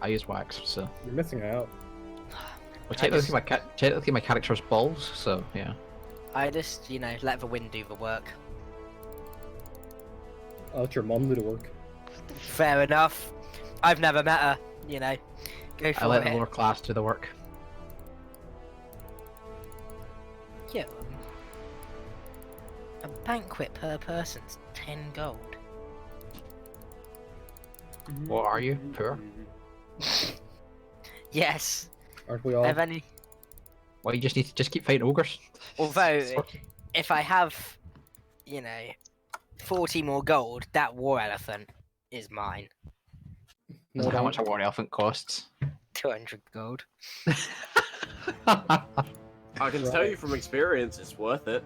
I use wax, so. You're missing out. Well, technically my character's balls, so yeah. I just, you know, let the wind do the work. I'll let your mom do the work. Fair enough. I've never met her, you know. Go for I let the it. lower class do the work. Yeah. A banquet per person's 10 gold. What are you? Poor? Yes. Aren't we all? I've only. Well, you just need to just keep fighting ogres. Although, if I have, you know, 40 more gold, that war elephant is mine. Is that how much a war elephant costs? 200 gold. I can tell you from experience, it's worth it.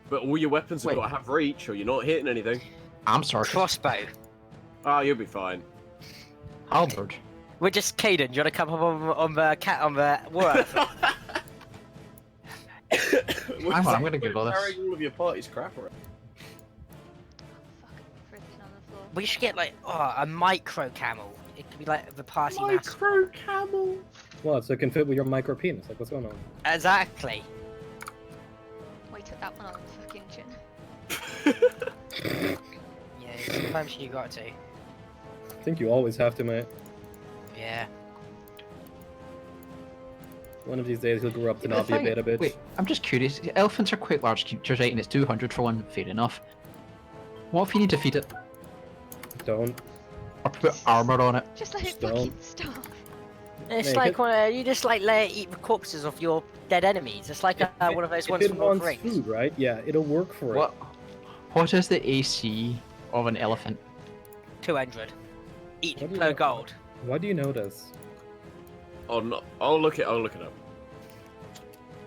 But all your weapons have Wait. got to have reach, or you're not hitting anything. I'm sorry. Crossbow. Ah, you'll be fine. Halberd. We're just Caden. Do you want to come up on the war elephant? Hang on, I'm gonna Google this. Carrying all of your party's crap around. Fucking frisbee on the floor. We should get like a micro camel. It could be like the party mascot. Micro camel. What? So it can fit with your micro penis? Like, what's going on? Exactly. Well, you took that one on the fucking chin. Yeah, sometimes you got to. I think you always have to, mate. Yeah. One of these days he'll grow up to Yeah, not be a but beta bitch. Wait, I'm just curious. Elephants are quite large creatures, right? And it's 200 for one. Fair enough. What if you need to feed it Don't. or put armor on it? Just let it Stop. fucking stop. It's Yeah, like it- you just like let it eat the corpses of your dead enemies. It's like one of those If ones it from Lord of wants the Rings. food, right? Yeah, it'll work for What? What is the AC of an elephant? 200 each What do you per know? gold. it. Why do you know this? Oh no, I'll look it up.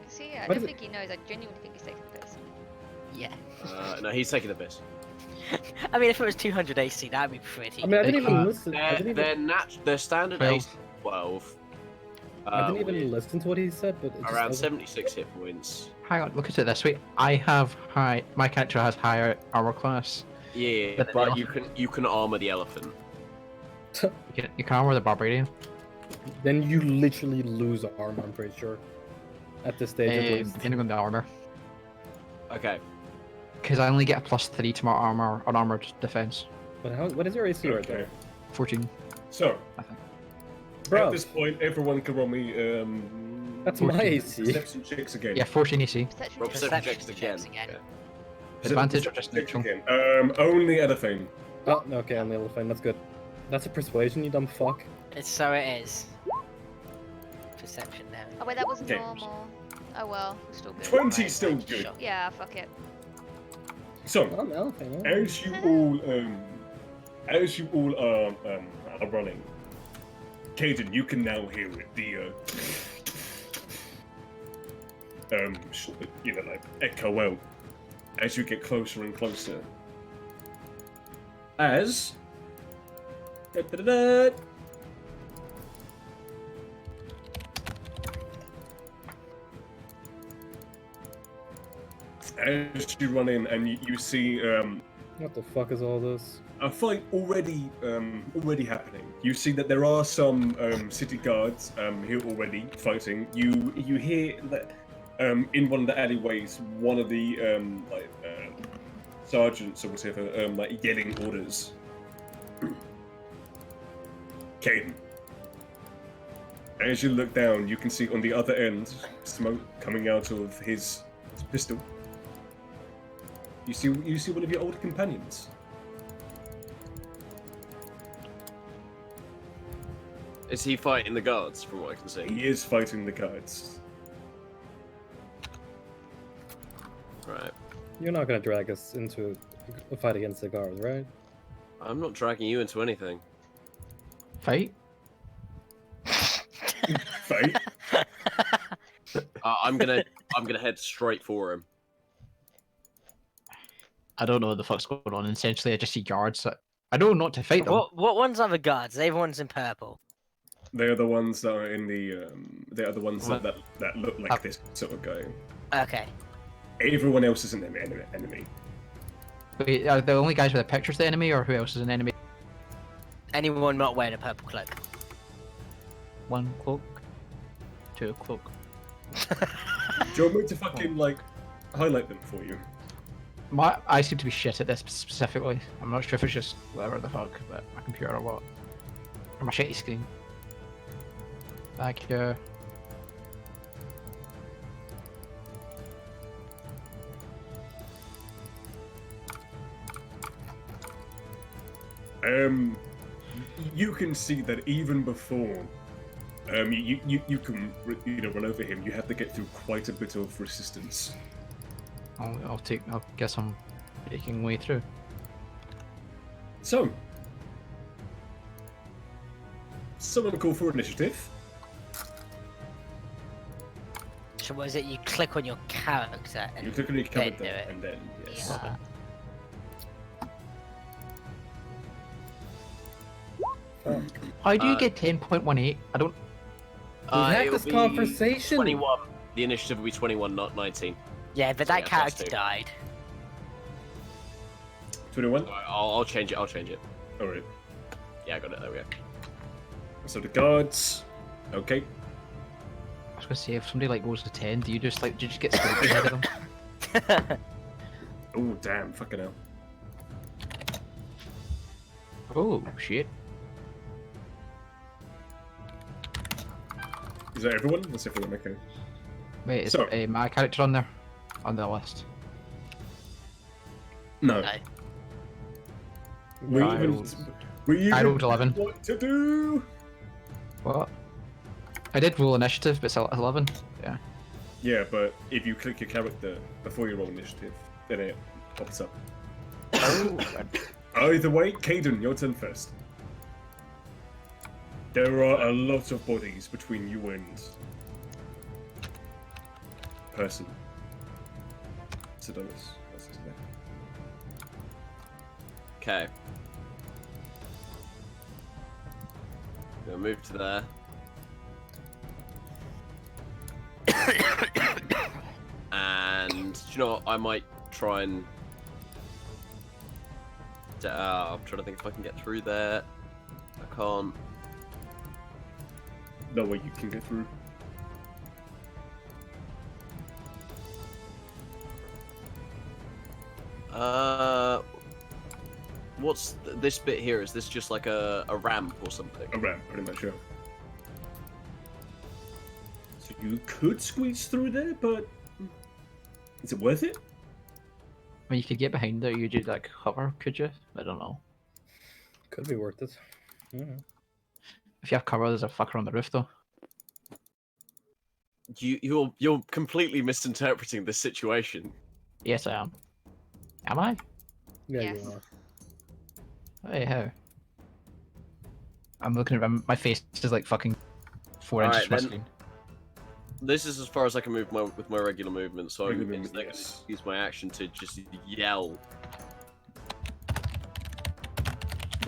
See, I What don't is it? think he knows. I genuinely think he's taking the piss. Yeah. No, he's taking the piss. I mean, if it was 200 AC, that'd be pretty. I mean, I didn't even Uh, listen. I didn't even... Their standard 12. AC 12. I didn't even with listen to what he said, but it just around doesn't- 76 hit points. Hang on, look at it this way. I have high. My character has higher armor class. Yeah, But the but elephant- you can armor the elephant. You can armor the barbarian. Then you literally lose armor, I'm pretty sure. At this stage, at least. Depending on the armor. Okay. Because I only get a +3 to my armor, unarmored defense. But what is your AC right Okay. there? 14, So, I think. Bro, at this point, everyone can roll me. that's my 14. AC. Perception checks again. Yeah, 14 AC. Perception Roll check. perception Perception checks checks again. again. Advantage or just Perception neutral? checks again. Only at a thing. Oh, okay, I'm the elephant. That's good. That's a persuasion, you dumb fuck. So it is. Perception now. Oh wait, that was Okay. normal. Oh well, we're still good. 20 still good. Shot. Yeah, fuck it. So, I'm the elephant. huh? as you all are running, Caden, you can now hear it. Like echo out as you get closer and closer. As as you run in and you see What the fuck is all this? a fight already happening. You see that there are some city guards here already fighting. You hear that in one of the alleyways, one of the sergeants or whatever like yelling orders. Caden. As you look down, you can see on the other end smoke coming out of his pistol. You see one of your older companions. Is he fighting the guards, from what I can see? He is fighting the guards. Right. You're not gonna drag us into a fight against the guards, right? I'm not dragging you into anything. Fight? Fight? I'm gonna head straight for him. I don't know what the fuck's going on. Essentially, I just see guards. I don't know not to fight them. What ones are the guards? Everyone's in purple. They are the ones that are in the. They are the ones that look like this sort of guy. Okay. Everyone else is an enemy. Wait, are the only guys with the pictures the enemy, or who else is an enemy? Anyone not wearing a purple cloak? 1 cloak, 2 cloak. Do you want me to fucking like highlight them for you? I seem to be shit at this specifically. I'm not sure if it's just whatever the fuck, but my computer or what. Or my shitty screen. Back here. You can see that even before you can run over him, you have to get through quite a bit of resistance. I'll guess I'm making way through. So, someone call for initiative. So what is it? You click on your character and You click on your then character do it. and then yes. Yeah. How do you get 10.18? I don't. We had It'll this be conversation. 21. The initiative will be 21, not 19. Yeah, but So that yeah, plus character 2. died. 21. Alright, I'll change it. I'll change it. All right. Yeah, I got it. There we go. So the guards. Okay. I was gonna say, if somebody like goes to 10, do you just get slightly ahead of them? Oh damn! Fucking hell. Oh shit! Is that everyone? That's everyone. Okay. Wait, is So- my character on there? On the list? No. No. We I even. rolled- We even I rolled 11. What to do? What? I did roll initiative, but it's 11. Yeah. Yeah, but if you click your character before you roll initiative, then it pops up. Oh. Either way, Caden, your turn first. There are a lot of bodies between you and person. Sedonis. What's his name? Okay. Gonna move to there. And do you know what? I might try and. I'm trying to think if I can get through there. I can't. No way you can get through. What's this bit here? Is this just like a ramp or something? A ramp, pretty much, yeah. So you could squeeze through there, but is it worth it? I mean, you could get behind it. You do like cover, could you? I don't know. Could be worth it. Yeah. If you have cover, there's a fucker on the roof though. You're completely misinterpreting this situation. Yes, I am. Am I? Yeah, Yes. you are. Hey, how? I'm looking at my face is like fucking 4 inches Alright, from my then. screen. This is as far as I can move with my regular movement, so Regular I'm movement, gonna yes. use my action to just yell.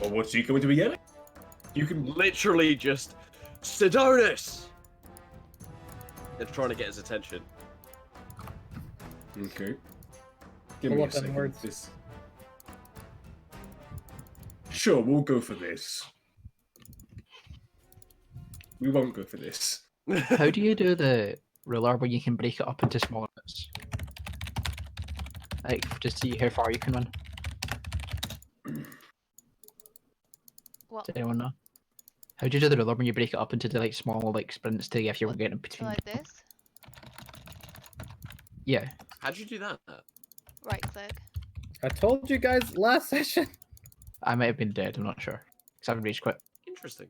Well, what's he going to be yelling? You can Literally just Sidonis! They're trying to get his attention. Okay. Give Pull me a up them second. words. This. Sure, we'll go for this. We won't go for this. How do you do the ruler where you can break it up into smaller bits? Like, to see how far you can run? What? Does anyone know? How do you do the ruler when you break it up into the like small like sprints to if you're getting So between? like this? Yeah. How'd you do that? Right click. I told you guys last session. I might have been dead, I'm not sure. Because I haven't reached quit. Interesting.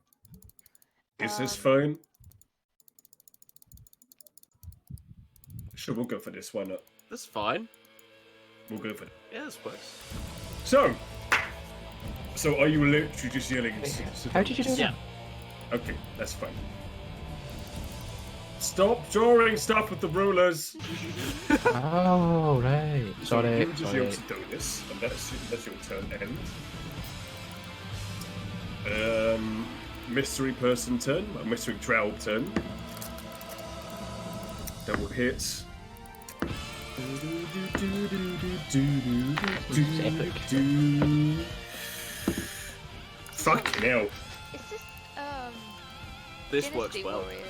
Is this Um, fine? Sure, we'll go for this. Why not? That's fine. We'll go for it. Yeah, this works. So are you literally just yelling? How did you do Yeah. that? Okay, that's fine. Stop drawing stuff with the rulers. Oh, right. So Sorry. you just yell Sorry. Sidonis, and that's your turn end. Mystery person turn, mystery drow turn. Double hits. Fucking hell. Is this This works Dynasty well. Warriors?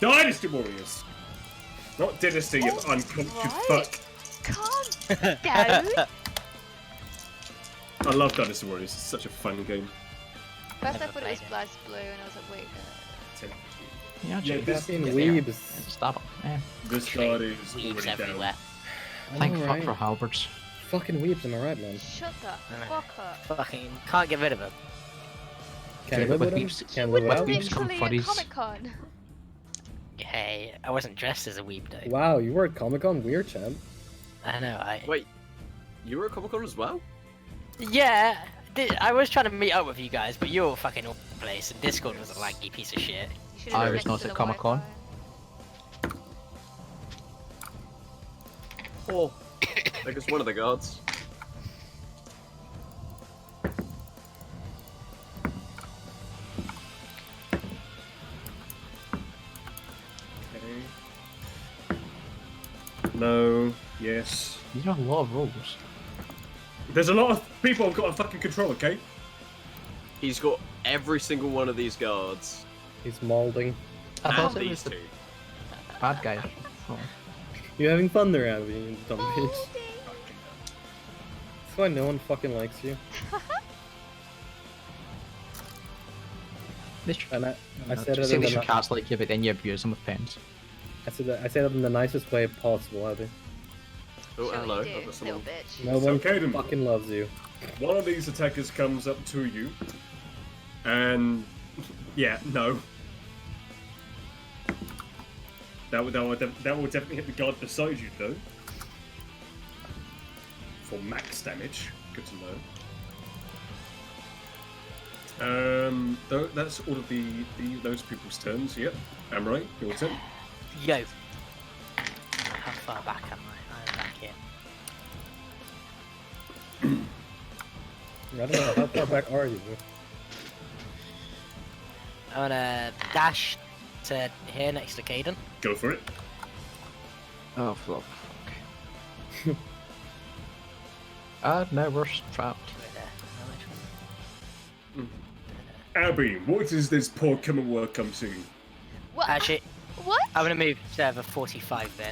Dynasty Warriors! Not Dynasty, you Oh, uncultured right. fuck. Calm down. I love Dynasty Warriors, it's such a fun game. First I Never thought it was played it. Blast Blue and I was like, wait, no. Yeah, Yeah, check this- Fucking Yeah. weebs. Stop it. Yeah. This card is Weeds already everywhere. down. Thank fuck Alright. for halberds. Fucking weebs, am I right, man? Shut the know. fuck up. Fucking can't get rid of them. Can I Yeah, live but with them? weebs- Can I live but without weebs them? come Literally a furries. Comic Con. Hey, I wasn't dressed as a weeb though. Wow, you were at Comic Con, weird, champ. I know. Wait, you were at Comic Con as well? Yeah, I was trying to meet up with you guys, but you're all fucking all over the place, and Discord was a laggy piece of shit. You should've I been was next not to at the Comic-Con. Wi-Fi. Oh, I guess one of the guards. Okay. No, yes. These are a lot of rolls. There's a lot of people I've got to fucking control, okay? He's got every single one of these guards. He's molding. I And thought it these was the two. bad guy. Oh. You having fun there, Abby, you dumb bitch? Molding. That's why no one fucking likes you. This And I said it say in that the your ni- cats like you, but then you abuse them with pens. I said it in the nicest way possible, Abby. Oh, Sure hello. you I've do, got someone. little bitch. No one okay then. fucking loves you. One of these attackers comes up to you, and yeah, no. That will definitely hit the guard beside you, though. For max damage. Good to know. That's all of those people's turns. Yep, I'm right. Your turn. Yo. How far back am I? I'm back here. I don't know, how far back are you? I'm gonna dash to here next to Caden. Go for it. Oh, fuck. Now we're trapped. Abby, what is this poor camera come to? What? Actually, What? I'm gonna move to the 45 bit.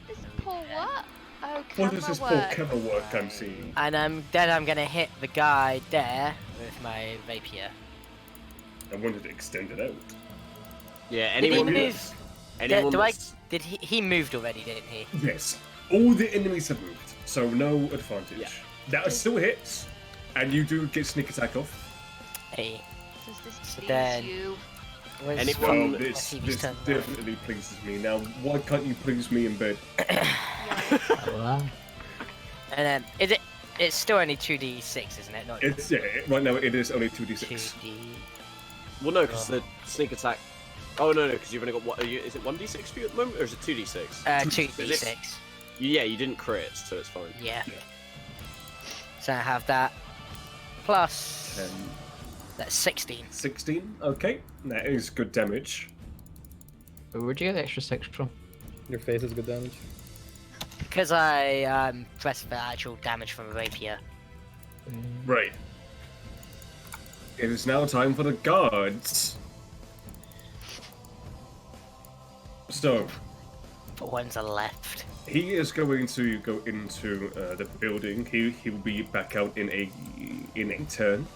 This poor what? Oh, What is this poor work. camera work I'm seeing? And then I'm gonna hit the guy there with my rapier. I wanted to extend it out. Yeah, Did he anyone. move? Anyone. Did he moved already, didn't he? Yes, all the enemies have moved, so no advantage. Yeah. That still hits, and you do get sneak attack off. Hey. Does this So please then- you? Where's Anyone- Well, this TV's turned on. definitely pleases me. Now, why can't you please me in bed? Yeah. And then it's still only 2d6, isn't it? Not It's right now it is only 2d6. 2d. Well, no, because the sneak attack. Oh no, because you've only got what? Is it 1d6 for you at the moment, or is it 2d6? 2d6. Yeah, you didn't crit, so it's fine. Yeah. Yeah. So I have that plus that's 16. 16. Okay, that is good damage. Where'd you get the extra 6 from? Your face is good damage. Because I pressed the actual damage from a rapier. Right. It is now time for the guards. So, But one's are left. he is going to go into the building. He will be back out in a turn.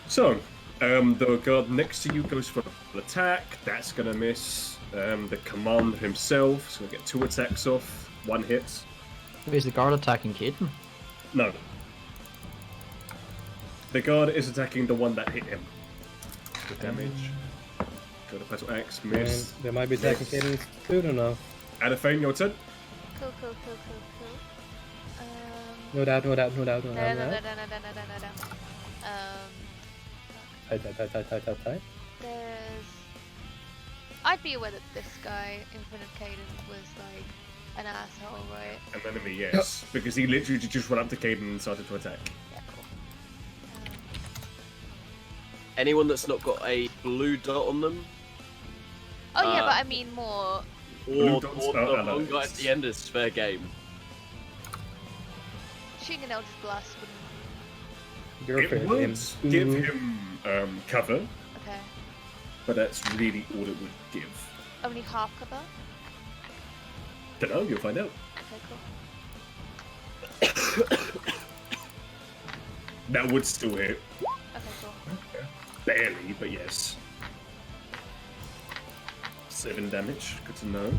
So, the guard next to you goes for an attack. That's gonna miss. The commander himself is gonna get 2 attacks off. 1 hit. Is the guard attacking Caden? No. The guard is attacking the one that hit him. Good damage. Go to battle axe, And miss. they might be attacking Cadence too, I don't know. Adafane, your turn. Cool. No doubt. No. Tight. There's. I'd be aware that this guy in front of Caden was like an asshole, right? An enemy, yes. Because he literally just went up to Caden and started to attack. Yeah, cool. Anyone that's not got a blue dot on them, Oh yeah, but I mean more. or dots the are one allies. guy at the end is fair game. Shooting an Eldritch Blast wouldn't. You're It fair would game. give Ooh. him cover, Okay. but that's really all it would give. Only half cover. Dunno, you'll find out. Okay, cool. That would still hit. Okay, cool. Barely, but yes. 7 damage, good to know.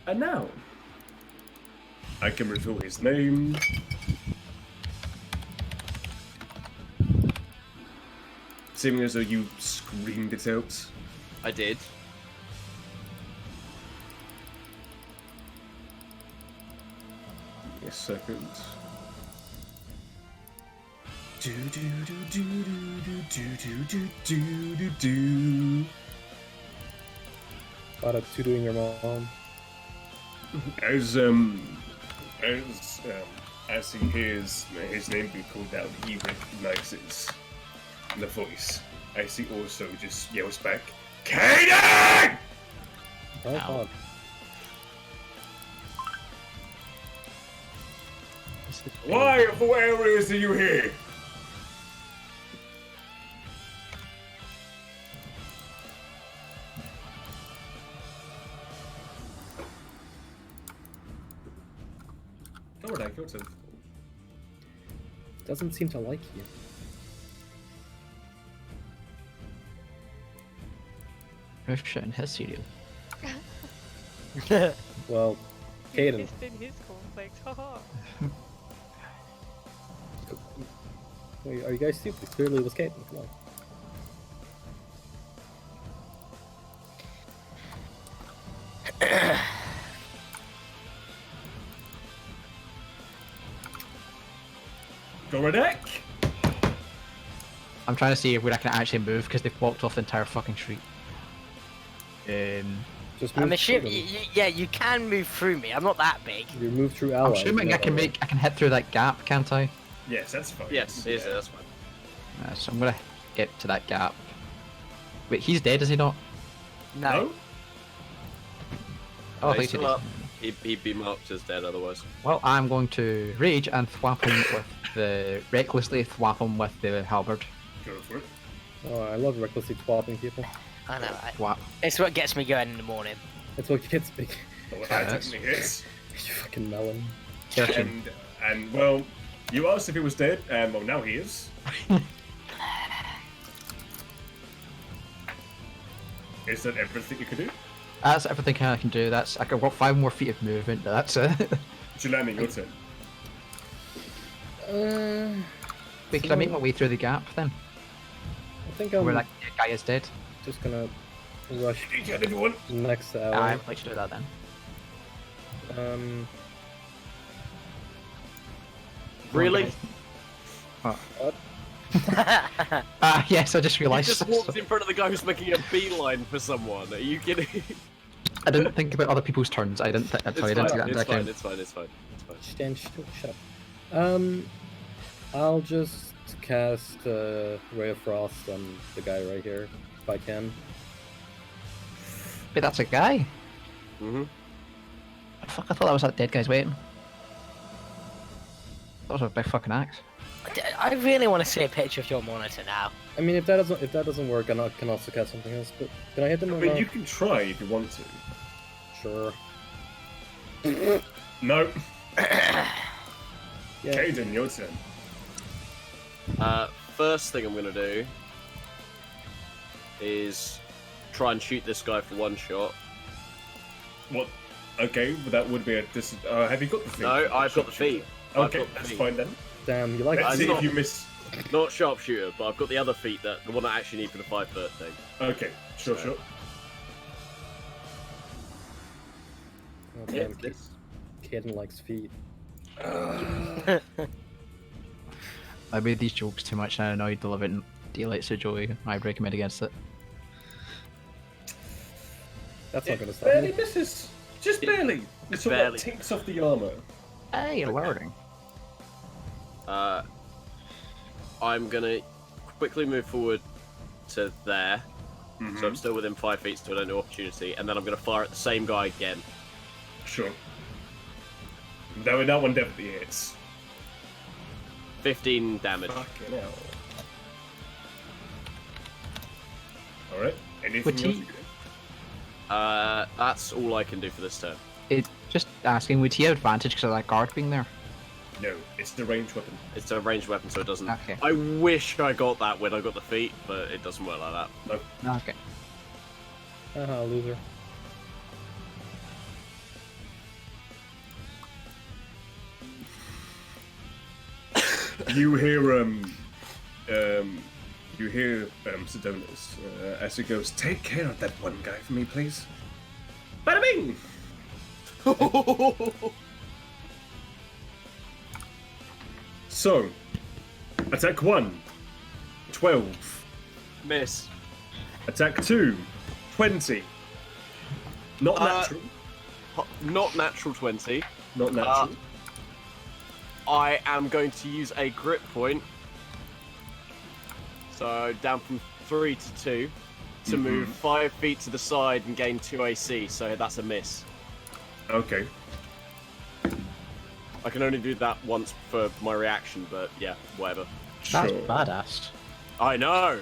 And now, I can reveal his name. Seeming as though you screamed it out. I did. A second. Do do do do do do do do do do do. Thought of tutoring your mom. As he hears his name be called out, he recognizes the voice. As he also just yells back, "Kaden!" Oh god. Why of all areas are you here? Go on, your turn. Doesn't seem to like you. Who's shit in his cereal? Well, Caden. in his cornflakes, haha. Wait, are you guys stupid? Clearly it was Caden. Come on. Go Redek! I'm trying to see if I can actually move because they've blocked off the entire fucking street. Just I'm move through assuming, them. yeah, you can move through me. I'm not that big. You move through I'm allies. assuming not I can allies. hit through that gap, can't I? Yes, that's fine. Yes, Yeah. that's fine. So I'm gonna get to that gap. Wait, he's dead, is he not? No. Oh, I He's think he still did. up. He'd be marked as dead otherwise. Well, I'm going to rage and thwap him with the recklessly thwap him with the halberd. Go for it. Oh, I love recklessly swapping people. I know. Thwap. It's what gets me going in the morning. That's what gets me. Oh, Yeah, that that's- definitely hits. You fucking melon. 13. And well, you asked if he was dead, and well, now he is. Is that everything you could do? That's everything I can do. That's I've got 5 more feet of movement. That's it. Jelani, your turn. Wait, can I make my way through the gap then? I think Where I'm that guy is dead? just gonna rush You can, everyone. next to I Ally. might do that then. Really? Ah, yes, I just You realised. just walked in front of the guy who's making a beeline for someone. Are you kidding? I didn't think about other people's turns. I didn't. It's Sorry, I didn't fine. take that into It's fine. account. It's fine. It's fine. It's fine. Stand still, shut up. I'll just cast Ray of Frost on the guy right here, if I can. Wait, that's a guy. Mm-hmm. Fuck! I thought that was that dead guy's waiting. That was a big fucking axe. I really want to see a picture of your monitor now. I mean, if that doesn't work, I can also cast something else. But can I hit them I or mean, not? you can try if you want to. Sure. No. Yeah. Caden, your turn. First thing I'm gonna do is try and shoot this guy for one shot. What? Okay, but that would be a have you got the feet? No, I've got the feet. I've Okay, got the that's feet. fine then. Damn, you like Let's I'm see not- if you miss. Not sharpshooter, but I've got the other feet, the one I actually need for the 5-foot thing. Okay, sure, So- sure. Oh, Yeah, damn, this. Caden likes feet. I made these jokes too much and I annoyed the living daylights of Joey. I recommend against it. That's not gonna stop Barely me. misses. Just barely. It sort barely. of tinks off the armor. Hey, you're learning. I'm gonna quickly move forward to there, so I'm still within 5 feet, so I don't know opportunity, and then I'm gonna fire at the same guy again. Sure. That one definitely hits. 15 damage. Fucking hell. Alright, anything Would else he- you can do? That's all I can do for this turn. Just asking, would he have advantage because of that guard being there? No, it's the ranged weapon. It's a ranged weapon, so it doesn't. Okay. I wish I got that when I got the feet, but it doesn't work like that. Okay. Haha, loser. You hear Sedonis as he goes, "Take care of that one guy for me, please." Bada bing! So, attack 1, 12. Miss. Attack 2, 20. Not Uh, natural. Not natural 20. Not natural. I am going to use a grip point. So down from 3 to 2 to move 5 feet to the side and gain 2 AC. So that's a miss. Okay. I can only do that once for my reaction, but yeah, whatever. That's Sure. badass. I know.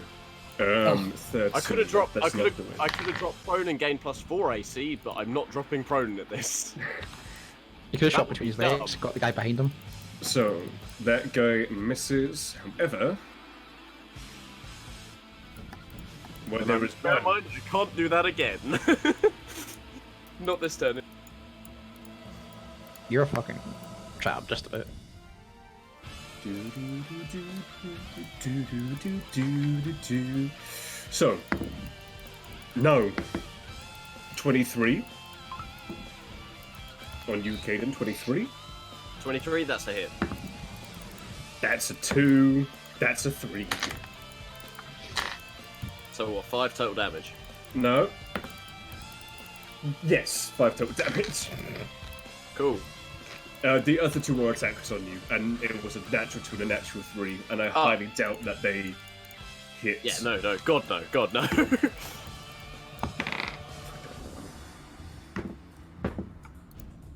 13. I could have dropped. That's not the way. I could have dropped prone and gained +4 AC, but I'm not dropping prone at this. You could have That shot would between his be dumb. legs, got the guy behind him. So, that guy misses. However, well, there is Bear in one. mind, I can't do that again. Not this turn. You're a fucking trap, just about. So, no. 23. On you, Caden, 23. 23. That's a hit. That's a 2. That's a 3. So what? 5 total damage. No. Yes, 5 total damage. Cool. The other two were attacks on you, and it was a natural 2 and a natural 3, and I highly doubt that they hit. Yeah, no, God no.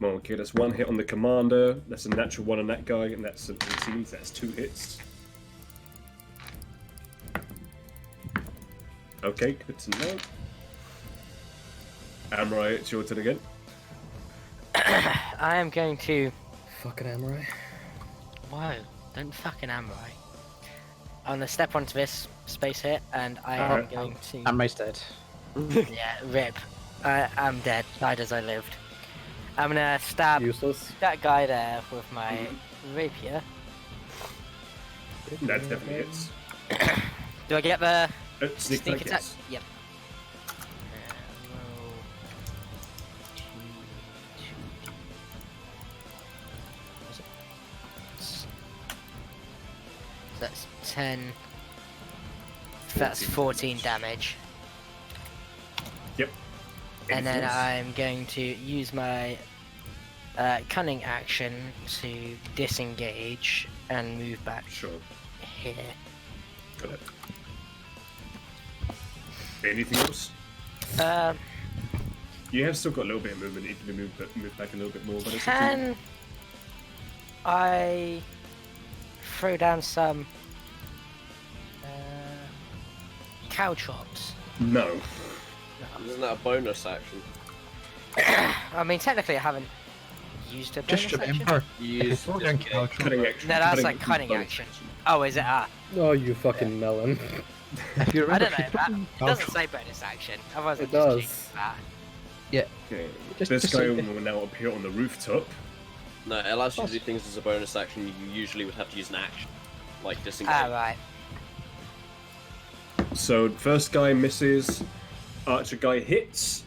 Okay, that's 1 hit on the commander. That's a natural 1 on that guy, and that's an 18. So that's 2 hits. Okay, good to know. Amorai, it's your turn again. I am going to. Fucking Amorai. Whoa! Don't fucking Amrai. I'm gonna step onto this space here, and I am Alright. going to. I'm most dead. Yeah, rip. I'm dead. Died as I lived. I'm gonna stab Useless. that guy there with my rapier. That definitely hits. Do I get the Sneak attack, attack? yes. Yep. Roll 2d. Was it? So that's 10. That's 14 damage. Yep. And then Anything else? I'm going to use my cunning action to disengage and move back Sure. here. Got it. Anything else? You have still got a little bit of movement. You can move back a little bit more, but it's up to you. Can I throw down some cow chops? No. Isn't that a bonus action? I mean, technically, I haven't used a bonus Just action. remember, You if use you're doing couch, Cutting action. No, that's cutting like cunning bonus action. Oh, is it? Oh, you fucking melon. if you I remember, don't know. if That you're doing it doesn't couch- say bonus action. Otherwise, It I'd just does. change that. Okay. Just- This just guy say- will now appear on the rooftop. No, it allows you to do things as a bonus action. You usually would have to use an action, like disengage. Ah, right. So first guy misses. Archer guy hits.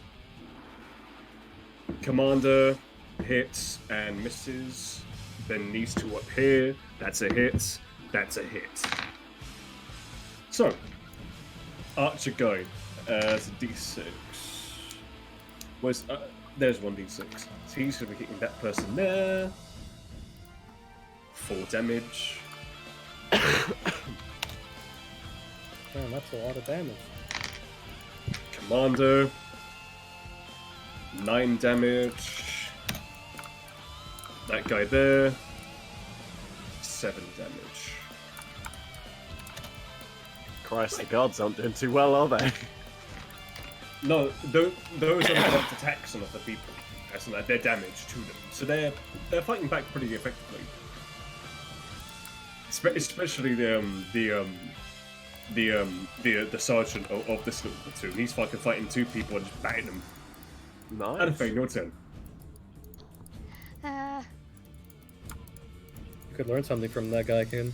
Commander hits and misses. Then these two up here. That's a hit. That's a hit. So, Archer guy. It's a d6. Where's there's 1d6. So he's gonna be hitting that person there. 4 damage. Man, that's a lot of damage. Commander. 9 damage. That guy there. 7 damage. Christ, the guards aren't doing too well, are they? No, those are not attacks on other people. That's not their damage to them. So they're fighting back pretty effectively. Especially the sergeant of this little platoon. He's fucking fighting 2 people and just batting them. Nice. Anything, your turn. Uh, You could learn something from that guy, Ken.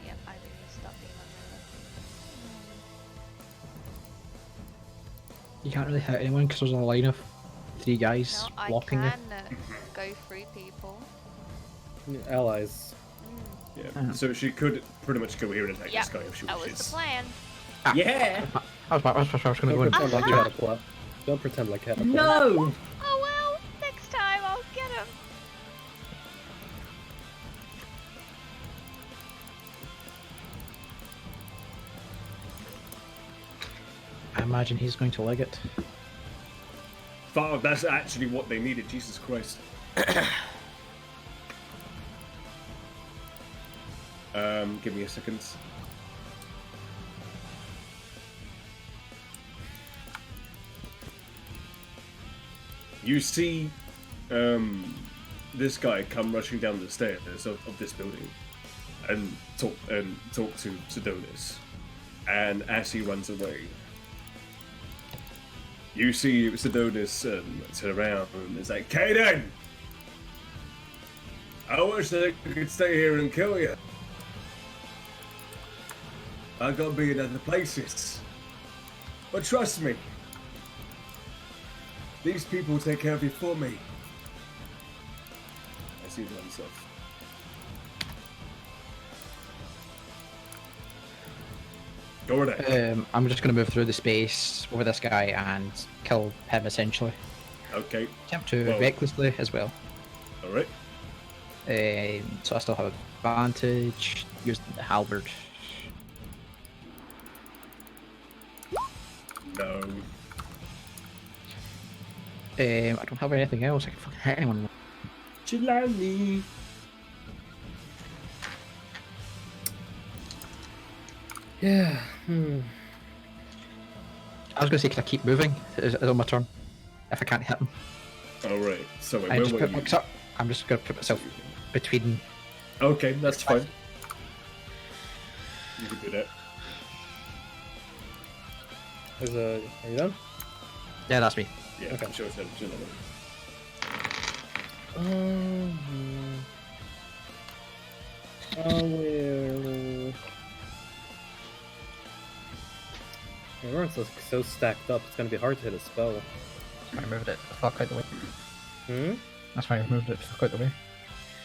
Yep, I need to stop being on you can't really hit anyone because there's a line of 3 guys No, I blocking you. can go through people. Allies. Yeah. Oh. So she could pretty much go here and attack Yep, this guy if she that was wishes. the plan. Yeah. That's what I was going to Don't go in. pretend like you had a plot. Don't pretend like you had a plot. No. Oh well, next time I'll get him. I imagine he's going to leg it. Oh, that's actually what they needed. Jesus Christ. Give me a second. You see, this guy come rushing down the stairs of this building, and talk to Sidonis, and as he runs away, you see Sidonis turn around and is like, Kaden! I wish I could stay here and kill you. I gotta be in other places. But trust me, these people take care of you for me. I see it myself. Go ahead. I'm just going to move through the space over this guy and kill him essentially. Okay. Attempt to Well- recklessly as well. All right. So I still have advantage. Use the halberd. No. I don't have anything else. I can fucking hit anyone. Chilani. Yeah. I was going to say, can I keep moving? Is on my turn? If I can't hit him. All right. So wait, I where just were put you? myself, I'm just going to put myself between. Okay, that's fine. You can do that. Are you done? Yeah, that's me. Yeah. Okay. Sure. Chilani. We weren't so stacked up. It's gonna be hard to hit a spell. I moved it the fuck out the way. That's why I moved it the fuck out the way.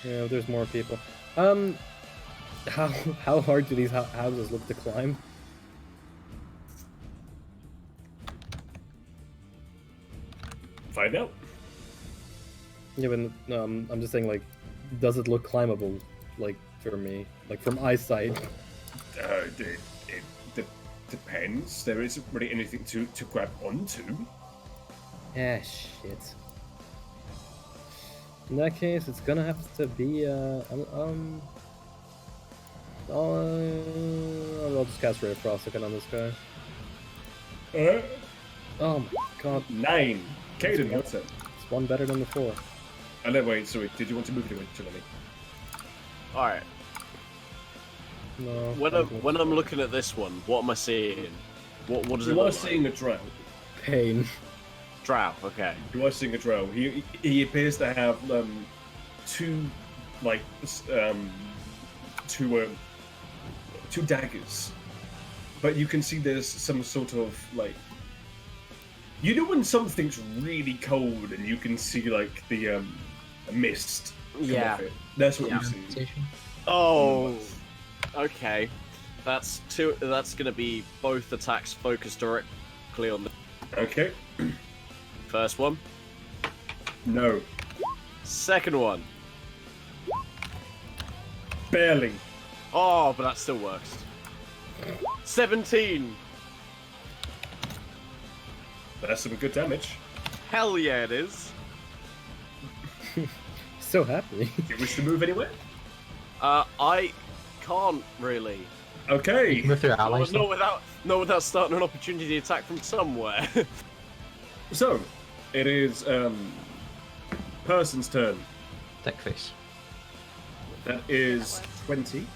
Yeah, there's more people. How hard do these houses look to climb? Find out. Yeah, but I'm just saying, like, does it look climbable, like, for me, like from eyesight? It depends. There isn't really anything to grab onto. Ah, shit. In that case, it's gonna have to be I'll just cast Ray of Frost again on this guy. Oh my god, 9. Caden, what's it? it's one better than the 4. And then wait, sorry, did you want to move it to Chilani? All right. No. When I'm looking at this one, what am I seeing? What does it You are look seeing like? a drow. Pain. Drow. Okay. You are seeing a drow. He appears to have two daggers, but you can see there's some sort of like, you know when something's really cold and you can see like the mist come Yeah. off it. That's what Yeah. you see. Oh. Okay. That's gonna be both attacks focused directly on the Okay. first one. No. Second one. Barely. Oh, but that still works. 17. That's some good damage. Hell yeah, it is. So happy. Do you wish to move anywhere? I can't really. Okay. Move through allies. Not without starting an opportunity attack from somewhere. So, it is person's turn. Thick face. That is 20.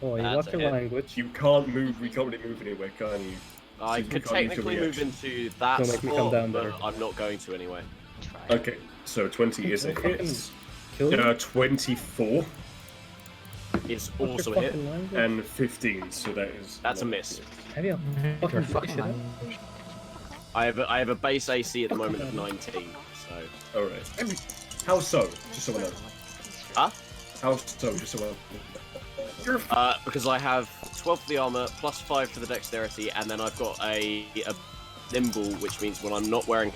Oh, you That's lost a your hit. language. You can't move. We can't really move anywhere, can you? I Since we could can't use your technically move reaction. into that Don't make me come spot, down but there. I'm not going to anyway. Try. Okay, so 20 is a Fucking hit. Kill me? 24 It's What's your also a hit. fucking language? and 15, so that is. That's a miss. Have you fucking You're figured it out? fucking. I have a base AC at the moment of 19. So Alright. How so? Just so I know. Huh? How so? Just so I know. because I have 12 for the armor, plus 5 for the dexterity, and then I've got a nimble, which means when I'm not wearing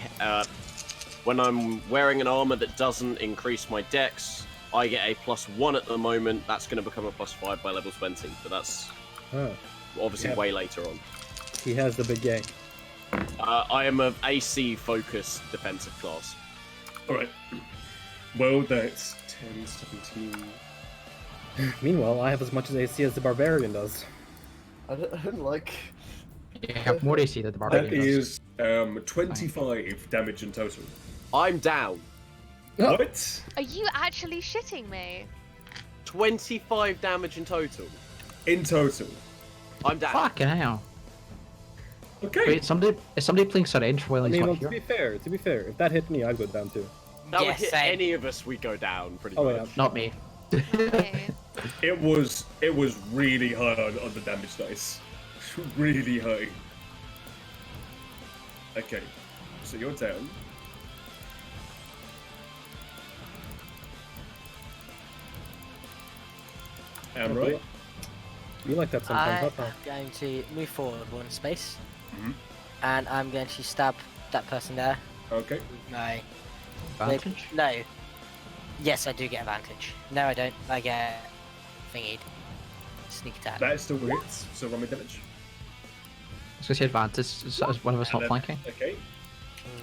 when I'm wearing an armor that doesn't increase my dex, I get a +1 at the moment. That's going to become a +5 by level 20, but that's Huh. obviously Yeah. way later on. He has the big gang. I am an AC focused defensive class. Alright. Well, that's 10, 17. Meanwhile, I have as much as AC as the barbarian does. I don't like. You have more AC than the barbarian That does. is 25 damage in total. I'm down. Oh. What? Are you actually shitting me? 25 damage in total. In total. I'm down. Fucking hell. Okay. Wait, is somebody playing Surrender while I he's mean, not well, here? to be fair, if that hit me, I'd go down too. That would Yes, hit same. any of us, we go down pretty Oh, much. yeah. Not me. Okay. It was really high on the damage dice. Really high. Okay. So you're down. Am right? You like that sometimes, I'm huh? going to move forward one space, Mhm. and I'm going to stab that person there. Okay. No. Advantage? No. Yes, I do get advantage. No, I don't. I get thingied. Sneak attack. That still hits, so roll me damage. So say advantage is one of us And not then- flanking. Okay.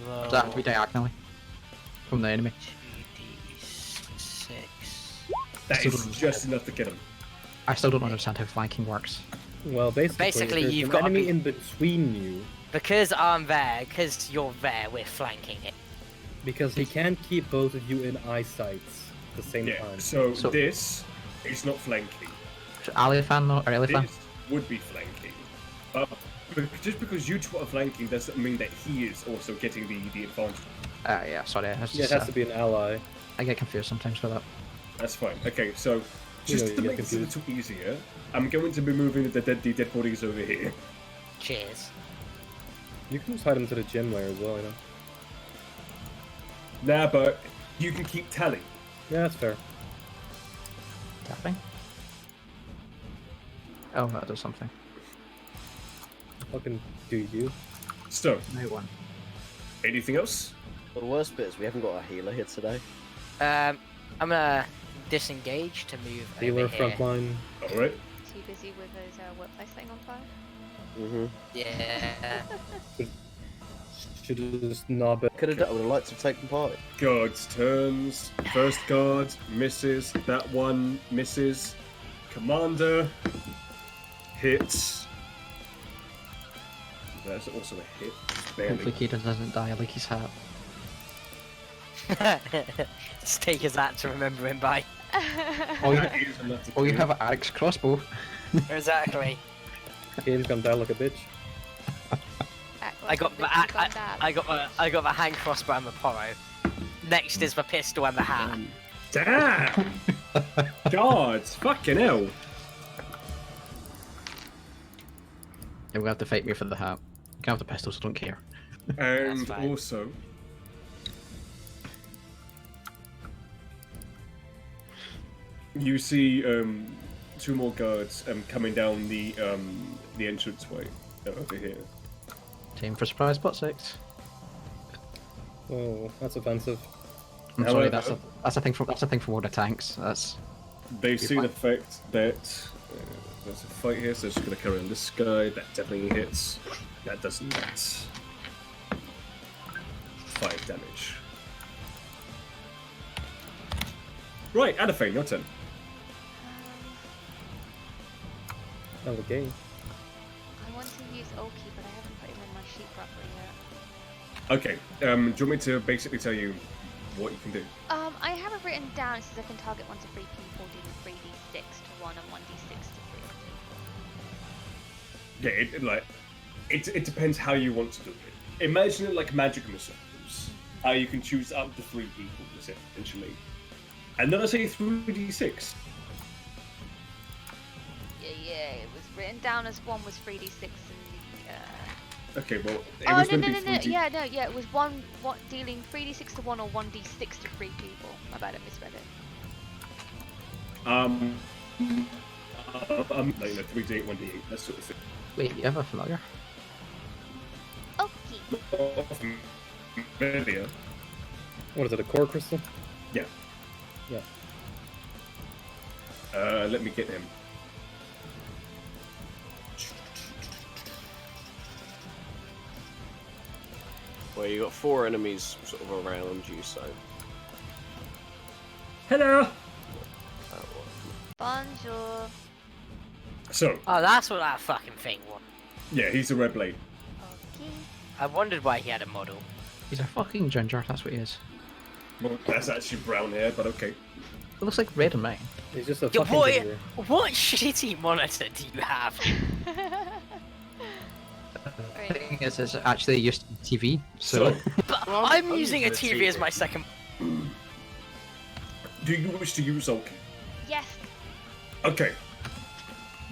Roll Does that have to be diagonally from the enemy? 2d6. That Still is don't just enough to get him. I still don't understand how flanking works. Well, basically, Basically, there's you've an gotta enemy be- in between you Because I'm there, because you're there, we're flanking it. because he can't keep both of you in eyesight at the same Yeah. time. So, So- this is not flanking. Alifan though, or Elifan? This would be flanking. But just because you two are flanking doesn't mean that he is also getting the advantage. Yeah, sorry. I, Yeah, it just, has to be an ally. I get confused sometimes with that. That's fine. Okay, so just know, to you make get this a little easier, I'm going to be moving the dead bodies over here. Cheers. You can just hide him to the gym layer as well, you know. Nah, but you can keep tally. Yeah, that's fair. Tapping? Oh, that does something. Fucking do you? So, No one. anything else? The worst bit is we haven't got a healer here today. I'm gonna disengage to move Healer over here. frontline. Alright. Too busy with his workplace thing on fire. Mm-hmm. Yeah. Should have just knob it. Could have done. I would have liked to have taken part. Guards turns. First guard misses. That one misses. Commander hits. That's also a hit. Hopefully Barely. Kaden doesn't die like his hat. Just take his hat to remember him by. Oh, you, That is enough to oh, you kill. have Arrak's crossbow. Exactly. Game's gonna die like a bitch. Act I like got a my bitch gone bad. I got my hand crossbow and my poro. Next is my pistol and my hat. Damn! Guards! Fucking hell! You're gonna have to fight me for the hat. You can have the pistols, I don't care. And fine. also, you see two more guards coming down the entranceway over here. Time for surprise spot 6. Oh, that's offensive. I'm sorry, However- that's a thing for World of Tanks. That's They see fine. the fact that there's a fight here, so it's just going to carry on this guy. That definitely hits. That does not. 5 damage. Right, Adafane, your turn. Oh, the game. I want to use Oki, but I haven't put him in my sheet properly yet. Okay, do you want me to basically tell you what you can do? I have it written down. It says I can target 1 to 3 people, dealing 3d6 to 1 and 1d6 to 3 people. Yeah, it depends how you want to do it. Imagine it like magic missiles. How you can choose up to 3 people, essentially. And then I say 3d6. Yeah, it was written down as 1 was 3d6 and Okay, well, it oh was no, going to be 3d. yeah, it was one dealing 3d6 to 1 or 1d6 to 3 people. My bad, I misread it. Like, 3d8, 1d8, that sort of thing. wait, you have a familiar? Oki. Familiar. What is it, a core crystal? Yeah. Yeah. Let me get him. Well, you got 4 enemies sort of around you, so Hello. that one. Bonjour. So, Oh, that's what that fucking thing was. yeah, he's a red blade. Oki. I wondered why he had a model. He's a fucking ginger, that's what he is. Well, that's actually brown hair, but okay. It looks like red in mine. He's just a Yo, fucking boy, ginger. what shitty monitor do you have? The thing is, it's actually used TV, so... But Well, I'm I'm using a using a TV as TV. my second. Do you wish to use Zulk? Yes. Okay.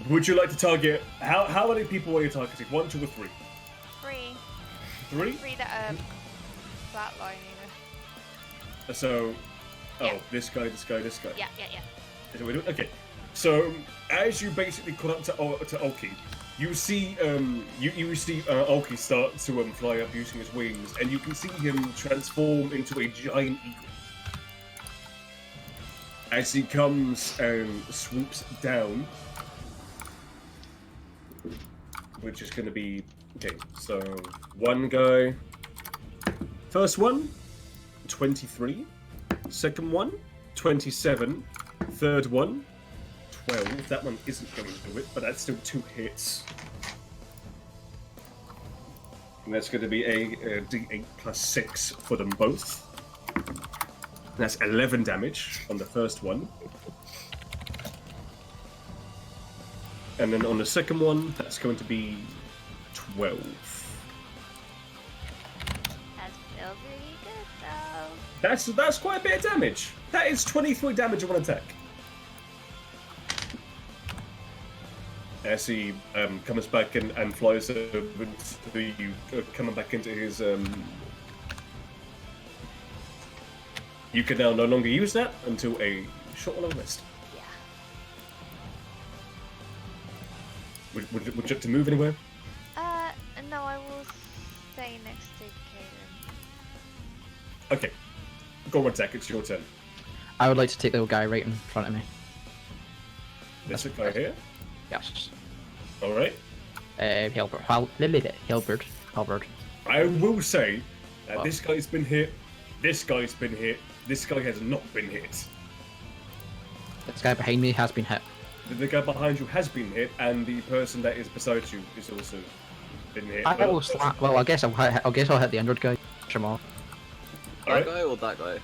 Would you like to target... How many people are you targeting? 1, 2, or 3? 3. 3? 3 that are flatlining. So... Oh, Yeah. this guy, this guy, this guy. Yeah. Is that what we're doing? Okay. So as you basically come up to Ulki, you see Ulki start to fly up using his wings, and you can see him transform into a giant eagle. As he comes and swoops down, which is going to be okay. So one guy, first one, 23. Second one, 27. Third one, 12. That one isn't going to do it, but that's still 2 hits. And that's going to be a D8 plus 6 for them both. And that's 11 damage on the first one. And then on the second one, that's going to be 12. That's still pretty good though. That's quite a bit of damage. That is 23 damage on one attack. As he comes back and flies over to you, coming back into his... You can now no longer use that until a short long rest. Yeah. Would you like to move anywhere? No, I will stay next to Kaden. Okay. Go on, attack. It's your turn. I would like to take the little guy right in front of me. This guy here. Yes. All right. Halberd. Halberd. I will say that Well. this guy's been hit. This guy's been hit. This guy has not been hit. This guy behind me has been hit. The guy behind you has been hit, and the person that is beside you is also been hit. I will slap. Well, I guess I'll hit the injured guy. Push him off. That Alright. guy or that guy?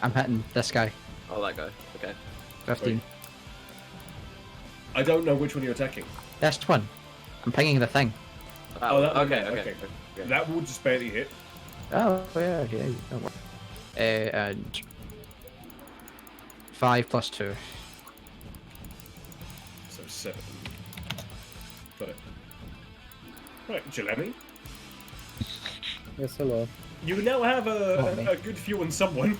I'm hitting this guy. Oh, that guy. Okay. 15. Wait. I don't know which one you're attacking. This one. I'm pinging the thing. Oh, that one, okay, yeah, okay. Okay. That will just barely hit. Oh, yeah. Don't worry. And 5 plus 2. So 7. Got it. Right, Jelani. Yes, hello. You now have Oh, me. a good view on someone.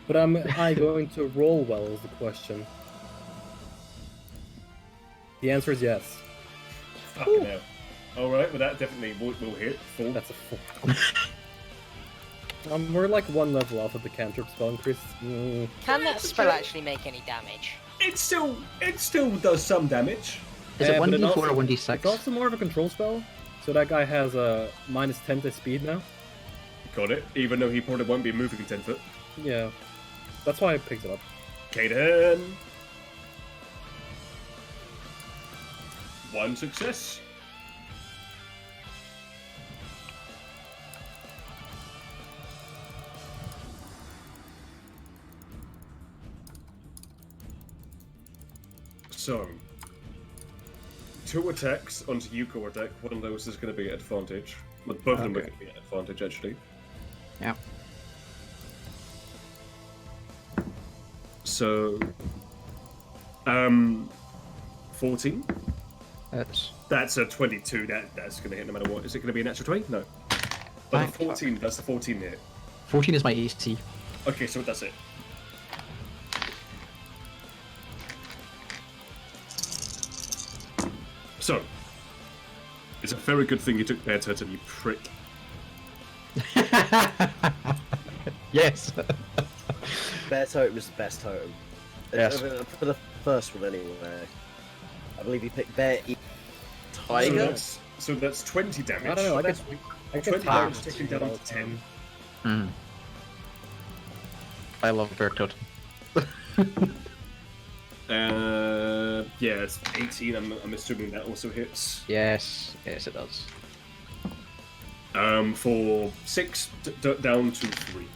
But am I going to roll well is the question. The answer is yes. Fucking hell. Alright, well that definitely will hit. Full. That's a 4. We're like 1 level off of the cantrip spell increase. Can that spell actually make any damage? It still does some damage. Is it but 1d4 also- or It's 1d6? also more of a control spell. So that guy has a minus 10 to speed now. Got it. Even though he probably won't be moving 10 foot. Yeah. That's why I picked it up. Kaden. 1 success. So, 2 attacks onto Yuko attack. One of those is going to be at advantage. But both of them are Okay. going to be at advantage, actually. Yeah. So, 14. That's a 22. That's going to hit no matter what. Is it going to be a natural 20? No. But Right. the 14, that's the 14 hit. 14 is my AC. Okay, so that's it. So, it's a very good thing you took Bear Turtle, you prick. Yes. Bear totem is the best totem. Yes. For the first one, anyway. I believe you picked Bear. So Tiger? that's 20 damage. I don't know, I That's get 20 tired damage of taken seeing down it all to the 10. time. I love Bear Toad. Yeah, it's 18. I'm assuming that also hits. Yes, it does. For 6 down to 3.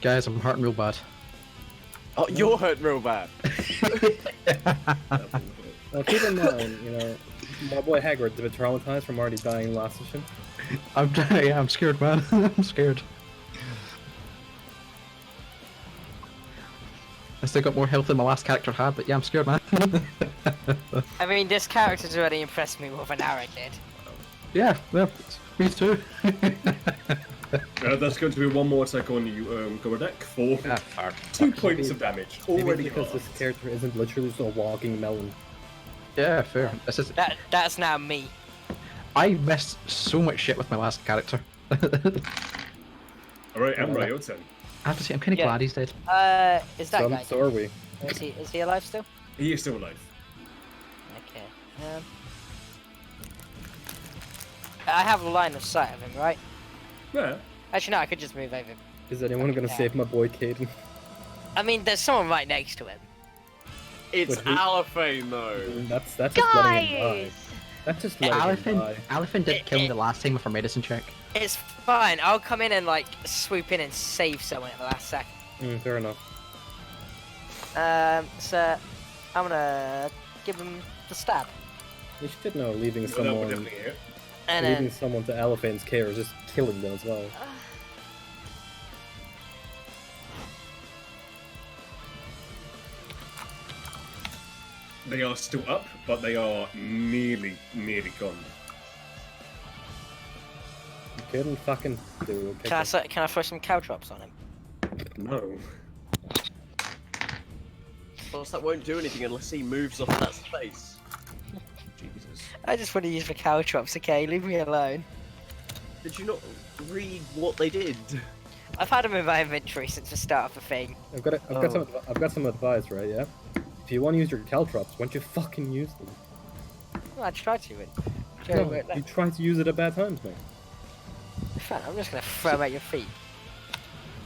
Guys, I'm hurting real bad. Oh, you're hurting real bad. Now keep in mind, my boy Hagrid's a bit traumatized from already dying last session. I'm scared, man. I'm scared. I still got more health than my last character had, but yeah, I'm scared, man. I mean, this character's already impressed me more than Arrak did. Yeah, me too. That's going to be one more attack on you, Gorodek, for Ah, fuck. 2 points of damage. Maybe Already because this halved. character isn't literally just a walking melon. Yeah, fair. This is. That's now me. I missed so much shit with my last character. I Alright, Emra, your turn. have to say, I'm kind of Yeah. glad he's dead. Is that guy? So are we. Is he alive still? He is still alive. Okay. I have a line of sight of him, right? Yeah. Actually, no. I could just move over. Is anyone gonna save my boy Caden? I mean, there's someone right next to him. It's But who- Allophane though. That's just letting him die. Guys! That's just letting him die. Elephant did kill me the last time with a medicine check. It's fine. I'll come in and like swoop in and save someone at the last second. Fair enough. So I'm gonna give him the stab, You should know leaving That would someone definitely hit. and leaving then someone to Aliphane's care is just killing them as well. They are still up, but they are nearly gone. You couldn't fucking do it. can I throw some caltrops on him? No. Plus, that won't do anything unless he moves off that space. Jesus. I just want to use the caltrops. Okay, leave me alone. Did you not read what they did? I've had them in my inventory since the start of the thing. I've got some advice, right? Yeah. If you want to use your caltrops, why don't you fucking use them? Well, I tried to. No, you try to use it at bad times, mate. Fine, I'm just gonna throw them at your feet.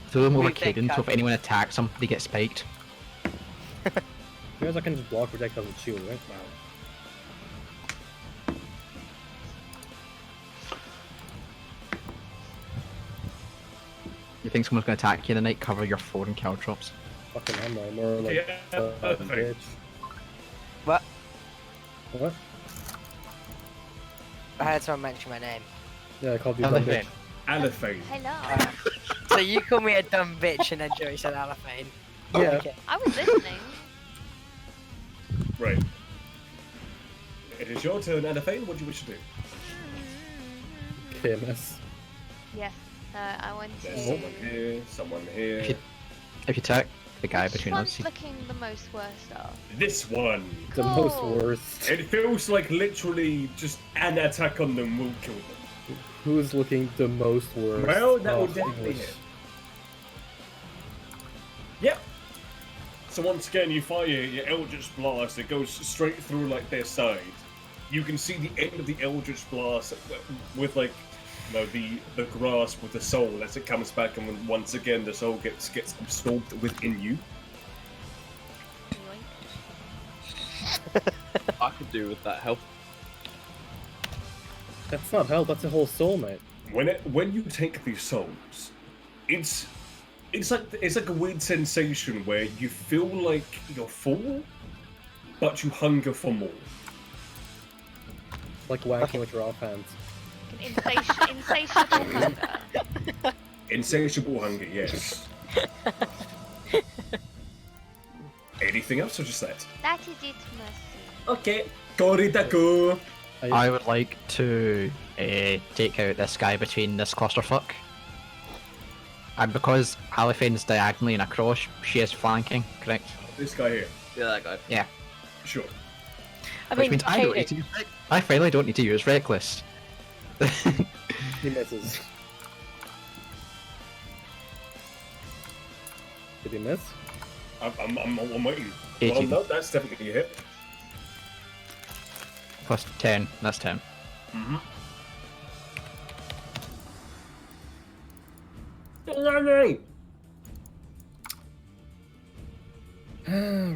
Throw them over We take Caden, so if cover. anyone attacks him, they get spiked. Here's I can just block projectiles with shield, right? Wow. You think someone's going to attack you tonight? Cover your foreign caltrops. Fucking am I? More like Yeah, bitch. What? What? I heard someone mention my name. Yeah, I called you dumb bitch. Allophane. Hello. So you call me a dumb bitch and then Joey said Allophane. Yeah. Okay. I was listening. Right. It is your turn, Allophane. What do you wish to do? KMS. Yes. I want to. There's someone here, someone here. If you attack the guy Which between one's us, looking the most worst off? This one. The most Cool. worst. It feels like literally just an attack on them will kill them. Who's looking the most worst? Well, that Oh, will definitely English. hit. Yep. So once again, you fire your Eldritch Blast. It goes straight through like their side. You can see the end of the Eldritch Blast with like, you know, the grasp with the soul as it comes back, and when, once again the soul gets absorbed within you. Yoink. I could do with that help. That's not hell. That's a whole soul, mate. When you take these souls, it's like a weird sensation where you feel like you're full, but you hunger for more. Like wanking with your offhand. Insatiable hunger. Insatiable hunger, yes. Anything else or just that? That is it, Mercy. Okay. Koridako. I would like to take out this guy between this clusterfuck. And because Aliphane's diagonally and across, she is flanking, correct? This guy here. Yeah, that guy. Yeah. Sure. I Which mean, means I don't need to use I finally don't need to use Reckless. He misses. Did he miss? I'm waiting. 18. Well, no, that's definitely a hit. Plus 10, that's 10. Mm-hmm.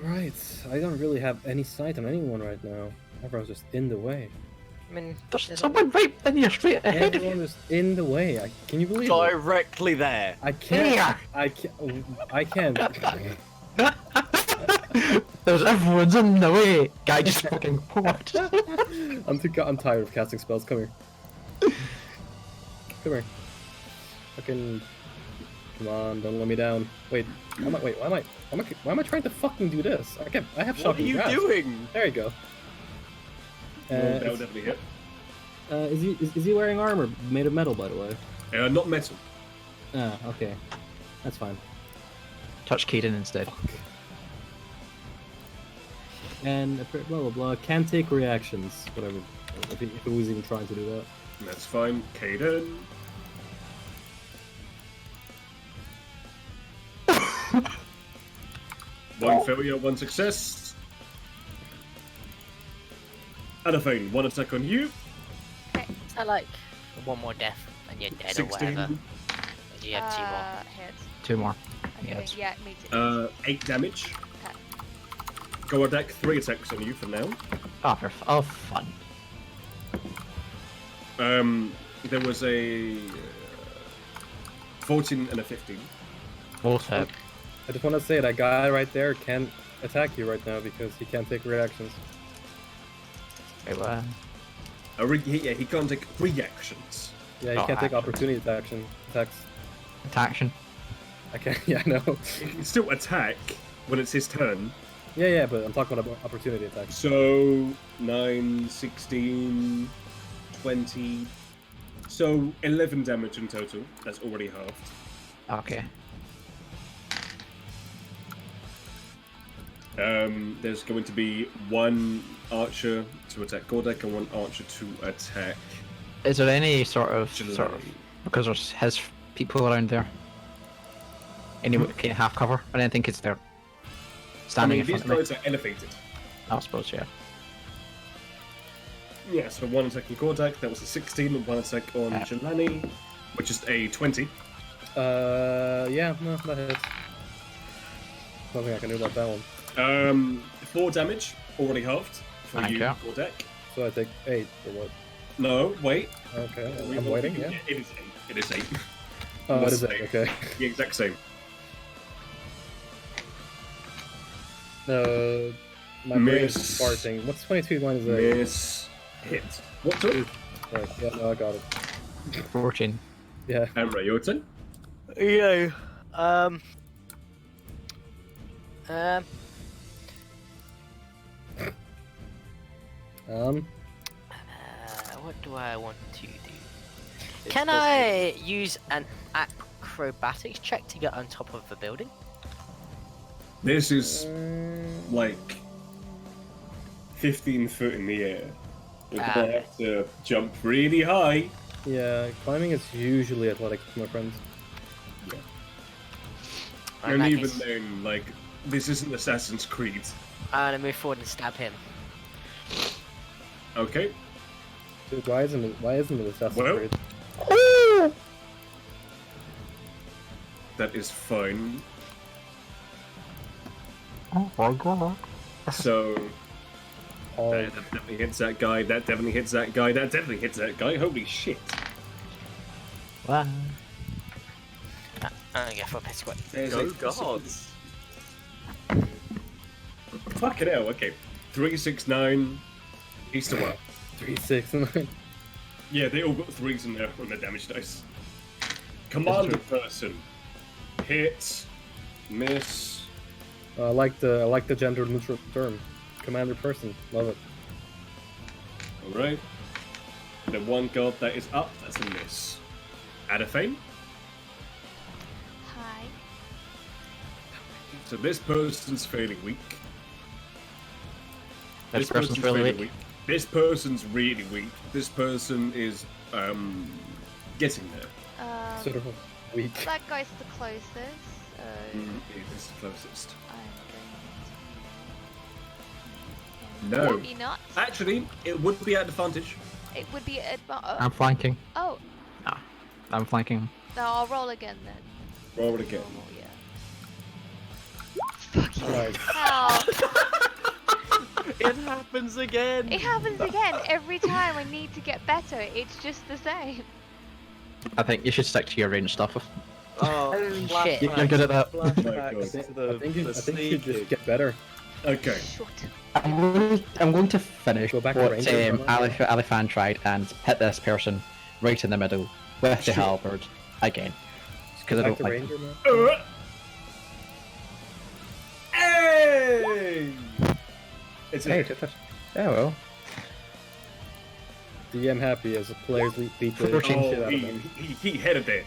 Right. I don't really have any sight on anyone right now. Everyone's just in the way. I mean, There's someone right in here, straight ahead of you. Everyone is in the way. Can you believe it? Directly there. I can't. Here. I can't. There's everyone's in the way. Guy just fucking what? I'm tired of casting spells. Come here. Come here. Fucking. Come on! Don't let me down. Wait. Why am I trying to fucking do this? I have What are shocking you grasp. doing? There you go. Well, that'll definitely hit. Is he wearing armor made of metal, by the way? Not metal. Ah, okay. That's fine. Touch Caden instead. And blah blah blah. Can take reactions. Whatever. If it was even trying to do that. That's fine. Caden. One failure, one success. Adaphane, one attack on you. I like one more death and you're dead or whatever. 16. You have 2 more. Hits. 2 more. Okay, Yeah, it's- yeah, me too. 8 damage. Okay. Go deck, 3 attacks on you for now. Oh, fun. There was a 14 and a 15. Both hit. I just want to say that guy right there can't attack you right now because he can't take reactions. Wait, what? He can't take reactions. Yeah, he Oh, can't take action. opportunity attacks. Attaction. I can't. Yeah, I know. He can still attack when it's his turn. Yeah, but I'm talking about opportunity attacks. So 9, 16, 20. So 11 damage in total. That's already halved. Okay. There's going to be 1 archer to attack Gordek and 1 archer to attack. Is there any sort of Glen. because there's his people around there? Any kind of half cover? I didn't think it's there. I Standing mean, in these front of me. guys are elevated. I suppose, yeah. Yeah, so 1 attack on Gordek, that was a 16, and 1 attack on Jelani, which is a 20. Yeah, no, that hits. Nothing I can do about that one. 4 damage, already halved for Thank you, you. Gordek. So I take 8 or what? No, wait. Okay, I'm waiting. Yeah. It is 8. It is 8. Oh, what is Same. it? Okay. The exact same. My brain's Miss. farting. What's 22 minus 8? Miss. Hit. What took? Right, yeah, no, I got it. 14. Yeah. Amra, your turn? Yeah. What do I want to do? Can I use an acrobatics check to get on top of the building? This is like 15 foot in the air. You're gonna have to jump really high. Yeah, climbing is usually athletic, my friends. And even then, like, this isn't Assassin's Creed. I'm gonna move forward and stab him. Okay. Dude, why isn't it Assassin's Well. Creed? That is fine. Oh my god. So, Oh, that definitely hits that guy, that definitely hits that guy, that definitely hits that guy. Holy shit. Wow. I'm gonna go for a pet squat. Go gods. Fucking hell, okay. 3, 6, 9. East to what? 3, 6, 9. Yeah, they all got 3s in there on their damage dice. Commander person. Hit. Miss. I like the gender neutral term. Commander person. Love it. Alright. The one guard that is up, that's a miss. Adaphane. Hi. So this person's fairly weak. This person's really weak. This person's really weak. This person is getting there. Sort of weak. That guy's the closest. So It is the closest. I'm going No. Maybe not. Actually, it would be at advantage. It would be a. I'm flanking. Oh, I'm flanking. no, I'll roll again then. Roll it again. Normal, yeah. Fucking Right. hell. It happens again. It happens again every time I need to get better. It's just the same. I think you should stick to your range stuff. Oh, shit. You're good at that. Flashbacks God. to the, I think you the should sneaking. get better. Okay. Shut. I'm going to finish Go back to what Rangers, Alifan tried and hit this person right in the middle with the Shit. halberd again. Because I Back don't to like Ranger, man. Hey! It's Hey, a took it. Yeah, well. DM happy as the players beat the 14. shit oh, out of him. he headed it.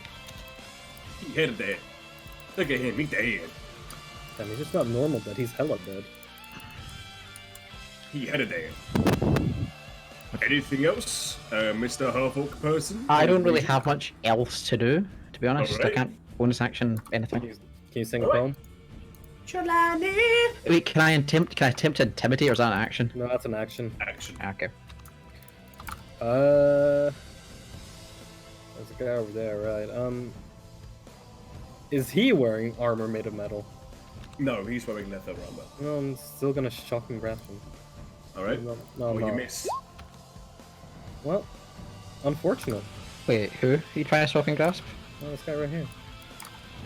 He headed there. Look at him, he's dead. I mean, he's just not normal dead, he's hella dead. He headed there. Anything else, Mr. Half-Orc person? I don't really have much else to do, to be honest. I Alright. can't bonus action anything. Can you sing a poem? Wait, can I attempt to intimidate, or is that an action? No, that's an action. Action. Okay. There's a guy over there, right? Is he wearing armor made of metal? No, he's wearing leather armor. No, I'm still gonna shock and grasp him. Alright. No, Well, no. you miss. Well, unfortunate. Wait, who? Are you trying to stalk and grasp? Oh, this guy right here.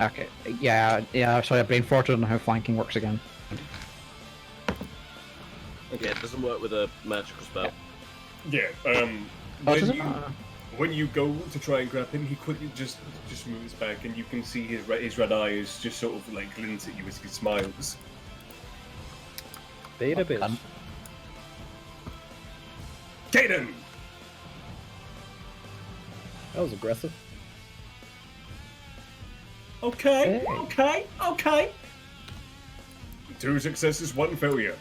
Okay. Yeah. Sorry, I brain farted on how flanking works again. Okay, it doesn't work with a magical spell. Yeah, Oh, does when, it? when you go to try and grab him, he quickly just moves back, and you can see his red eyes just sort of like glint at you as he smiles. Beta bitch. cunt. Caden! That was aggressive. Okay, Hey. okay. 2 successes, 1 failure.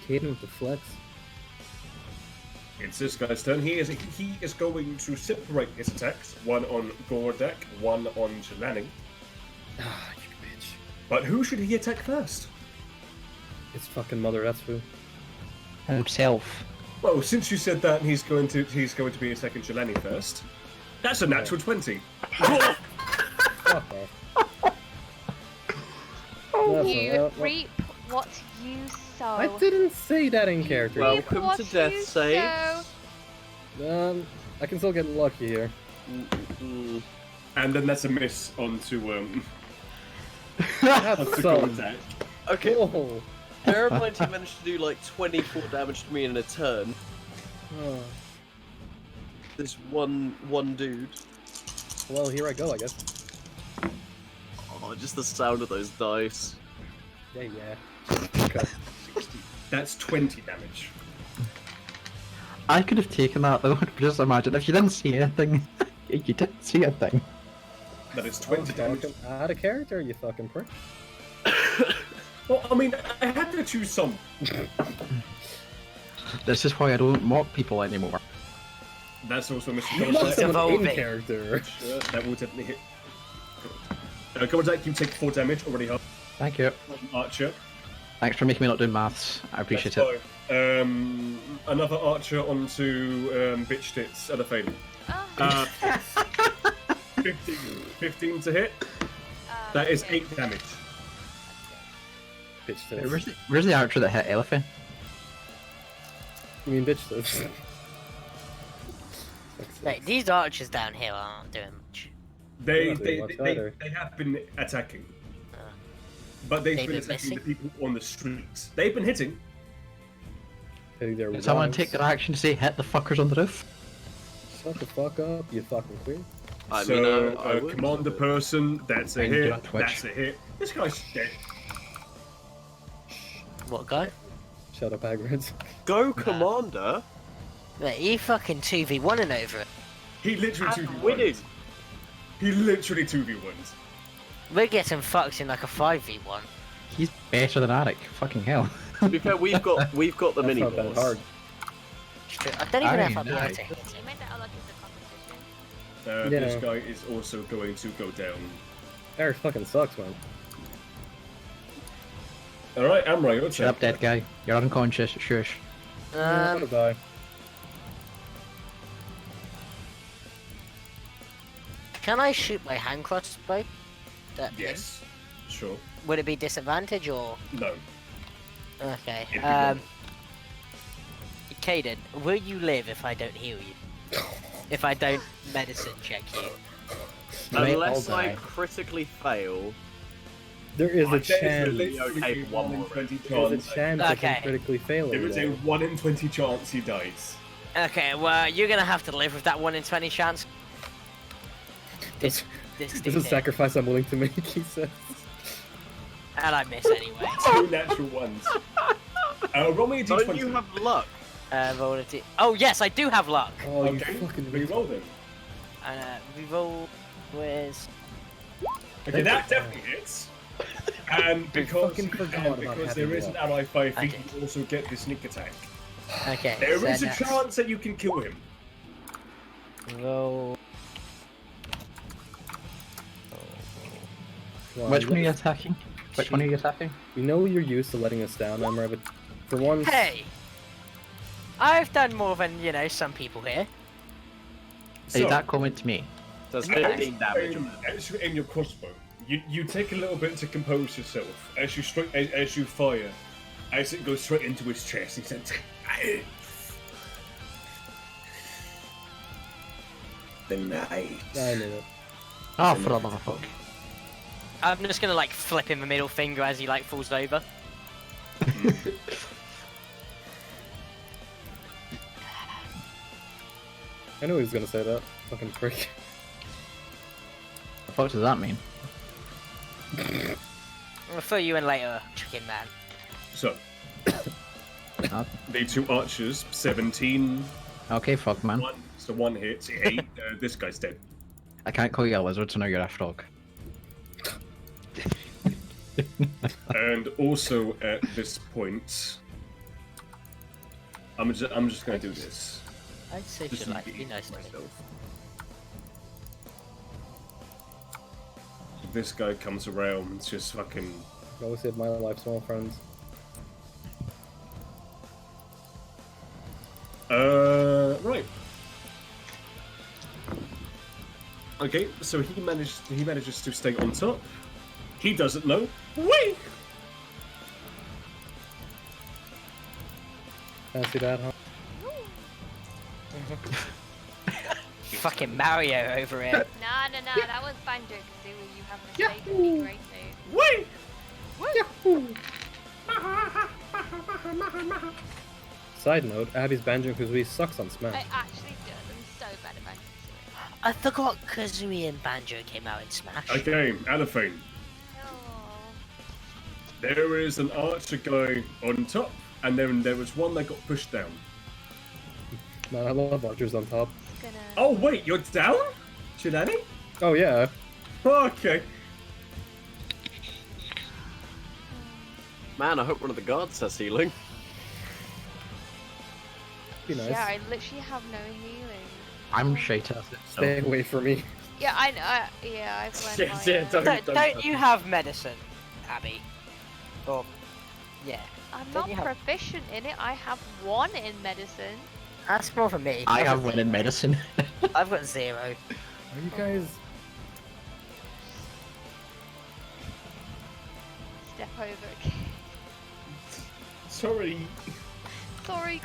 Caden with the flex. It's this guy's turn. He is going to separate his attacks. 1 on Gordak, 1 on Jelani. Ah, you bitch. But who should he attack first? It's fucking mother, that's who. Himself. Well, since you said that, he's going to be attacking Jelani first. That's a natural 20. Fuck off. That's You well, reap what you sow. I didn't say that in character. Well, Reap Welcome what to death you saves. sow. I can still get lucky here. Mm, And then that's a miss onto That's onto so. Gordak. Okay, Oh. bear in mind he managed to do like 24 damage to me in a turn. Oh. This one dude. Well, here I go, I guess. Oh, just the sound of those dice. Yeah. That's 20 damage. I could have taken that though. Just imagine if you didn't see anything. You didn't see a thing. That is 20 damage. Out of character, you fucking prick. Well, I mean, I had to choose some. This is why I don't mock people anymore. That's also Mr. You want Gordak. someone in evolving. character. Sure, that will definitely hit. Gordak, you take 4 damage, already half. Thank you. Archer. Thanks for making me not do maths. I appreciate it. Another archer onto bitch tits at a failure. Oh, 15 to hit. That is 8 damage. Bitch Wait, tits. where's the archer that hit Elephant? You mean bitch tits? Right, these archers down here aren't doing much. They not doing much either. have been attacking. Uh, But they've They've been been attacking the missing? people on the streets. They've been hitting. Hitting their Did someone wives. take their action to say hit the fuckers on the roof? Shut the fuck up, you fucking queen. I so, mean, I would. commander person, that's a Find you hit. on Twitch. That's a hit. This guy's dead. what guy? Shut up, Hagrid. Go, Commander! Right, he fucking 2v1ing over it. He literally I'm 2v1s. winning! He literally 2v1s. We're getting fucked in like a 5v1. He's better than Arrak. Fucking hell. To be fair, we've got the That's mini not that boss. hard. It's true. I don't even know if I'll be able Aye, to hit you him. meant that Arrak is a competition. This Yeah. guy is also going to go down. Eric fucking sucks, man. Alright, Amra, your Shut turn. up, dead guy. You're unconscious. Shush. I'm gonna die. Can I shoot my hand crossbow? That thing? Yes. Sure. Would it be disadvantage or? No. Okay. It'd be one. Caden, will you live if I don't heal you? If I don't medicine check you? Unless I'll I die. critically fail, There is a There's chance. literally Okay, a one 1 in more 20 There's a chance. chance I Okay. can critically fail There it. is a 1 in 20 chance he dies. Okay, well you're gonna have to live with that 1 in 20 chance. This This is a dude here. sacrifice I'm willing to make, he says. And I miss anyway. 2 natural ones. Roll me a d20. don't you have luck? Roll a d- Oh yes, I do have luck. Oh, you Okay, fucking reroll them. Reroll with Okay, that definitely hits. And because, fucking forgot and about because Happy there is an Wheel. ally 5 I feet, did. you also get the sneak attack. Okay. There so is a that's- chance that you can kill him. Roll. Wow, Which one are you let- attacking? Which one are you attacking? We know you're used to letting us down, Emra, but for once... Hey! I've done more than, you know, some people here. Hey, that comment to me. Does 15 damage. As you aim your crossbow, you take a little bit to compose yourself as you as you fire, as it goes straight into his chest. He said, "The night." I knew it. Oh, for the love of fuck. I'm just gonna like flip him a middle finger as he like falls over. I knew he was gonna say that. Fucking prick. What the fuck does that mean? I'll fill you in later, chicken man. So, Uh, the two archers, 17. okay, frog man. So one hits, 8. This guy's dead. I can't call you a lizard, so now you're a frog. And also at this point, I'm just gonna do this. I'd say Just you'd like to to be nice to me. myself. This guy comes around, just fucking. I always saved my life, small friends. Right. Okay, so he manages to stay on top. He doesn't know. Wait. Fancy that, huh? Fucking Mario over here. Nah, that was Banjo Kazooie. You have mistaken me greatly. Wait. Side note, Abby's Banjo-Kazooie sucks on Smash. I actually do. I'm so bad at Banjo Kazooie. I forgot Kazooie and Banjo came out in Smash. Okay, Alephane. Oh. There is an archer guy on top, and then there was one that got pushed down. Man, I love archers on top. It's gonna. Oh wait, you're down? Shinani? Oh yeah. Okay. Man, I hope one of the guards has healing. Be nice. Yeah, I literally have no healing. I'm shite at it. So. Stay away from me. Yeah, I know. Yeah, I've learned Yeah, my. yeah, Don't you have medicine, Abby? Or, yeah. I'm don't not you have- proficient in it. I have 1 in medicine. That's more for me. I I've have got one in 0. medicine. I've got 0. Are you guys? Step over again. Sorry. Sorry,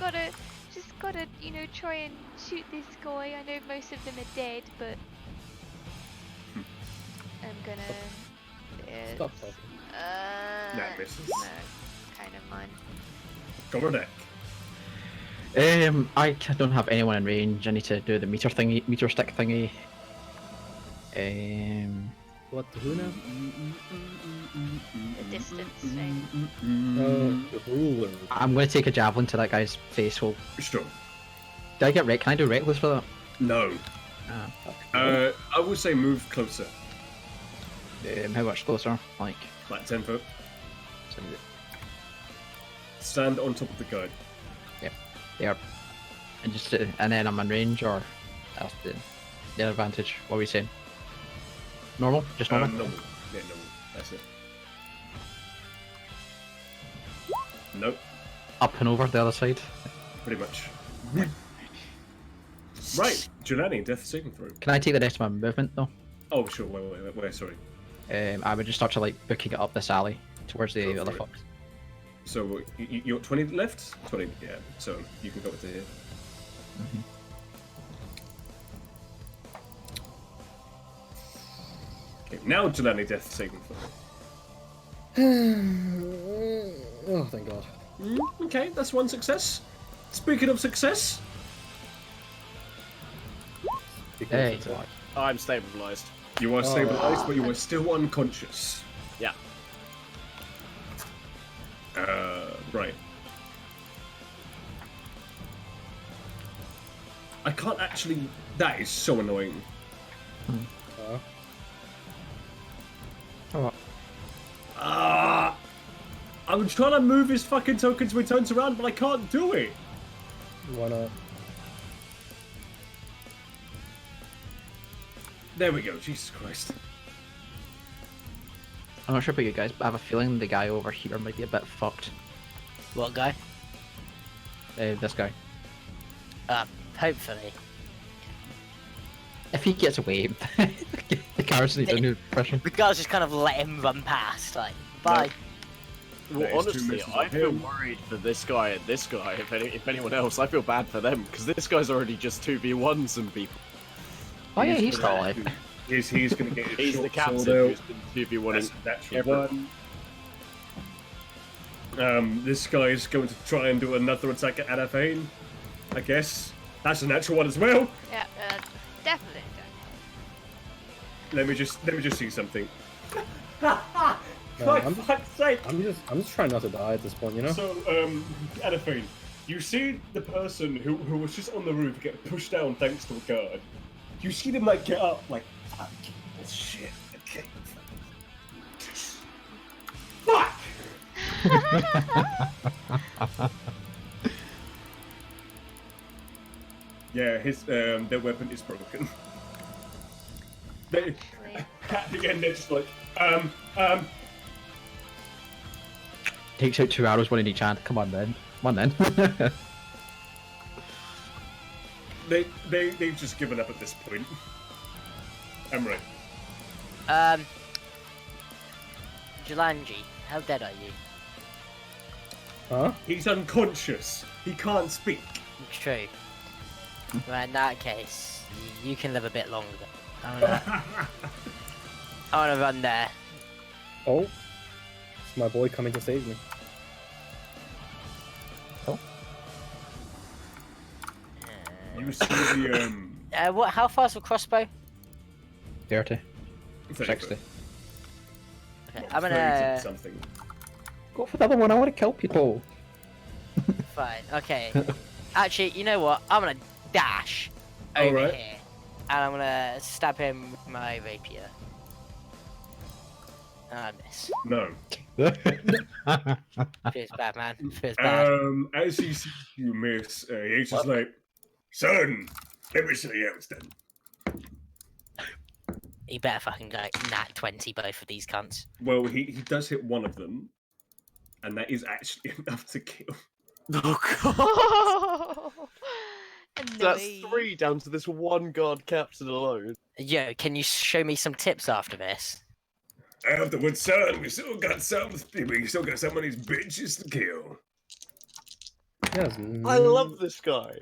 just gotta, try and shoot this guy. I know most of them are dead, but I'm gonna. Stop talking. That misses. No, kind of mine. Cover deck. Don't have anyone in range. I need to do the meter stick thingy. What? Who now? The distance thing. The ruler. I'm going to take a javelin to that guy's face hole. Sure. Did I get wreck? Can I do reckless for that? No. Ah, fuck. I would say move closer, How much closer? Like, like 10 foot. so Stand on top of the guy. there, and just and then I'm in range, or that's the advantage. What are we saying? Normal, just normal. Normal. Yeah, normal. That's it. Nope. Up and over the other side. Pretty much. Right, Jelani, death saving throw. Can I take the rest of my movement though? Oh, sure. Wait. Sorry. I would just start to like booking it up this alley towards the Go other for it. fox. So you're 20 left. 20. Yeah. So you can go up to here. Okay, now Jelani, death saving throw. Oh, thank God. Okay, that's one success. Speaking of success, Hey, I'm stabilized. you are stabilized, but you are still unconscious. Yeah. Right. I can't actually. That is so annoying. I'm trying to move his fucking token so he turns around, but I can't do it. Why not? There we go. Jesus Christ. I'm not sure about you guys, but I have a feeling the guy over here might be a bit fucked. What guy? This guy. Hopefully. If he gets away, the cars need a new pressure. The guys just kind of let him run past, like, bye. That Well, is two honestly, misses I on feel him. worried for this guy and this guy. If anyone else, I feel bad for them because this guy's already just 2v1 some people. Oh yeah, he's still alive. He's going to get his He's the short captain sword who's out. been 2v1ing That's everyone. This guy is going to try and do another attack at Adafane, I guess. That's a natural one as well. Yeah, definitely. Let me just see something. I'm fuck's sake! I'm just trying not to die at this point, you know? So, Adafane, you see the person who was just on the roof get pushed down thanks to a guard. You see them like get up, like, fuck, oh, shit, okay. Fuck! Yeah, their weapon is broken. They, again, they're just like, Takes out 2 arrows, one in each hand. Come on then. Come on then. they've just given up at this point. I'm right. Julanji, how dead are you? Huh? He's unconscious. He can't speak. True. Well, in that case, you can live a bit longer. I wanna run there. Oh. It's my boy coming to save me. You see the What? How far's the crossbow? 30. 30 60. foot. Okay, Well, I'm 30 gonna. something. Go for the other one, I want to kill people. Fine. Okay. Actually, you know what? I'm gonna dash over Alright. here, and I'm gonna stab him with my rapier. And I miss. No. Feels bad, man. Feels bad. As you see you miss, he's just like, son, let me show you how it's done. He better fucking go nat 20 both of these cunts. Well, he does hit one of them, and that is actually enough to kill. Oh god! Oh, That's annoying. 3 down to this one guard captain alone. Yo, can you show me some tips after this? Afterwards, son, we still got some of these bitches to kill. Yes. I love this guy.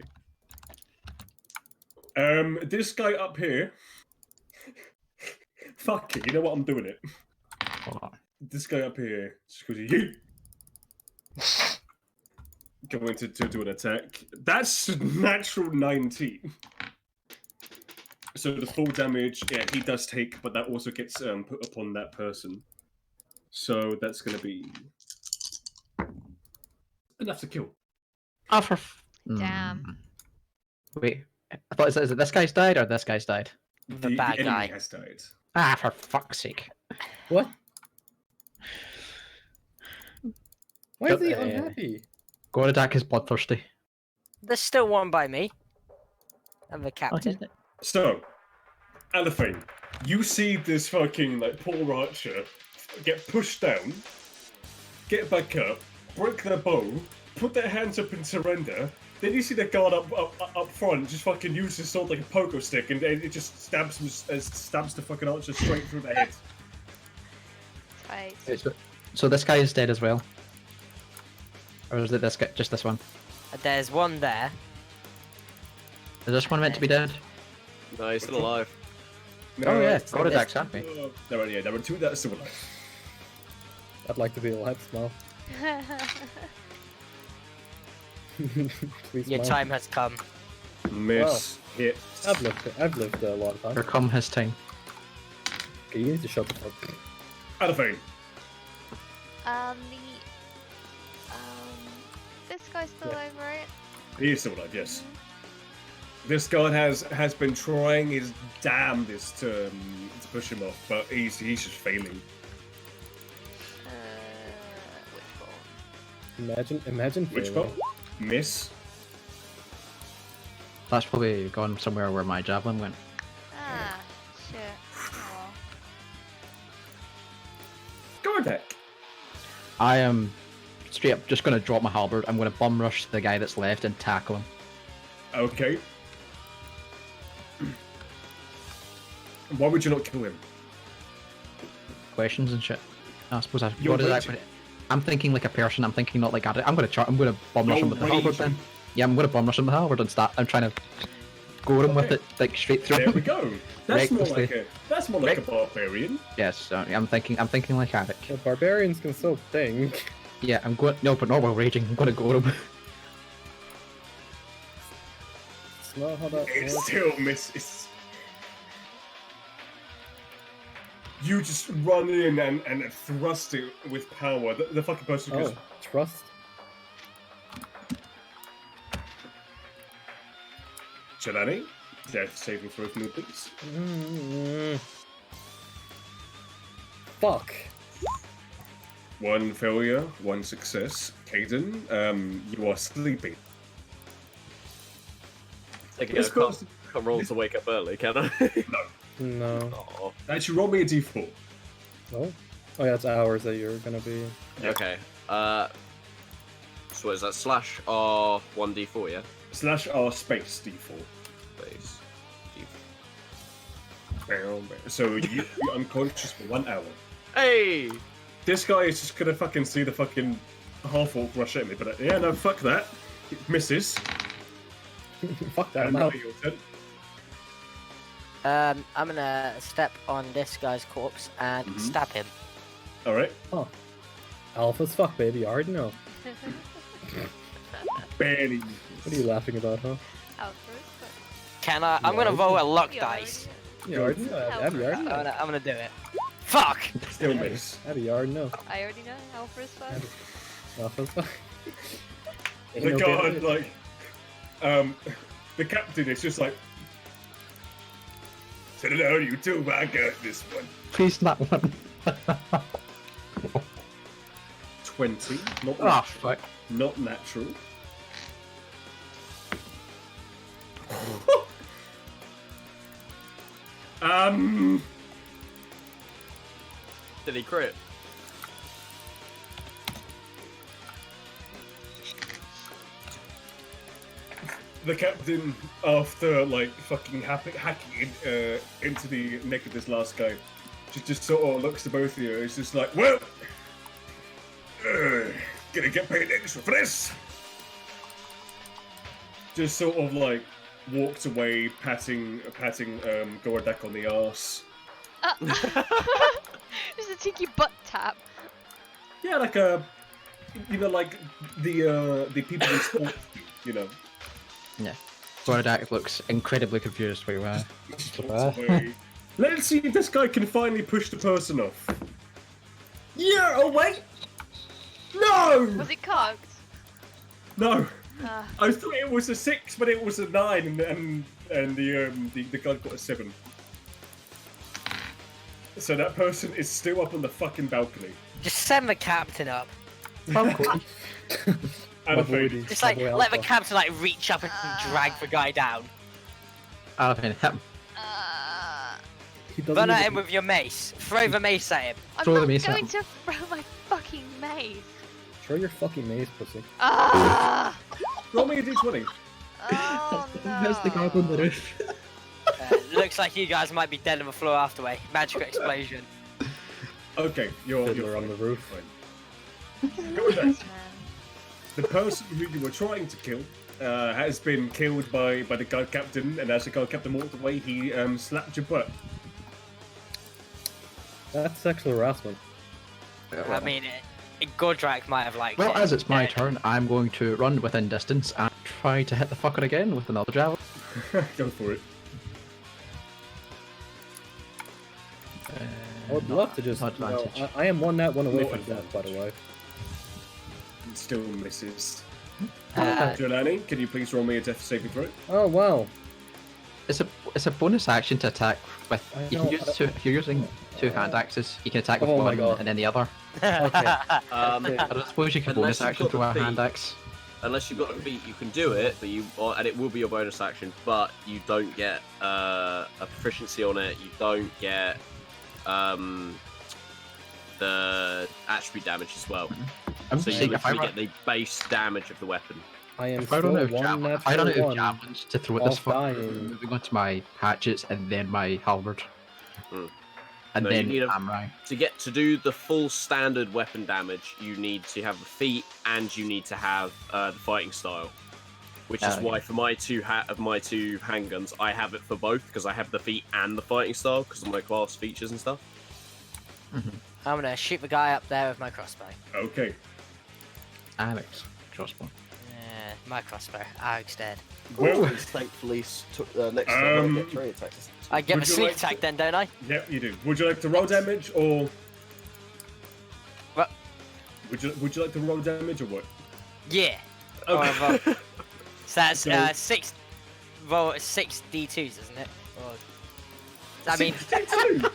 This guy up here. Fuck it, you know what? I'm doing it. Hold on. This guy up here, just because you going to do an attack. That's natural 19. So the full damage, yeah, he does take, but that also gets put upon that person. So that's going to be enough to kill. Oh, for Damn. Wait, I thought is it this guy's died or this guy's died? The bad enemy guy. has died. Ah, for fuck's sake. What? Why is he Got the- unhappy? Goridak is bloodthirsty. There's still one by me. I'm the captain. So, Elephant, you see this fucking like poor archer get pushed down, get back up, break their bow, put their hands up and surrender. Then you see the guard up front just fucking use his sword like a pogo stick, and it just stabs the fucking archer straight through the head. Right. So this guy is dead as well. Or is it this guy? Just this one? There's one there. Is this one meant to be dead? No, he's still alive. Oh yeah, it's- Gorodak's happy. There were two that are still alive. I'd like to be alive now. Please Your smile. time has come. Miss, hit. I've lived a lot of time. Here come his time. Okay, you need to shut the fuck. Elephant. This guy's still alive, right? He is still alive, yes. This guard has been trying his damnedest to push him off, but he's just failing. Which one? Imagine Which failing. one? Miss. That's probably gone somewhere where my javelin went. Ah, shit. Oh, Go deck. I am straight up just going to drop my halberd. I'm going to bum rush the guy that's left and tackle him. Okay. Why would you not kill him? Questions and shit. I suppose I. You're What is that? raging. I'm thinking like a person. I'm thinking not like I'm going to I'm going to bum rush You're him with the halberd then. raging. Yeah, I'm going to bum rush him with the halberd and start. I'm trying to go him with Okay. it like straight through. There we go. That's more Recklessly. like a. That's more like a barbarian. Yes, I'm thinking like Arrak. Yeah, barbarians can still think. Yeah, I'm going. No, but not while raging. I'm going to go him. It's not how that It works. still misses. You just run in and thrust it with power. The fucking person goes, Oh, trust. Chelani, death saving throw for me, please. Fuck. One failure, one success. Caden, you are sleeping. Again, This I can't, person- can't roll to wake up early, can I? No. Oh, Actually, roll me a d4. Oh. Oh yeah, it's hours that you're gonna be. okay. So what is that? Slash R 1d4, yeah? Slash R space d4. Please. So you're unconscious for 1 hour. Hey! This guy is just gonna fucking see the fucking half-orc rush at me, but yeah, no, fuck that. It misses. Fuck that. And I'm now out. your turn. I'm gonna step on this guy's corpse and Mhm. stab him. Alright. Alpha's fuck, baby. You already know. Barely. What are you laughing about, huh? Alfred, but Can I? I'm Yeah, gonna you roll can- a luck you dice. You already know. Abby, you already know. I'm gonna do it. Fuck! Still miss. Abby, you already know. I already know Alfred's fun. Alpha's fuck. Ain't The no guard, good. like, the captain is just like, so no, you two, I got this one. Please not one. 20, not Oh natural. fuck. Not natural. Did he crit? The captain, after like fucking hacking into the neck of this last guy, just sort of looks to both of you. It's just like, well, gonna get paid extra for this. Just sort of like walks away, patting Goradak on the arse. Just a cheeky butt tap. Yeah, like a, like the people in sports, do, Yeah. Goradak looks incredibly confused where you are. Just walks away. Let's see if this guy can finally push the person off. Yeah. Oh wait. No. Was it cocked? No. Uh, I thought it was a 6, but it was a 9, and the guy got a 7. So that person is still up on the fucking balcony. Just send the captain up. And a failure. Just like let the captain like reach up and drag the guy down. I'll hit him. He doesn't Run at even- him with your mace. Throw the mace at him. I'm Throw the not mace at going him. to throw my fucking mace. Throw your fucking mace, pussy. Ah! Roll me a d20. Oh no! There's the guy on the roof. Looks like you guys might be dead on the floor afterway. Magical explosion. Okay, you're Fiddler on fine. the roof. Goradak, Man. the person who you were trying to kill has been killed by the guard captain, and as the guard captain walked away, he slapped your butt. That's sexual harassment. I mean, Godrak might have liked Well, it. as it's my Yeah. turn, I'm going to run within distance and try to hit the fucker again with another javelin. Go for it. I would love to just. not Well, advantage. I am one away Not from death, by the way. It still misses. Uh, Jelani, can you please roll me a death saving throw? Oh wow. it's a bonus action to attack with. I You know, can use two if you're using two hand axes. You can attack with Oh my one God. and then the other. Okay. I don't suppose you can Unless bonus you've action got through the a hand feet. axe. Unless you've got the feet, you can do it, but and it will be your bonus action, but you don't get a proficiency on it. You don't get the attribute damage as well. I'm So just you saying, if I literally run, get the base damage of the weapon. I am if I still run out of one javelin, if I run out natural of one. javelins to throw at this off fucker, dying. moving on to my hatchets and then my halberd, Hmm. and No, you then need a- samurai. To do the full standard weapon damage, you need to have the feet and you need to have the fighting style. Which is Oh, why yeah. for my two handguns, I have it for both because I have the feet and the fighting style because of my class features and stuff. I'm gonna shoot the guy up there with my crossbow. Okay. Alex, crossbow. Yeah, my crossbow. Arrak's dead. Well, Thankfully, next time I get trade attacks. I get Would the you sneak like to- attack then, don't I? yep, you do. Would you like to roll damage or? What? Would you like to roll damage or what? Yeah. Okay. Oh, well. So that's So- 6. Well, it's 6 D2s, isn't it? Or, I mean, 62.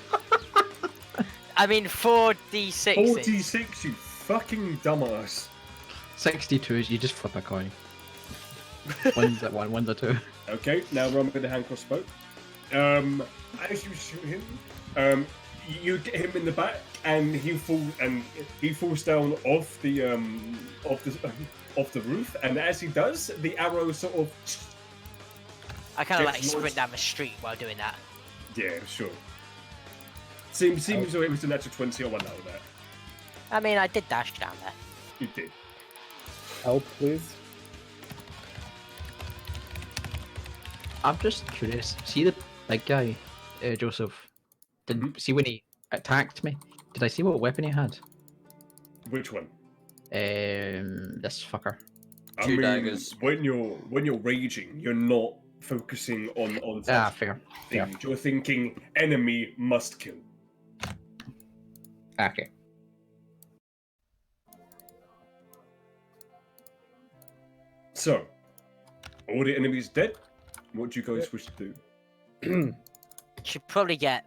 I mean 4 D6s. 46, you fucking dumbass. 62 is you just flip a coin. One's at one, one's at two. Okay, now run with the hand crossbow. As you shoot him, you get him in the back, and he falls down off the roof. And as he does, the arrow sort of I kind of Yes, like yours- sprint down the street while doing that. yeah, sure. Seems as though it was a natural 20. I'll allow that. I mean, I did dash down there. You did. Help, please. I'm just curious. See the big guy, Joseph? See when he attacked me? Did I see what weapon he had? Which one? This fucker. I Two mean, daggers. when you're raging, you're not focusing on Ah, such fair. Fair. things. You're thinking enemy must kill. Okay. So, all the enemies dead. What do you guys wish to do? Should probably get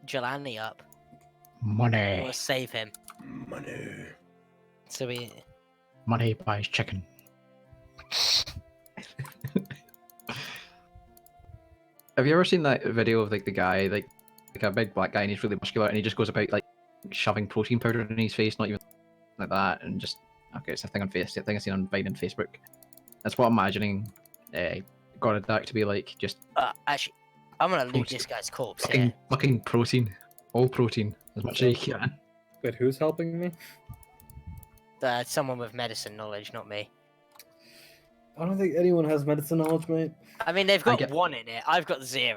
Jelani up Money. or save him. Money. So we. Money buys chicken. Have you ever seen that video of like the guy, like a big black guy, and he's really muscular, and he just goes about like shoving protein powder in his face, not even like that, and just okay, it's a thing on Facebook. I think I've seen on Vine and Facebook. That's what I'm imagining. Gorodak to be like, just Actually, I'm gonna loot Protein. this guy's corpse fucking, here. fucking protein, all protein as much as you can. Wait, who's helping me? Someone with medicine knowledge, not me. I don't think anyone has medicine knowledge, mate. I mean, they've I got get- 1 in it. I've got 0.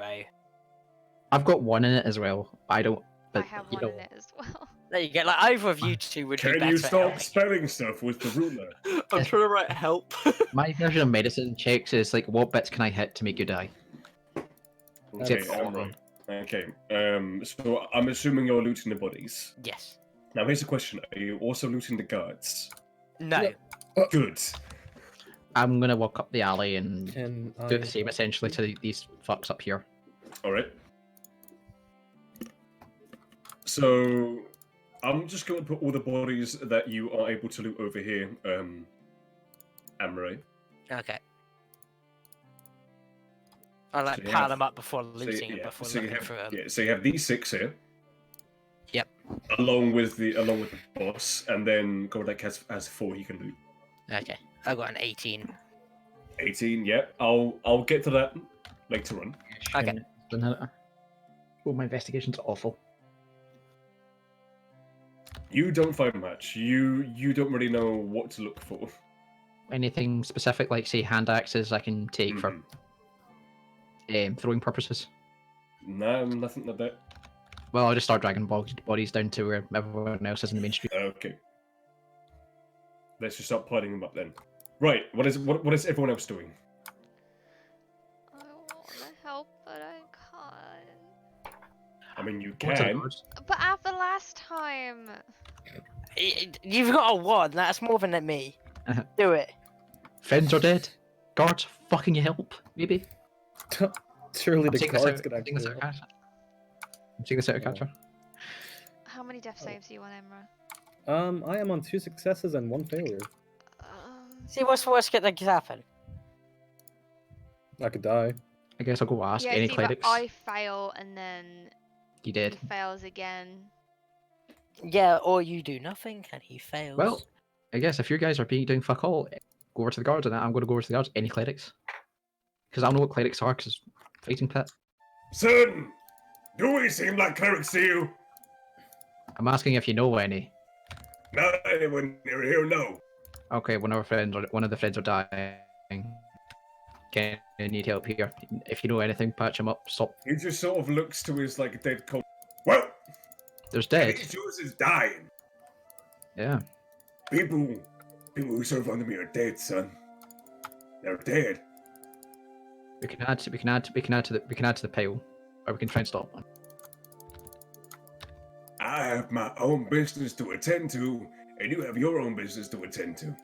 I've got one in it as well. I don't. But I have you one know, in it as well. There you go. Like either of you two would be Can better. you at stop helping. spelling stuff with the ruler? I'm trying to write help. my version of medicine checks is like, what bits can I hit to make you die? Okay, That's- alright. Okay. So I'm assuming you're looting the bodies. Yes. Now here's a question: are you also looting the guards? No. Good. I'm gonna walk up the alley and Can do I... the same essentially to these fucks up here. All right. So I'm just going to put all the bodies that you are able to loot over here, Amaray. Okay. I like So you pile have- them up before So, looting and yeah, before so you looking have, through them. yeah, so you have these 6 here. Yep. Along with the boss, and then Gordek has 4 he can loot. Okay. I got an 18. 18. Yeah. I'll get to that later on. Okay. Oh, my investigation's awful. You don't find much. You don't really know what to look for. Anything specific, like say hand axes, I can take Mhm. for throwing purposes. No, nothing like that. Well, I'll just start dragging bodies down to where everyone else is in the main street. Okay. Let's just start piling them up then. Right. What is everyone else doing? I want to help, but I can't. I mean, you What's it, can. guards? But after last time, You've got a 1. That's more than me. Do it. Friends are dead. Guards, fucking help, maybe. Surely I'm the taking this guards out. could I'm taking this actually. out of catcher. I'm taking this out of Yeah. catcher. How many death saves do you want, Emra? I am on 2 successes and 1 failure. See, what's the worst that could happen? I could die. I guess I'll go ask Yeah, any it's either clerics. I fail and then You did. he fails again. Yeah, or you do nothing and he fails. Well, I guess if you guys are doing fuck all, go over to the guards, and I'm going to go over to the guards. Any clerics? Because I know what clerics are. Because fighting pit. Son, do we seem like clerics to you? I'm asking if you know any. Not anyone near here, no. Okay, one of the friends are dying. Can I need help here? If you know anything, patch him up. Stop. He just sort of looks to his like dead cold. Well, There's dead. these Jews is dying. Yeah. People who serve under me are dead, son. They're dead. We can add to the pile, or we can try and stop one. I have my own business to attend to, and you have your own business to attend to.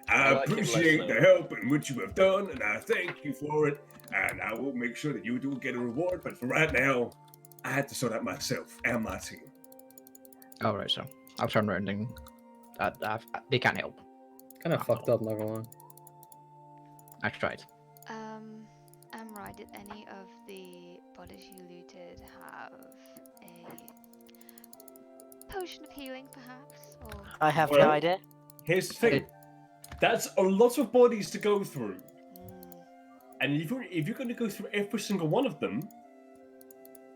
I like him appreciate less the now. help and what you have done, and I thank you for it. And I will make sure that you do get a reward. But for right now, I had to sort out myself and my team. All right, so I'll turn around and they can't help. Kind of fucked up, not gonna lie. I tried. Emra, did any of the bodies you looted have a potion of healing, perhaps? Or I have Well- no idea. Here's the thing. That's a lot of bodies to go through. Mm, And if you're going to go through every single one of them,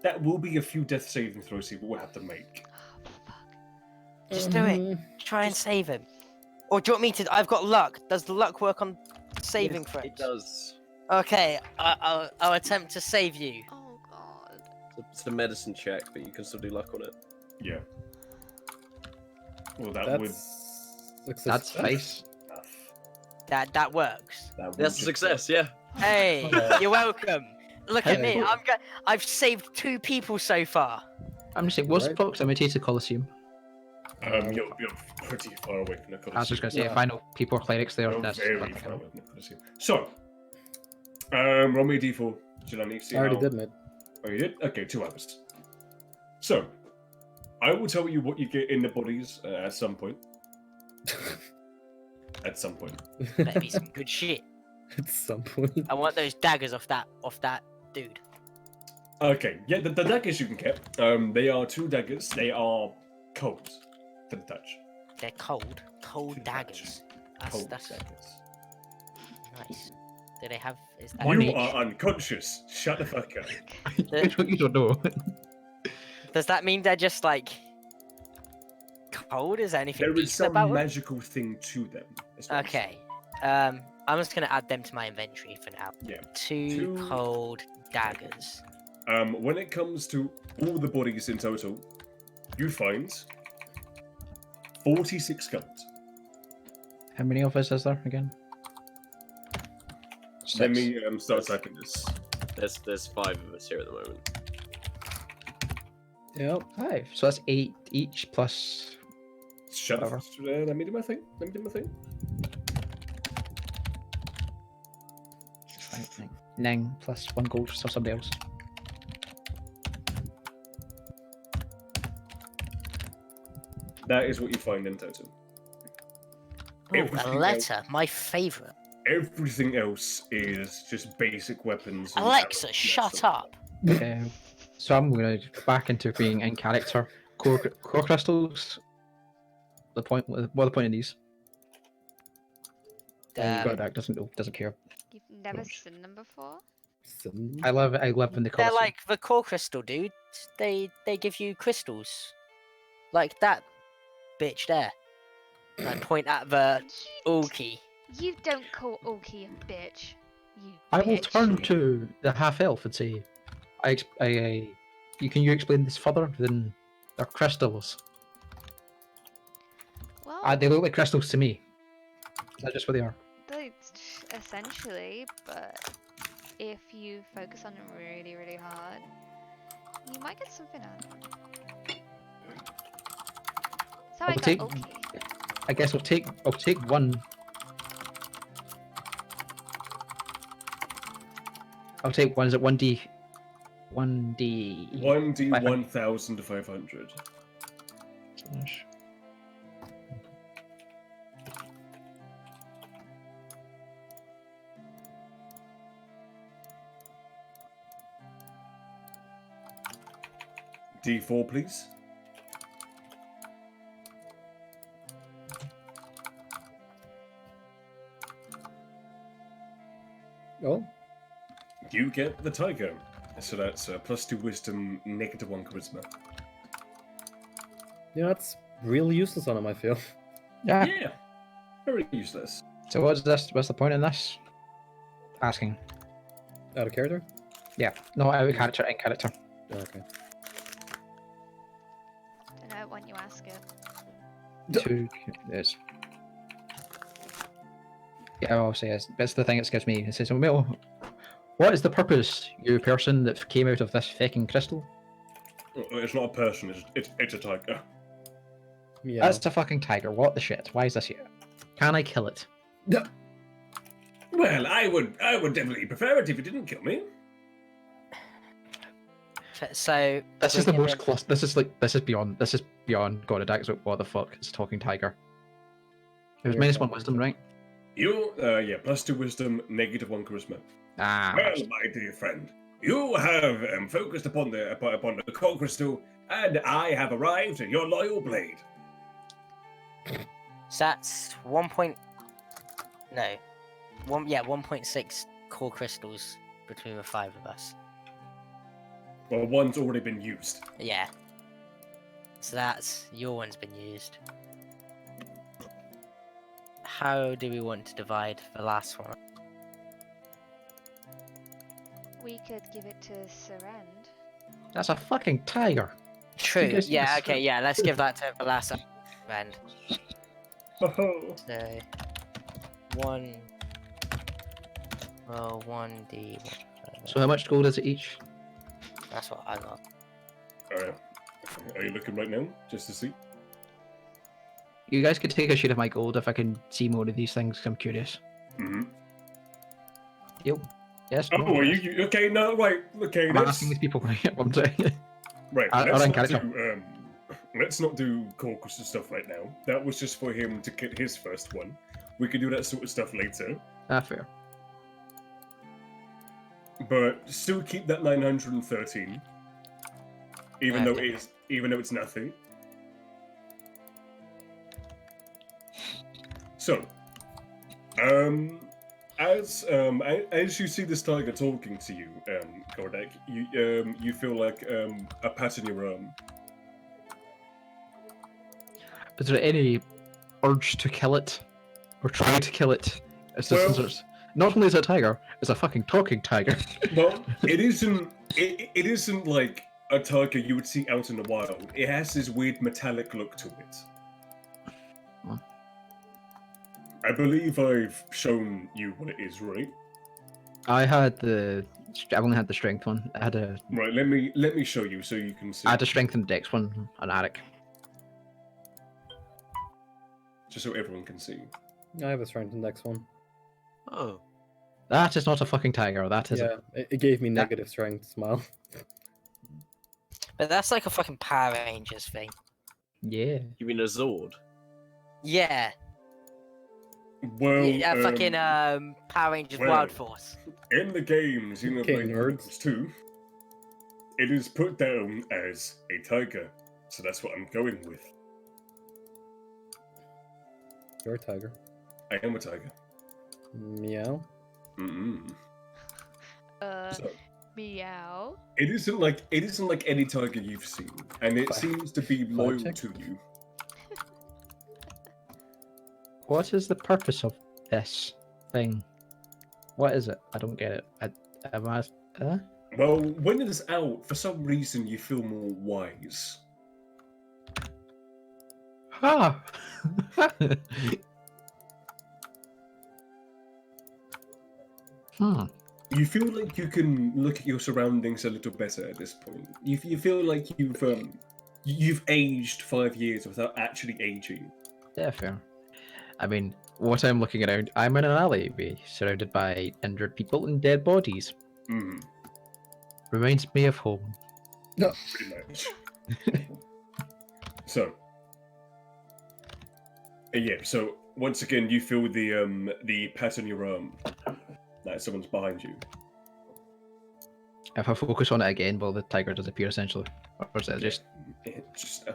that will be a few death saving throws you will have to make. oh, fuck. Just do it. Try and save him. Or do you want me to? I've got luck. Does the luck work on saving throws? It does. Okay, I'll attempt to save you. Oh god. It's a medicine check, but you can still do luck on it. Yeah. Well, that would. That's face. That works. That would That's a just- success, yeah. Hey, you're welcome. Look at me. I've saved 2 people so far. I'm just saying, what's Right. proximity to Colosseum? You're pretty far away from the Colosseum. I was just gonna say, Yeah. if I know people are clerics there, You're that's very fucking far hell. away from the Colosseum. So, roll me a d4. Should I need to see I already how- did, mate. Oh, you did? Okay, 2 hours. So, I will tell you what you get in the bodies at some point. At some point. Better be some good shit. At some point. I want those daggers off that dude. Okay, yeah, the daggers you can get. They are 2 daggers. They are cold to the touch. They're cold. Cold Good daggers. Cold That's daggers. nice. Do they have? Is that? One You each. are unconscious. Shut the fuck up. You don't know. Does that mean they're just like cold? Is there anything There is decent some about them? magical thing to them. is what I'm Okay. saying. I'm just gonna add them to my inventory for now. Yeah. 2 Two- cold daggers. When it comes to all the bodies in total, you find 46 skulls. How many of us is there again? Let 6. me start typing this. There's 5 of us here at the moment. Yep. 5. So that's 8 each plus. Shut up. Whatever. Let me do my thing. Right, 9 plus 1 gold for somebody else. That is what you find in total. Oh, a Everything letter. My favourite. Everything else is just basic weapons. and Alexa, arrows, shut that up. So I'm gonna go back into being in character. Core crystals. The point. What are the point of these? That doesn't care. You've never Gosh. seen them before? I live in the They're Colosseum. like the core crystal, dude. They give you crystals. Like that bitch there. I point at the Orky. You don't call Oki a bitch. You I will bitch. turn to the half elf and say, you explain this further? Then they're crystals. Well, They look like crystals to me. Is that just what they are? essentially, but if you focus on them really, really hard, you might get something out of it. So I I'll got take- Oki. I guess I'll take one. I'll take one. Is it 1d 1D. 1D 500. 1,500. Slash. D4, please. Oh, You get the tiger. So that's +2 wisdom, -1 charisma. yeah, that's really useless on him, I feel. Yeah. Yeah, very useless. So what's this? What's the point in this? Asking. Out of character? Yeah. No, out of character, in character. Oh, okay. Don't know when you ask it. Two. Yes. Yeah, I'll say it's the thing that scares me. It says, well, what is the purpose, you person that came out of this fucking crystal? It's not a person, it's a tiger. Yeah. That's a fucking tiger. What the shit? Why is this here? Can I kill it? Well, I would definitely prefer it if it didn't kill me. So This we're is the most given- close. This is beyond God of Dax. What the fuck? It's a talking tiger. It was You're -1 wisdom, right? You, yeah, +2 wisdom, -1 charisma. Ah. Well, my dear friend, you have focused upon the core crystal, and I have arrived at your loyal blade. So that's 1.6 core crystals between the 5 of us. Well, one's already been used. Yeah. So that's your one's been used. How do we want to divide the last one? We could give it to Surrend. That's a fucking tiger. True. guys Yeah. yes. Okay. Yeah. Let's give that to the last end. Oh, So 1. Well, 1D. So how much gold is it each? That's what I got. are you looking right now, just to see? You guys could take a sheet of my gold if I can see more of these things. 'Cause I'm curious. Mm-hmm. Yo. Yes. Oh, no, are yes. you okay? No, right. Okay, I'm asking these people what I'm saying. right. I Let's don't not get it. do let's not do caucus and stuff right now. That was just for him to get his first one. We could do that sort of stuff later, Fair. but still keep that 913, even though Okay. it's nothing. So, as you see this tiger talking to you, Gordek, you feel like a pat in your arm. Is there any urge to kill it? Or try to kill it? It's just Well- not only is it a tiger, it's a fucking talking tiger. Well, it isn't like a tiger you would see out in the wild. It has this weird metallic look to it. Hmm. I believe I've shown you what it is, right? I've only had the strength one. I had a Right. Let me show you so you can see. I had a strength and dex one, an Arrak. Just so everyone can see. I have a strength index one. Oh. That is not a fucking tiger. That is Yeah, it gave me negative strength. Smile. But that's like a fucking Power Rangers thing. yeah. You mean a Zord? Yeah. Well, Yeah. Fucking Power Rangers well, Wild Force. in the games, you know, Okay, like nerds. too, it is put down as a tiger, so that's what I'm going with. You're a tiger. I am a tiger. Meow. Mm-mm. So, Meow. it isn't like any tiger you've seen, and it seems to be loyal check. to you. What is the purpose of this thing? What is it? I don't get it. Am I? Well, when it is out, for some reason you feel more wise. Ah. You feel like you can look at your surroundings a little better at this point. You feel like you've aged 5 years without actually aging. Yeah, fair. I mean, what I'm looking around, I'm in an alleyway surrounded by injured people and dead bodies. Mm. Reminds me of home. Pretty much. So, yeah. So once again, you feel the pat on your arm. Like someone's behind you. If I focus on it again, will the tiger disappear essentially? Or is it just... Just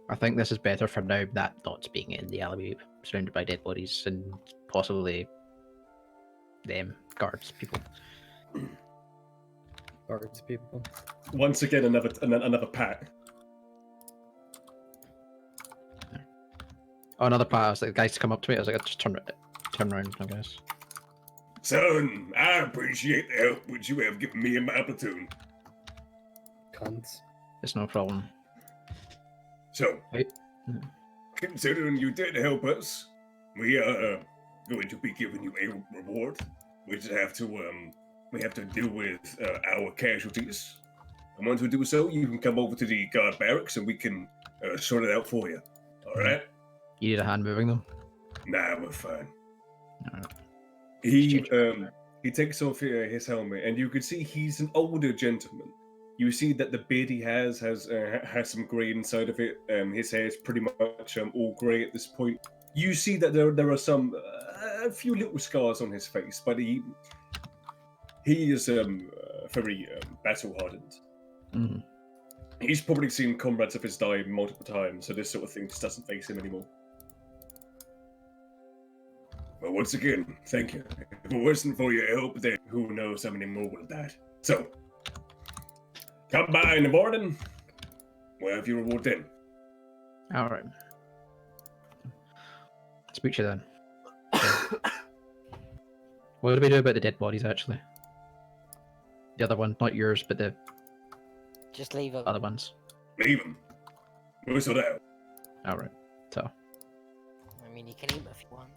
I think this is better for now, that not being in the alleyway, surrounded by dead bodies and possibly them, guards, people. Guards people. once again another pat. Oh, another part, I was like, the guys come up to me, I was like, I just turn around, I guess. Son, I appreciate the help which you have given me in my platoon. Cunts. It's no problem. So, Right. considering you did help us, we are going to be giving you a reward. We just have to deal with our casualties. And once we do so, you can come over to the guard barracks and we can sort it out for you. All right? You need a hand moving them? Nah, we're fine. Alright. He takes off his helmet, and you can see he's an older gentleman. You see that the beard he has some grey inside of it. His hair is pretty much all grey at this point. You see that there are some a few little scars on his face, but he is very battle hardened. Mm. He's probably seen comrades of his die multiple times, so this sort of thing just doesn't face him anymore. But once again, thank you. If it wasn't for your help, then who knows how many more would have died. So, come by in the morning. We'll have your reward then. Alright. Speak to you then. What do we do about the dead bodies, actually? The other one, not yours, but the Just leave it. other ones. Leave him. We'll sort out. Alright, so. I mean, you can eat them if you want.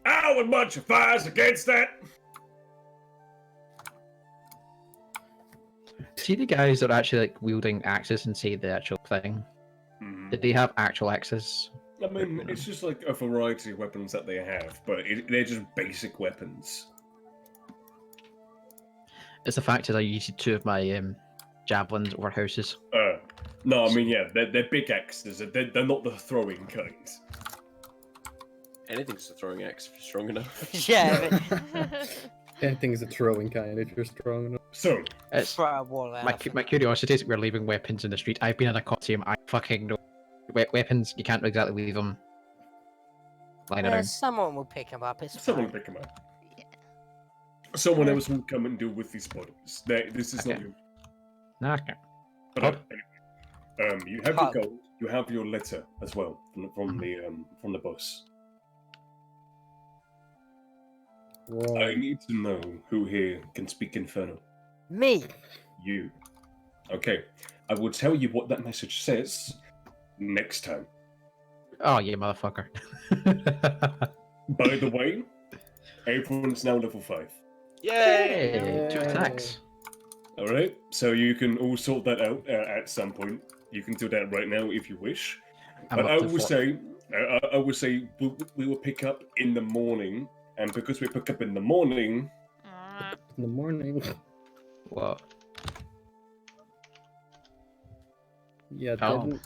I would much advise against that. See the guys that are actually like wielding axes and say the actual thing? Did they have actual axes? I mean, it's just like a variety of weapons that they have, but they're just basic weapons. It's the fact that I used two of my javelins over houses. No, I mean, yeah, they're big axes. They're not the throwing kind. Anything's a throwing axe if you're strong enough. Yeah, Anything's a throwing kind if you're strong enough. So, It's for a wall. my curiosity is that we're leaving weapons in the street. I've been in a costume. I fucking know. Weapons, you can't exactly leave them lying around. Someone will pick them up. It's someone fine. pick him up. Someone else will come and deal with these bodies. This is not Okay. you. Nah, okay. But anyway, you have Pub. your gold. You have your letter as well from the boss. Whoa. I need to know who here can speak Infernal. Me. You. Okay. I will tell you what that message says next time. Oh, you motherfucker. By the way, everyone's now level 5. Yay! Hey, 2 attacks. Alright, so you can all sort that out at some point. You can do that right now if you wish. I'm But up I to will 4. say, we will pick up in the morning, and because we pick up in the morning, In the morning. What? Yeah, Oh.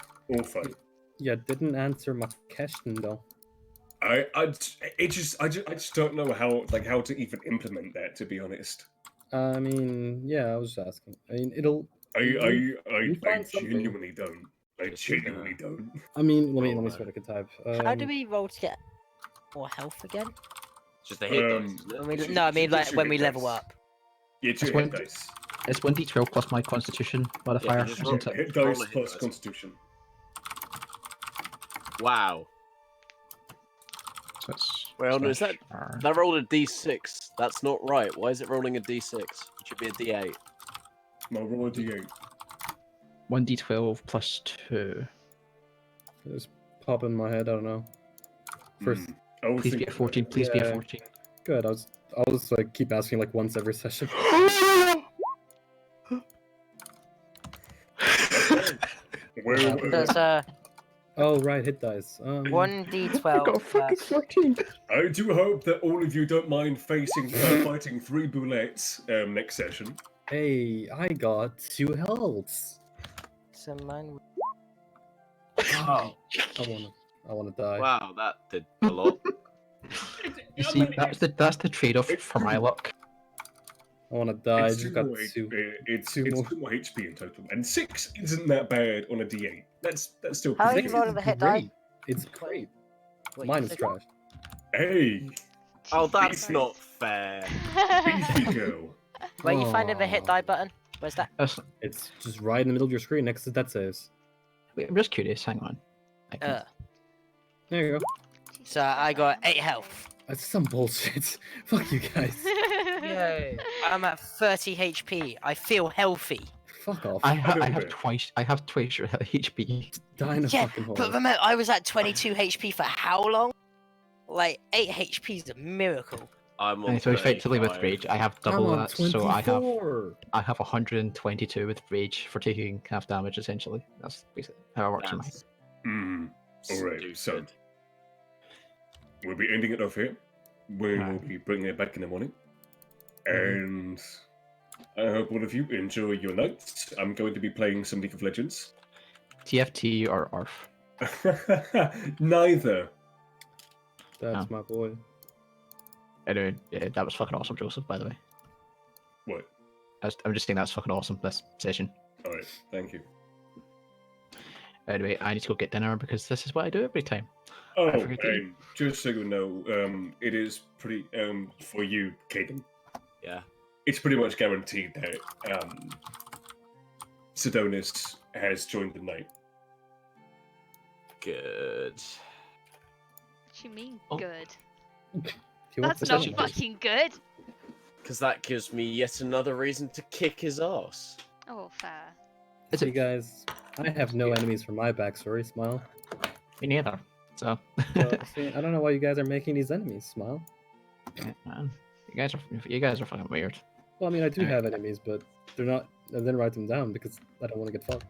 didn't answer my question though. I just don't know how to even implement that, to be honest. I mean, yeah, I was just asking. I mean, I find something. genuinely don't. I genuinely don't. I mean, let me Oh, see what I can type. How do we roll to get more health again? Just a hit dice, isn't it? When we, Just- no, I mean just like your when hit we level dice. up. Yeah, two That's hit one- dice. It's 1d12 plus my constitution modifier, just isn't it? Hit Roll dice a hit plus dice. constitution. Wow. So it's Well, no, is that- slash- That rolled a d6. That's not right. Why is it rolling a d6? It should be a d8. No, roll a d8. 1d12 plus 2. Just pop in my head. I don't know. First, I was Please be thinking a 14. Please be a Yeah. 14. good. I'll just like keep asking like once every session. Well, Does Oh right, hit dice. 1d12 got a fucking plus. 14. I do hope that all of you don't mind facing fighting 3 bullets next session. Hey, I got 2 healths. So mine. Wow. I wanna die. Wow, that did a lot. You see, that's the trade-off for my luck. I wanna die. I It's just 2 got more, 2. it's two more. 2 more HP in total, and 6 isn't that bad on a D8. That's still How are pretty you good. rolling the hit die? It's great. What, Mine you is said- trash. Hey, Oh, that's Beefy. not fair. beefy girl. Where you finding the hit Aw. die button? Where's that? It's just right in the middle of your screen next to death saves. Wait, I'm just curious. Hang on. I can- There you go. So I got 8 health. That's some bullshit. Fuck you guys. Yay. I'm at 30 HP. I feel healthy. Fuck off. I little have bit. twice. I have twice your HP. Die in a Yeah, fucking hole. but remember, I was at 22 HP for how long? Like, 8 HP is a miracle. I'm on So effectively with 35. rage, I have I'm double on that. 24. So I have 122 with rage for taking half damage. Essentially, that's basically how it works in my. That's Alright, so stupid. we'll be ending it off here. We will Right. be bringing it back in the morning. And I hope all of you enjoy your nights. I'm going to be playing some League of Legends. TFT or ARF. Neither. That's my boy. Anyway, yeah, that was fucking awesome, Joseph. By the way, What? I'm just saying that's fucking awesome. This session. Alright, thank you. Anyway, I need to go get dinner because this is what I do every time. Oh, I forget to eat. and just so you know, it is pretty, for you, Caden, Yeah. it's pretty much guaranteed that, Sidonis has joined the night. Good. What you mean Oh. good? If you want That's to not say- fucking good. Because that gives me yet another reason to kick his ass. Oh, fair. Is You it? guys, I have no enemies for my backstory, Smile. Me neither. So, So, see, I don't know why you guys are making these enemies, Smile. yeah, man, you guys are fucking weird. Well, I mean, I do Alright. have enemies, but they're not. I didn't write them down because I don't want to get fucked.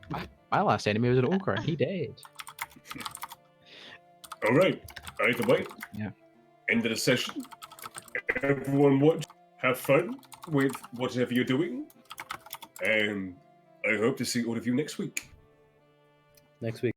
My last enemy was an ogre, and he died. Alright, either way. Yeah. End of the session. Everyone watch, have fun with whatever you're doing. And I hope to see all of you next week. Next week.